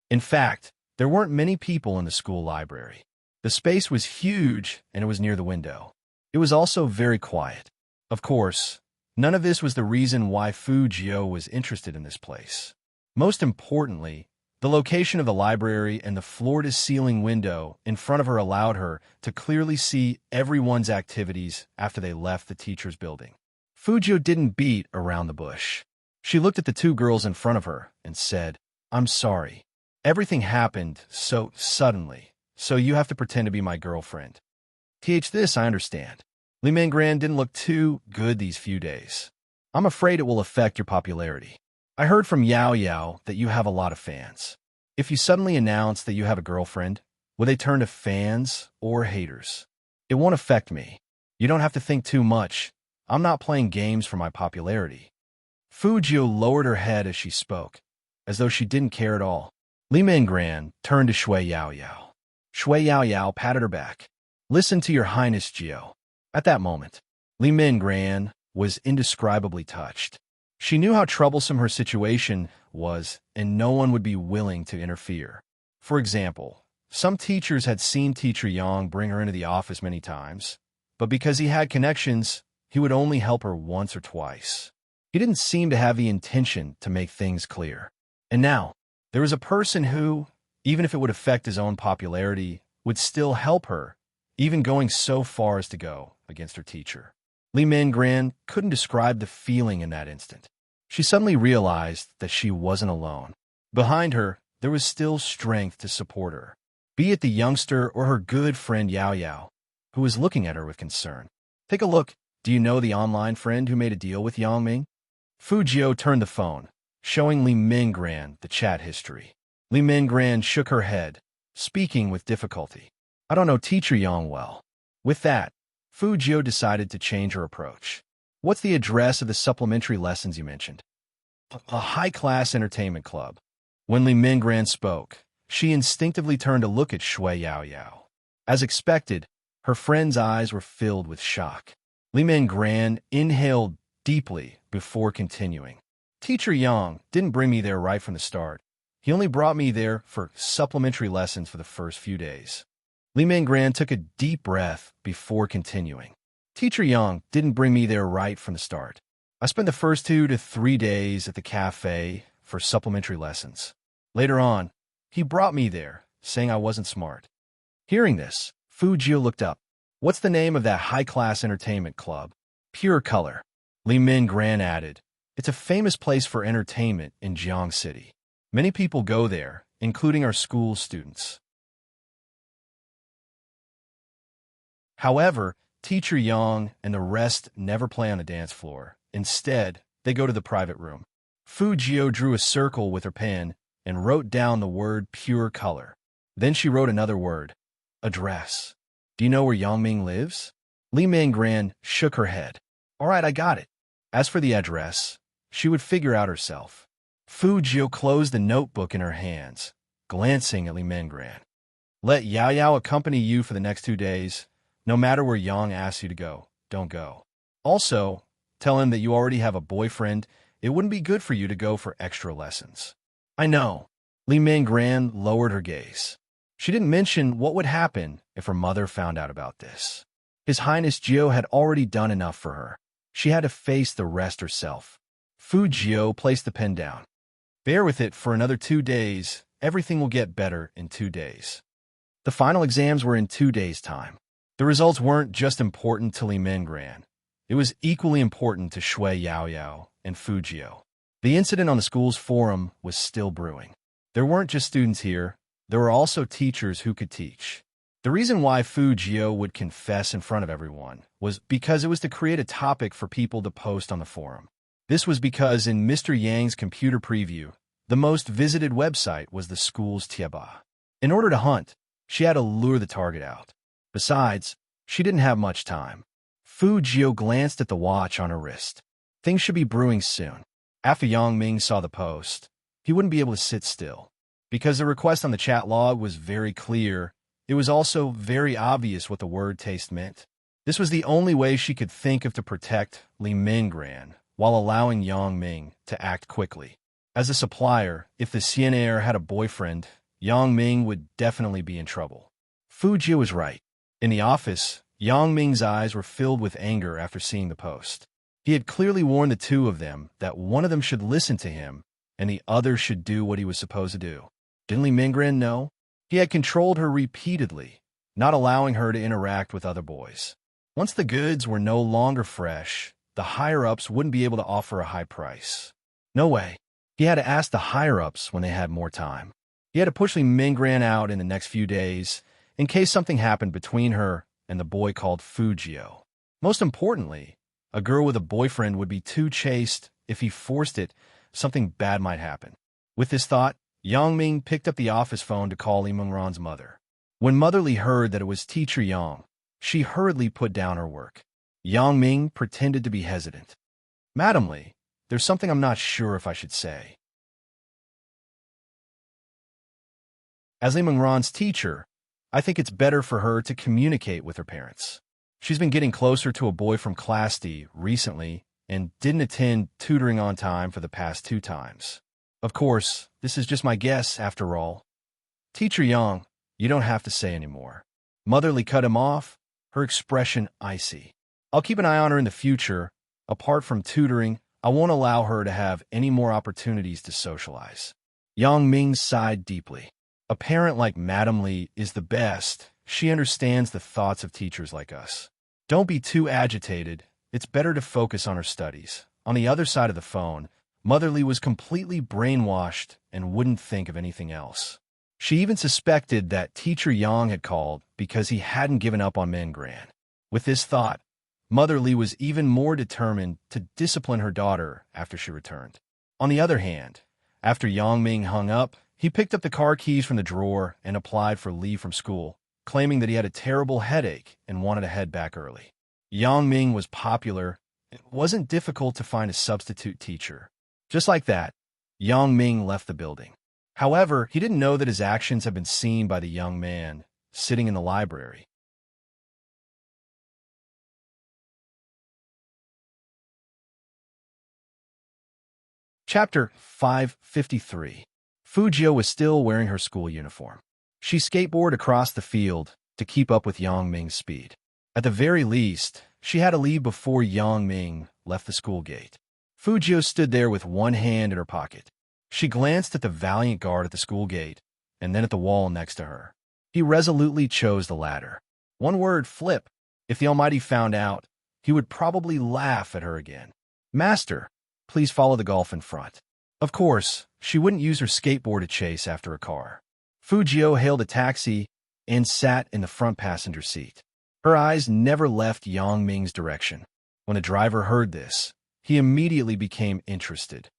In fact, there weren't many people in the school library. The space was huge and it was near the window. It was also very quiet. Of course, none of this was the reason why Fujio was interested in this place. Most importantly, the location of the library and the floor-to-ceiling window in front of her allowed her to clearly see everyone's activities after they left the teacher's building. Fujio didn't beat around the bush. She looked at the 2 girls in front of her and said, "I'm sorry. Everything happened so suddenly, so you have to pretend to be my girlfriend." This I understand. Li Min Gran didn't look too good these few days. I'm afraid it will affect your popularity. I heard from Yao Yao that you have a lot of fans. If you suddenly announce that you have a girlfriend, will they turn to fans or haters? It won't affect me. You don't have to think too much. I'm not playing games for my popularity. Fujio lowered her head as she spoke, as though she didn't care at all. Li Min Gran turned to Shui Yao Yao. Shui Yao Yao patted her back. "Listen to your Highness Geo." At that moment, Li Min Gran was indescribably touched. She knew how troublesome her situation was, and no one would be willing to interfere. For example, some teachers had seen Teacher Yang bring her into the office many times, but because he had connections, he would only help her once or twice. He didn't seem to have the intention to make things clear. And now, there was a person who, even if it would affect his own popularity, would still help her, even going so far as to go against her teacher. Li Min Gran couldn't describe the feeling in that instant. She suddenly realized that she wasn't alone. Behind her, there was still strength to support her, be it the youngster or her good friend Yao Yao, who was looking at her with concern. "Take a look. Do you know the online friend who made a deal with Yang Ming?" Fujio turned the phone, showing Li Min Gran the chat history. Li Min Gran shook her head, speaking with difficulty. "I don't know Teacher Yang well." With that, Fujio decided to change her approach. "What's the address of the supplementary lessons you mentioned?" "A high-class entertainment club." When Li Min Gran spoke, she instinctively turned to look at Shui Yao Yao. As expected, her friend's eyes were filled with shock. Li Min Gran inhaled deeply before continuing. "Teacher Yang didn't bring me there right from the start. He only brought me there for supplementary lessons for the first few days." Li Min Gran took a deep breath before continuing. "Teacher Yang didn't bring me there right from the start. I spent the first 2 to 3 days at the cafe for supplementary lessons. Later on, he brought me there, saying I wasn't smart." Hearing this, Fujio looked up. "What's the name of that high-class entertainment club?" "Pure Color." Li Min Gran added, "It's a famous place for entertainment in Jiang City. Many people go there, including our school students." However, Teacher Yang and the rest never play on the dance floor. Instead, they go to the private room. Fu Jio drew a circle with her pen and wrote down the word pure color. Then she wrote another word, address. Do you know where Yang Ming lives? Li Mingran shook her head. All right, I got it. As for the address, she would figure out herself. Fu Jio closed the notebook in her hands, glancing at Li Mingran. Let Yao Yao accompany you for the next 2 days. No matter where Yang asks you to go, don't go. Also, tell him that you already have a boyfriend. It wouldn't be good for you to go for extra lessons. I know. Li Mingran lowered her gaze. She didn't mention what would happen if her mother found out about this. His Highness Jio had already done enough for her. She had to face the rest herself. Fu Jio placed the pen down. Bear with it for another 2 days. Everything will get better in 2 days. The final exams were in 2 days' time. The results weren't just important to Li Mingran. It was equally important to Shui Yao Yao and Fu Jio. The incident on the school's forum was still brewing. There weren't just students here. There were also teachers who could teach. The reason why Fu Jio would confess in front of everyone was because it was to create a topic for people to post on the forum. This was because in Mr. Yang's computer preview, the most visited website was the school's Tieba. In order to hunt, she had to lure the target out. Besides, she didn't have much time. Fu Jio glanced at the watch on her wrist. Things should be brewing soon. After Yang Ming saw the post, he wouldn't be able to sit still. Because the request on the chat log was very clear, it was also very obvious what the word taste meant. This was the only way she could think of to protect Li Mingran while allowing Yang Ming to act quickly. As a supplier, if the Cienaire had a boyfriend, Yang Ming would definitely be in trouble. Fu Jio was right. In the office, Yang Ming's eyes were filled with anger after seeing the post. He had clearly warned the two of them that one of them should listen to him and the other should do what he was supposed to do. Didn't Li Mingran know? He had controlled her repeatedly, not allowing her to interact with other boys. Once the goods were no longer fresh, the higher-ups wouldn't be able to offer a high price. No way. He had to ask the higher-ups when they had more time. He had to push Li Mingran out in the next few days in case something happened between her and the boy called Fu Jio. Most importantly, a girl with a boyfriend would be too chaste. If he forced it, something bad might happen. With this thought, Yang Ming picked up the office phone to call Li Mingran's mother. When Mother Li heard that it was Teacher Yang, she hurriedly put down her work. Yang Ming pretended to be hesitant. Madam Li, there's something I'm not sure if I should say. As Li Mingran's teacher, I think it's better for her to communicate with her parents. She's been getting closer to a boy from Class D recently and didn't attend tutoring on time for the past 2 times. Of course, this is just my guess after all. Teacher Yang, you don't have to say anymore. Mother Li cut him off, her expression icy. I'll keep an eye on her in the future. Apart from tutoring, I won't allow her to have any more opportunities to socialize. Yang Ming sighed deeply. A parent like Madam Li is the best. She understands the thoughts of teachers like us. Don't be too agitated. It's better to focus on her studies. On the other side of the phone, Mother Li was completely brainwashed and wouldn't think of anything else. She even suspected that Teacher Yang had called because he hadn't given up on Mingran. With this thought, Mother Li was even more determined to discipline her daughter after she returned. On the other hand, after Yang Ming hung up, he picked up the car keys from the drawer and applied for leave from school, claiming that he had a terrible headache and wanted to head back early. Yang Ming was popular. It wasn't difficult to find a substitute teacher. Just like that, Yang Ming left the building. However, he didn't know that his actions had been seen by the young man sitting in the library. Chapter 553. Fu Jio was still wearing her school uniform. She skateboarded across the field to keep up with Yang Ming's speed. At the very least, she had to leave before Yang Ming left the school gate. Fu Jio stood there with one hand in her pocket. She glanced at the valiant guard at the school gate, and then at the wall next to her. He resolutely chose the latter. One word, flip. If the Almighty found out, he would probably laugh at her again. Master, please follow the golf in front. Of course, she wouldn't use her skateboard to chase after a car. Fu Jio hailed a taxi and sat in the front passenger seat. Her eyes never left Yang Ming's direction. When the driver heard this, he immediately became interested.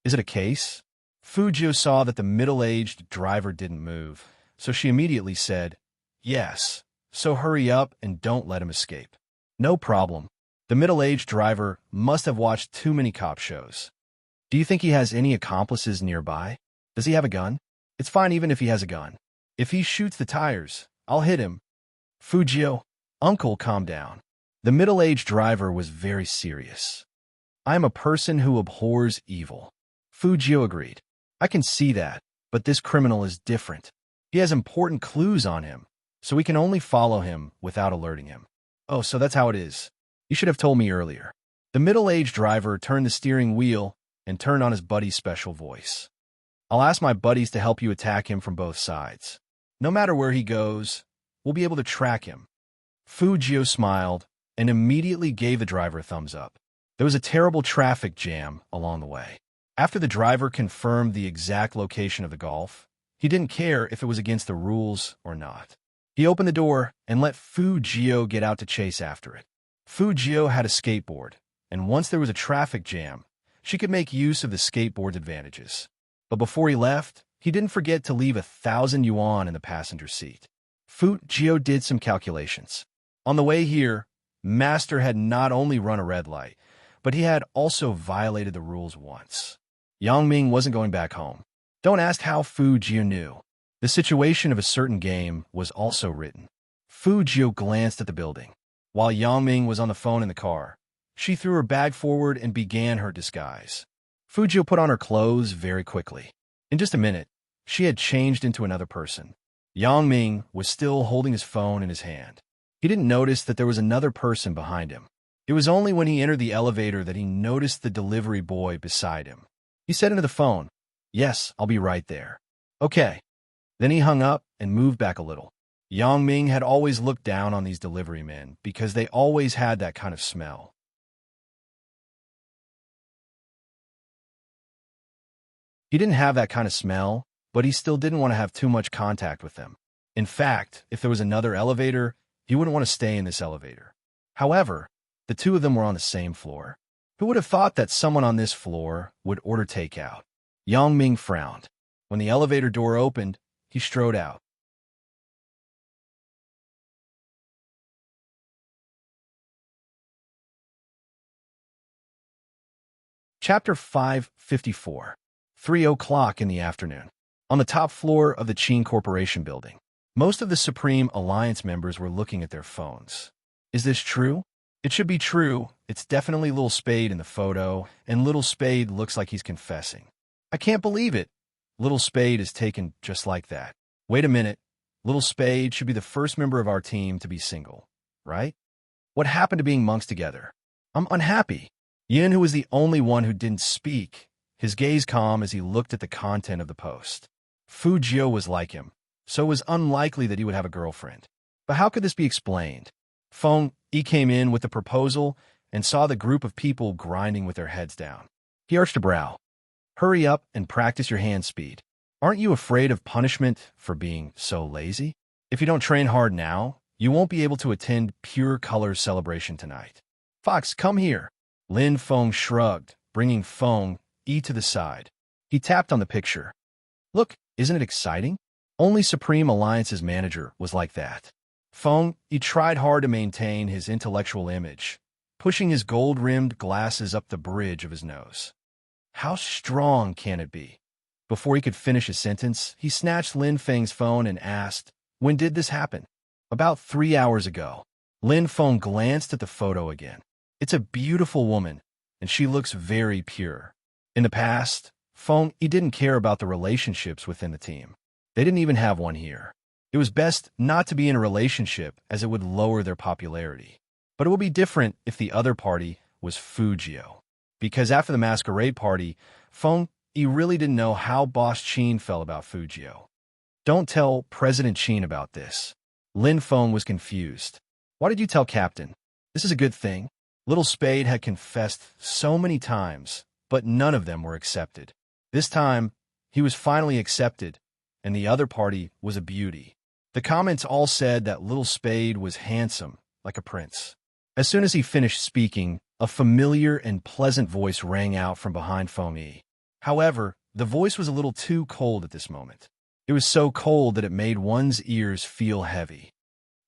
Is it a case? Fujio saw that the middle-aged driver didn't move, so she immediately said, yes, so hurry up and don't let him escape. No problem. The middle-aged driver must have watched too many cop shows. Do you think he has any accomplices nearby? Does he have a gun? It's fine even if he has a gun. If he shoots the tires, I'll hit him. Fujio, uncle, calm down. The middle-aged driver was very serious. I am a person who abhors evil. Fujio agreed. I can see that, but this criminal is different. He has important clues on him, so we can only follow him without alerting him. Oh, so that's how it is. You should have told me earlier. The middle-aged driver turned the steering wheel and turned on his buddy's special voice. I'll ask my buddies to help you attack him from both sides. No matter where he goes, we'll be able to track him. Fujio smiled and immediately gave the driver a thumbs up. There was a terrible traffic jam along the way. After the driver confirmed the exact location of the golf, he didn't care if it was against the rules or not. He opened the door and let Fujio get out to chase after it. Fujio had a skateboard, and once there was a traffic jam, she could make use of the skateboard's advantages. But before he left, he didn't forget to leave 1,000 yuan in the passenger seat. Fujio did some calculations. On the way here, Master had not only run a red light, but he had also violated the rules once. Yang Ming wasn't going back home. Don't ask how Fujio knew. The situation of a certain game was also written. Fujio glanced at the building. While Yang Ming was on the phone in the car, she threw her bag forward and began her disguise. Fujio put on her clothes very quickly. In just a minute, she had changed into another person. Yang Ming was still holding his phone in his hand. He didn't notice that there was another person behind him. It was only when he entered the elevator that he noticed the delivery boy beside him. He said into the phone, "Yes, I'll be right there." Okay. Then he hung up and moved back a little. Yang Ming had always looked down on these delivery men because they always had that kind of smell. He didn't have that kind of smell, but he still didn't want to have too much contact with them. In fact, if there was another elevator, he wouldn't want to stay in this elevator. However, the two of them were on the same floor. Who would have thought that someone on this floor would order takeout? Yang Ming frowned. When the elevator door opened, he strode out. Chapter 554. 3 o'clock in the afternoon. On the top floor of the Qin Corporation building, most of the Supreme Alliance members were looking at their phones. Is this true? It should be true. It's definitely Little Spade in the photo, and Little Spade looks like he's confessing. I can't believe it. Little Spade is taken just like that. Wait a minute. Little Spade should be the first member of our team to be single, right? What happened to being monks together? I'm unhappy. Yin, who was the only one who didn't speak, his gaze calm as he looked at the content of the post. Fujio was like him, so it was unlikely that he would have a girlfriend. But how could this be explained? Feng Yi came in with the proposal and saw the group of people grinding with their heads down. He arched a brow. Hurry up and practice your hand speed. Aren't you afraid of punishment for being so lazy? If you don't train hard now, you won't be able to attend Pure Colors celebration tonight. Fox, come here. Lin Feng shrugged, bringing Feng Yi to the side. He tapped on the picture. Look, isn't it exciting? Only Supreme Alliance's manager was like that. Feng Yi tried hard to maintain his intellectual image, pushing his gold-rimmed glasses up the bridge of his nose. How strong can it be? Before he could finish his sentence, he snatched Lin Feng's phone and asked, when did this happen? About 3 hours ago. Lin Feng glanced at the photo again. It's a beautiful woman, and she looks very pure. In the past, Feng Yi didn't care about the relationships within the team. They didn't even have one here. It was best not to be in a relationship as it would lower their popularity. But it would be different if the other party was Fujio. Because after the masquerade party, Feng Yi really didn't know how Boss Qin felt about Fujio. Don't tell President Qin about this. Lin Feng was confused. Why did you tell Captain? This is a good thing. Little Spade had confessed so many times, but none of them were accepted. This time, he was finally accepted, and the other party was a beauty. The comments all said that Little Spade was handsome like a prince. As soon as he finished speaking, a familiar and pleasant voice rang out from behind Feng Yi. However, the voice was a little too cold at this moment. It was so cold that it made one's ears feel heavy.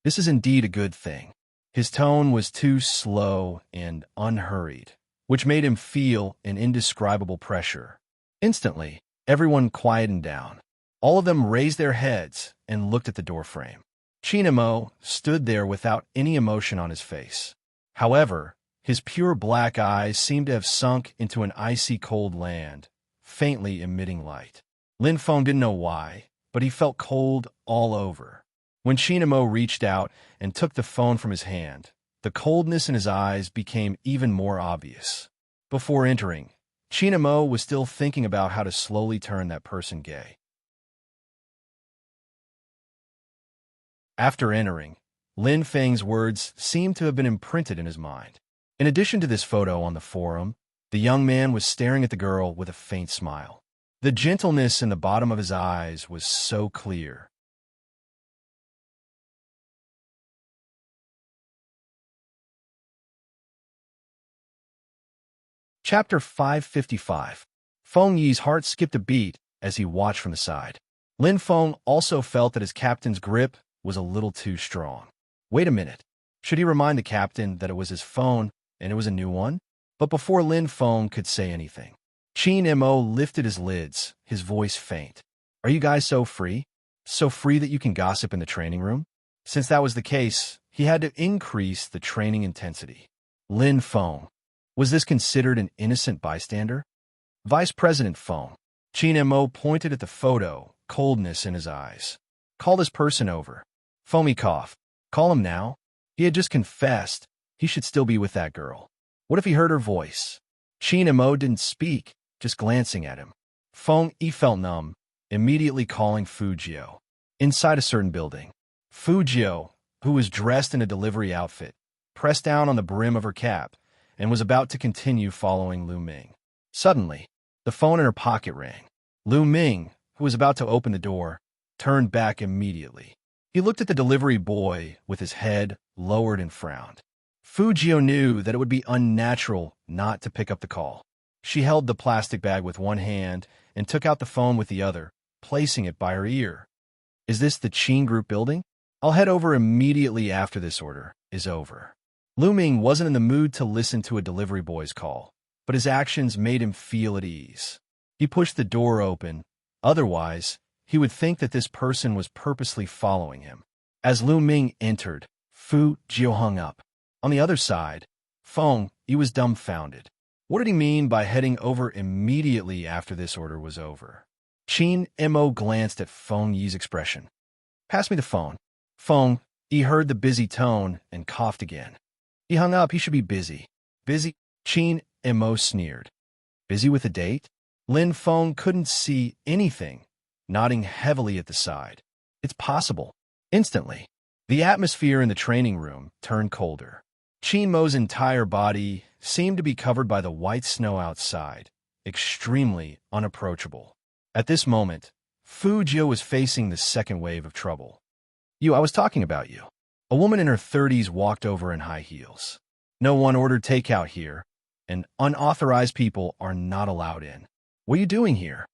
This is indeed a good thing. His tone was too slow and unhurried, which made him feel an indescribable pressure. Instantly, everyone quietened down. All of them raised their heads and looked at the doorframe. Chinamo stood there without any emotion on his face. However, his pure black eyes seemed to have sunk into an icy cold land, faintly emitting light. Lin Feng didn't know why, but he felt cold all over. When Chinamo reached out and took the phone from his hand, the coldness in his eyes became even more obvious. Before entering, Chinamo was still thinking about how to slowly turn that person gay. After entering, Lin Feng's words seemed to have been imprinted in his mind. In addition to this photo on the forum, the young man was staring at the girl with a faint smile. The gentleness in the bottom of his eyes was so clear. Chapter 555. Feng Yi's heart skipped a beat as he watched from the side. Lin Feng also felt that his captain's grip was a little too strong. Wait a minute. Should he remind the captain that it was his phone and it was a new one? But before Lin Feng could say anything, Qin Mo lifted his lids, his voice faint. Are you guys so free? So free that you can gossip in the training room? Since that was the case, he had to increase the training intensity. Lin Feng. Was this considered an innocent bystander? Vice President Feng. Qin Mo pointed at the photo, coldness in his eyes. Call this person over. Foamy cough. Call him now. He had just confessed. He should still be with that girl. What if he heard her voice? Qin Mo didn't speak, just glancing at him. Feng Yi felt numb, immediately calling Fujio. Inside a certain building, Fujio, who was dressed in a delivery outfit, pressed down on the brim of her cap and was about to continue following Lu Ming. Suddenly, the phone in her pocket rang. Lu Ming, who was about to open the door, turned back immediately. He looked at the delivery boy with his head lowered and frowned. Fujio knew that it would be unnatural not to pick up the call. She held the plastic bag with one hand and took out the phone with the other, placing it by her ear. Is this the Qin Group building? I'll head over immediately after this order is over. Lu Ming wasn't in the mood to listen to a delivery boy's call, but his actions made him feel at ease. He pushed the door open. Otherwise, he would think that this person was purposely following him. As Lu Ming entered, Fujio hung up. On the other side, Feng Yi was dumbfounded. What did he mean by heading over immediately after this order was over? Qin Mo glanced at Feng Yi's expression. Pass me the phone. Feng Yi heard the busy tone and coughed again. He hung up. He should be busy. Busy? Qin Mo sneered. Busy with a date? Lin Feng couldn't see anything, nodding heavily at the side. It's possible. Instantly, the atmosphere in the training room turned colder. Qin Mo's entire body seemed to be covered by the white snow outside, extremely unapproachable. At this moment, Fujio was facing the second wave of trouble. I was talking about you. A woman in her 30s walked over in high heels. No one ordered takeout here, and unauthorized people are not allowed in. What are you doing here?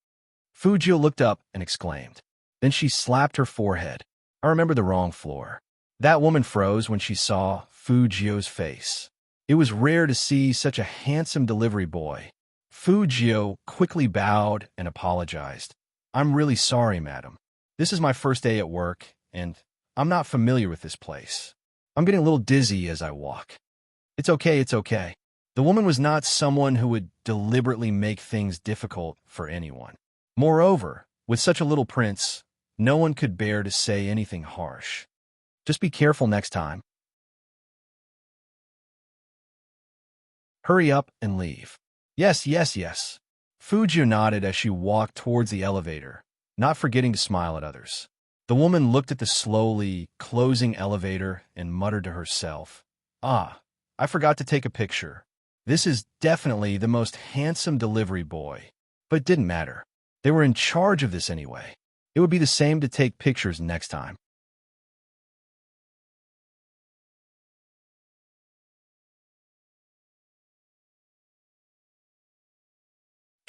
Fujio looked up and exclaimed. Then she slapped her forehead. I remember the wrong floor. That woman froze when she saw Fujio's face. It was rare to see such a handsome delivery boy. Fujio quickly bowed and apologized. I'm really sorry, madam. This is my first day at work, and I'm not familiar with this place. I'm getting a little dizzy as I walk. It's okay, it's okay. The woman was not someone who would deliberately make things difficult for anyone. Moreover, with such a little prince, no one could bear to say anything harsh. Just be careful next time. Hurry up and leave. Yes, yes, yes. Fujio nodded as she walked towards the elevator, not forgetting to smile at others. The woman looked at the slowly closing elevator and muttered to herself, I forgot to take a picture. This is definitely the most handsome delivery boy. But it didn't matter. They were in charge of this anyway. It would be the same to take pictures next time.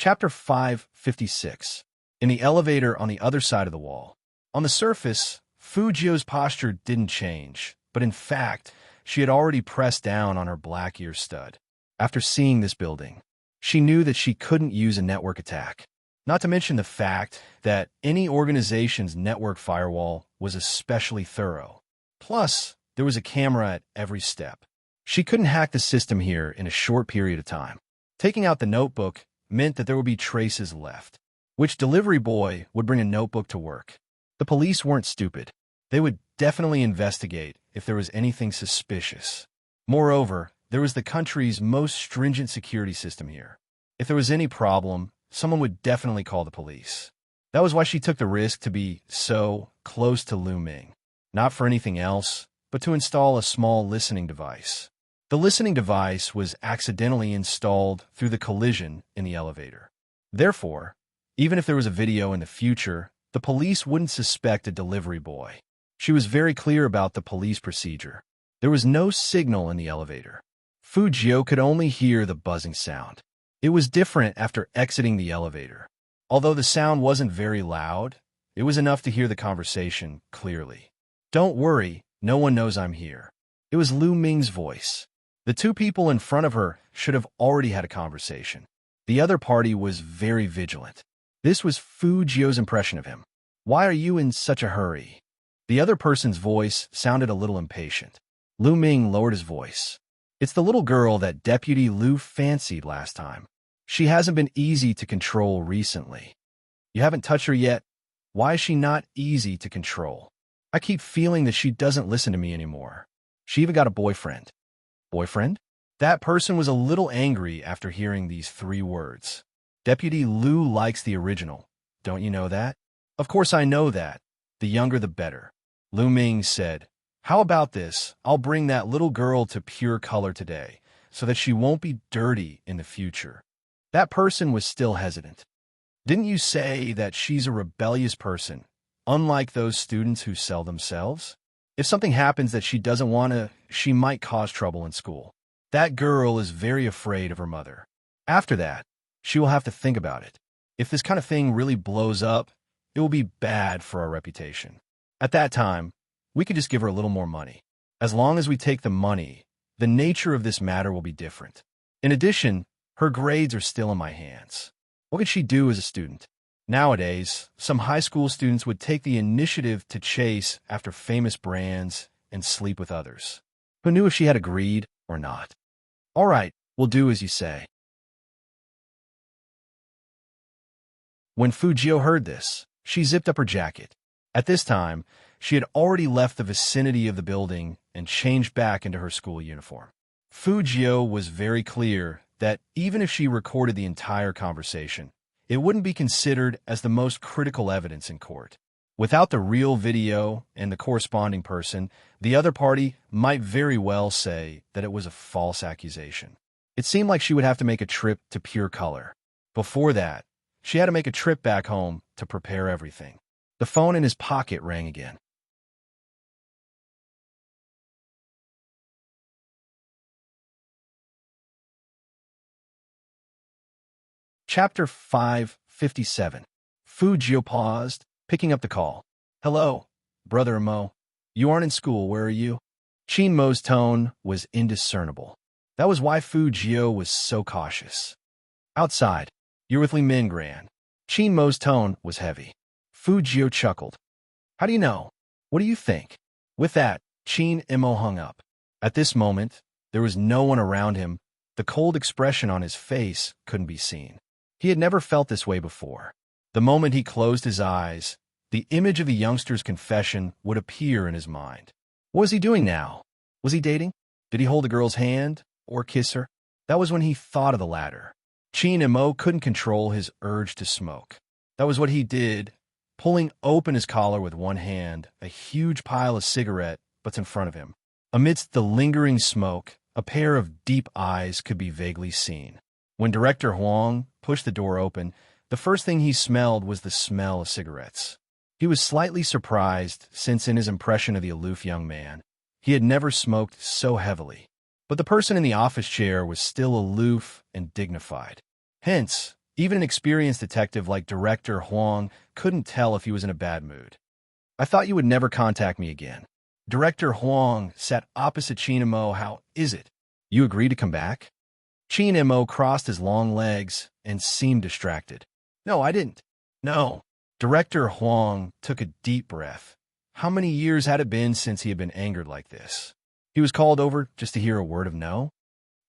Chapter 556. In the elevator on the other side of the wall. On the surface, Fujio's posture didn't change, but in fact, she had already pressed down on her black ear stud. After seeing this building, she knew that she couldn't use a network attack. Not to mention the fact that any organization's network firewall was especially thorough. Plus, there was a camera at every step. She couldn't hack the system here in a short period of time. Taking out the notebook meant that there would be traces left. Which delivery boy would bring a notebook to work? The police weren't stupid. They would definitely investigate if there was anything suspicious. Moreover, there was the country's most stringent security system here. If there was any problem, someone would definitely call the police. That was why she took the risk to be so close to Lu Ming. Not for anything else, but to install a small listening device. The listening device was accidentally installed through the collision in the elevator. Therefore, even if there was a video in the future, the police wouldn't suspect a delivery boy. She was very clear about the police procedure. There was no signal in the elevator. Fujio could only hear the buzzing sound. It was different after exiting the elevator. Although the sound wasn't very loud, it was enough to hear the conversation clearly. "Don't worry, no one knows I'm here." It was Lu Ming's voice. The two people in front of her should have already had a conversation. The other party was very vigilant. This was Fujio's impression of him. "Why are you in such a hurry?" The other person's voice sounded a little impatient. Lu Ming lowered his voice. "It's the little girl that Deputy Lu fancied last time. She hasn't been easy to control recently." "You haven't touched her yet? Why is she not easy to control?" "I keep feeling that she doesn't listen to me anymore. She even got a boyfriend." "Boyfriend?" That person was a little angry after hearing these 3 words. "Deputy Lu likes the original. Don't you know that?" "Of course I know that. The younger the better." Lu Ming said, "How about this? I'll bring that little girl to pure color today, so that she won't be dirty in the future." That person was still hesitant. "Didn't you say that she's a rebellious person, unlike those students who sell themselves? If something happens that she doesn't want to, she might cause trouble in school. That girl is very afraid of her mother. After that, she will have to think about it. If this kind of thing really blows up, it will be bad for our reputation. At that time, we could just give her a little more money. As long as we take the money, the nature of this matter will be different. In addition, her grades are still in my hands. What could she do as a student? Nowadays, some high school students would take the initiative to chase after famous brands and sleep with others. Who knew if she had agreed or not? All right, we'll do as you say." When Fujio heard this, she zipped up her jacket. At this time, she had already left the vicinity of the building and changed back into her school uniform. Fujio was very clear that even if she recorded the entire conversation, it wouldn't be considered as the most critical evidence in court. Without the real video and the corresponding person, the other party might very well say that it was a false accusation. It seemed like she would have to make a trip to pure color. Before that, she had to make a trip back home to prepare everything. The phone in his pocket rang again. Chapter 557. Fujio paused, picking up the call. "Hello, Brother Mo. You aren't in school, where are you?" Qin Mo's tone was indiscernible. That was why Fujio was so cautious. "Outside. You're with Li Min, Gran." Qin Mo's tone was heavy. Fujio chuckled. "How do you know? What do you think?" With that, Qin Mo hung up. At this moment, there was no one around him. The cold expression on his face couldn't be seen. He had never felt this way before. The moment he closed his eyes, the image of the youngster's confession would appear in his mind. What was he doing now? Was he dating? Did he hold the girl's hand or kiss her? That was when he thought of the latter. Qin Mo couldn't control his urge to smoke. That was what he did, pulling open his collar with one hand, a huge pile of cigarette butts in front of him. Amidst the lingering smoke, a pair of deep eyes could be vaguely seen. When Director Huang pushed the door open, the first thing he smelled was the smell of cigarettes. He was slightly surprised, since in his impression of the aloof young man, he had never smoked so heavily. But the person in the office chair was still aloof and dignified. Hence, Even an experienced detective like Director Huang couldn't tell if he was in a bad mood. I thought you would never contact me again. Director Huang sat opposite Qin Mo. How is it? You agree to come back? Qin Mo crossed his long legs and seemed distracted. No, I didn't. No. Director Huang took a deep breath. How many years had it been since he had been angered like this? He was called over just to hear a word of no?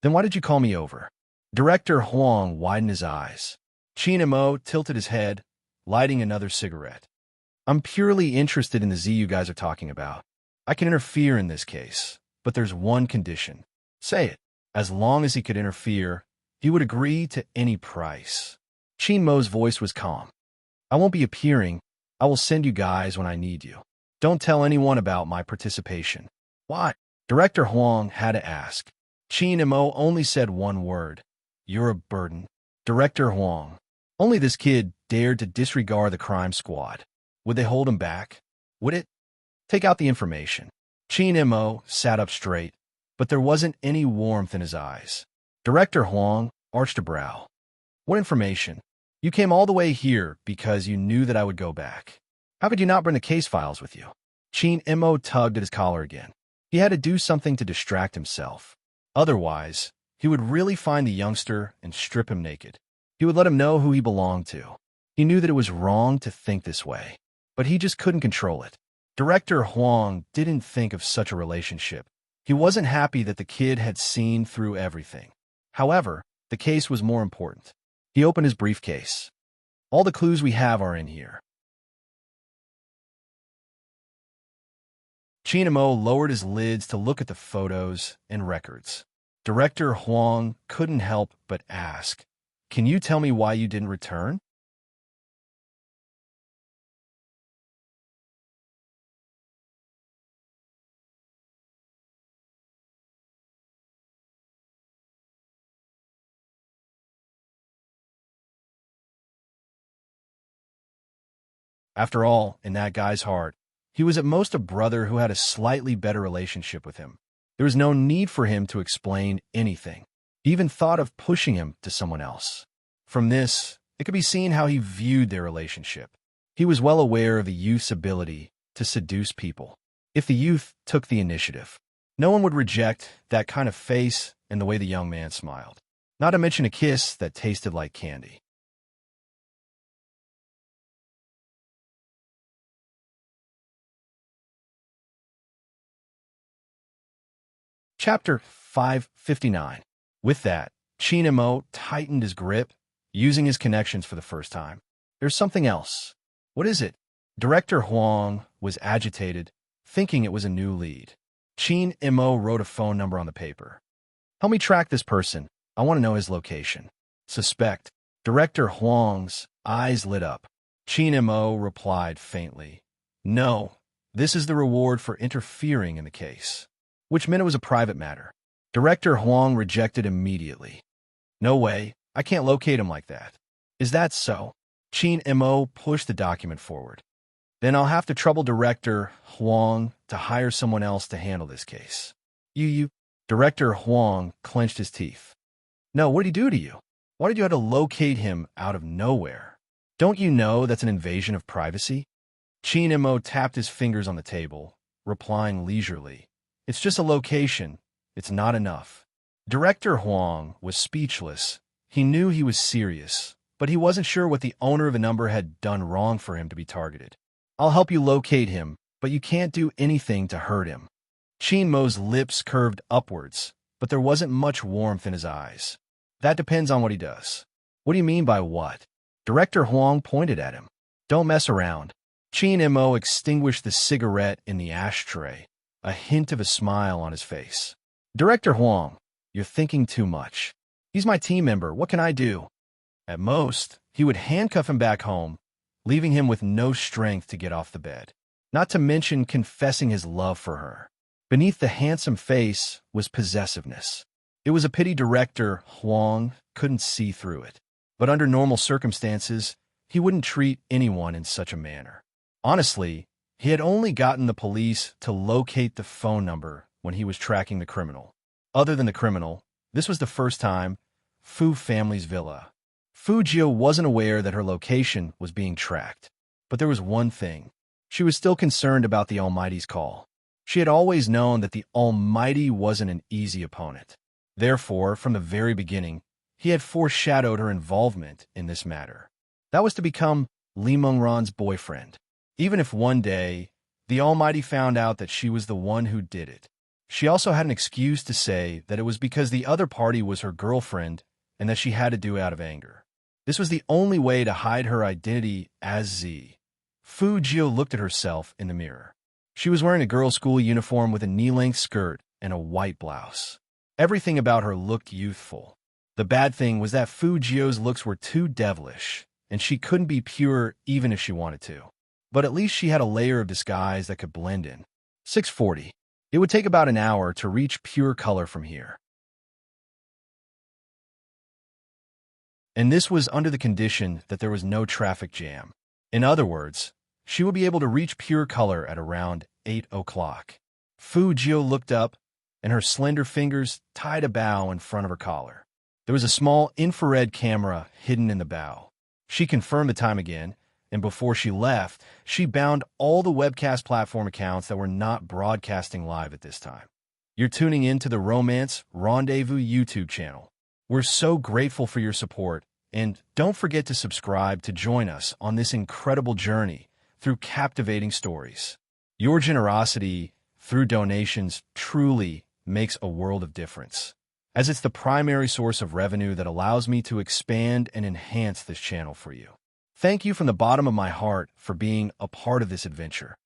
Then why did you call me over? Director Huang widened his eyes. Qin Mo tilted his head, lighting another cigarette. I'm purely interested in the Z you guys are talking about. I can interfere in this case, but there's one condition. Say it. As long as he could interfere, he would agree to any price. Qin Mo's voice was calm. I won't be appearing. I will send you guys when I need you. Don't tell anyone about my participation. Why? Director Huang had to ask. Qin Mo only said one word. You're a burden. Director Huang. Only this kid dared to disregard the crime squad. Would they hold him back? Would it? Take out the information. Qin Mo sat up straight, but there wasn't any warmth in his eyes. Director Huang arched a brow. What information? You came all the way here because you knew that I would go back. How could you not bring the case files with you? Qin Mo tugged at his collar again. He had to do something to distract himself. Otherwise, he would really find the youngster and strip him naked. He would let him know who he belonged to. He knew that it was wrong to think this way, but he just couldn't control it. Director Huang didn't think of such a relationship. He wasn't happy that the kid had seen through everything. However, the case was more important. He opened his briefcase. All the clues we have are in here. Qin Mo lowered his lids to look at the photos and records. Director Huang couldn't help but ask, Can you tell me why you didn't return? After all, in that guy's heart, he was at most a brother who had a slightly better relationship with him. There was no need for him to explain anything. He even thought of pushing him to someone else. From this, it could be seen how he viewed their relationship. He was well aware of the youth's ability to seduce people. If the youth took the initiative, no one would reject that kind of face and the way the young man smiled. Not to mention a kiss that tasted like candy. Chapter 559. With that, Qin Mo tightened his grip, using his connections for the first time. There's something else. What is it? Director Huang was agitated, thinking it was a new lead. Qin Mo wrote a phone number on the paper. Help me track this person. I want to know his location. Suspect. Director Huang's eyes lit up. Qin Mo replied faintly. No, this is the reward for interfering in the case. Which meant it was a private matter. Director Huang rejected immediately. No way, I can't locate him like that. Is that so? Qin Mo pushed the document forward. Then I'll have to trouble Director Huang to hire someone else to handle this case. You. Director Huang clenched his teeth. No, what did he do to you? Why did you have to locate him out of nowhere? Don't you know that's an invasion of privacy? Qin Mo tapped his fingers on the table, replying leisurely. It's just a location. It's not enough. Director Huang was speechless. He knew he was serious, but he wasn't sure what the owner of a number had done wrong for him to be targeted. I'll help you locate him, but you can't do anything to hurt him. Qin Mo's lips curved upwards, but there wasn't much warmth in his eyes. That depends on what he does. What do you mean by what? Director Huang pointed at him. Don't mess around. Qin Mo extinguished the cigarette in the ashtray, a hint of a smile on his face. Director Huang, you're thinking too much. He's my team member. What can I do? At most, he would handcuff him back home, leaving him with no strength to get off the bed. Not to mention confessing his love for her. Beneath the handsome face was possessiveness. It was a pity Director Huang couldn't see through it. But under normal circumstances, he wouldn't treat anyone in such a manner. Honestly, he had only gotten the police to locate the phone number when he was tracking the criminal. Other than the criminal, this was the first time Fu family's villa. Fujio wasn't aware that her location was being tracked. But there was one thing. She was still concerned about the Almighty's call. She had always known that the Almighty wasn't an easy opponent. Therefore, from the very beginning, he had foreshadowed her involvement in this matter. That was to become Li Mengran's boyfriend. Even if one day, the Almighty found out that she was the one who did it. She also had an excuse to say that it was because the other party was her girlfriend and that she had to do it out of anger. This was the only way to hide her identity as Z. Fujio looked at herself in the mirror. She was wearing a girls' school uniform with a knee-length skirt and a white blouse. Everything about her looked youthful. The bad thing was that Fujio's looks were too devilish, and she couldn't be pure even if she wanted to. But at least she had a layer of disguise that could blend in. 6:40. It would take about an hour to reach pure color from here. And this was under the condition that there was no traffic jam. In other words, she would be able to reach pure color at around 8 o'clock. Fujio looked up, and her slender fingers tied a bow in front of her collar. There was a small infrared camera hidden in the bow. She confirmed the time again, and before she left, she bound all the webcast platform accounts that were not broadcasting live at this time. You're tuning in to the Romance Rendezvous YouTube channel. We're so grateful for your support, and don't forget to subscribe to join us on this incredible journey through captivating stories. Your generosity through donations truly makes a world of difference, as it's the primary source of revenue that allows me to expand and enhance this channel for you. Thank you from the bottom of my heart for being a part of this adventure.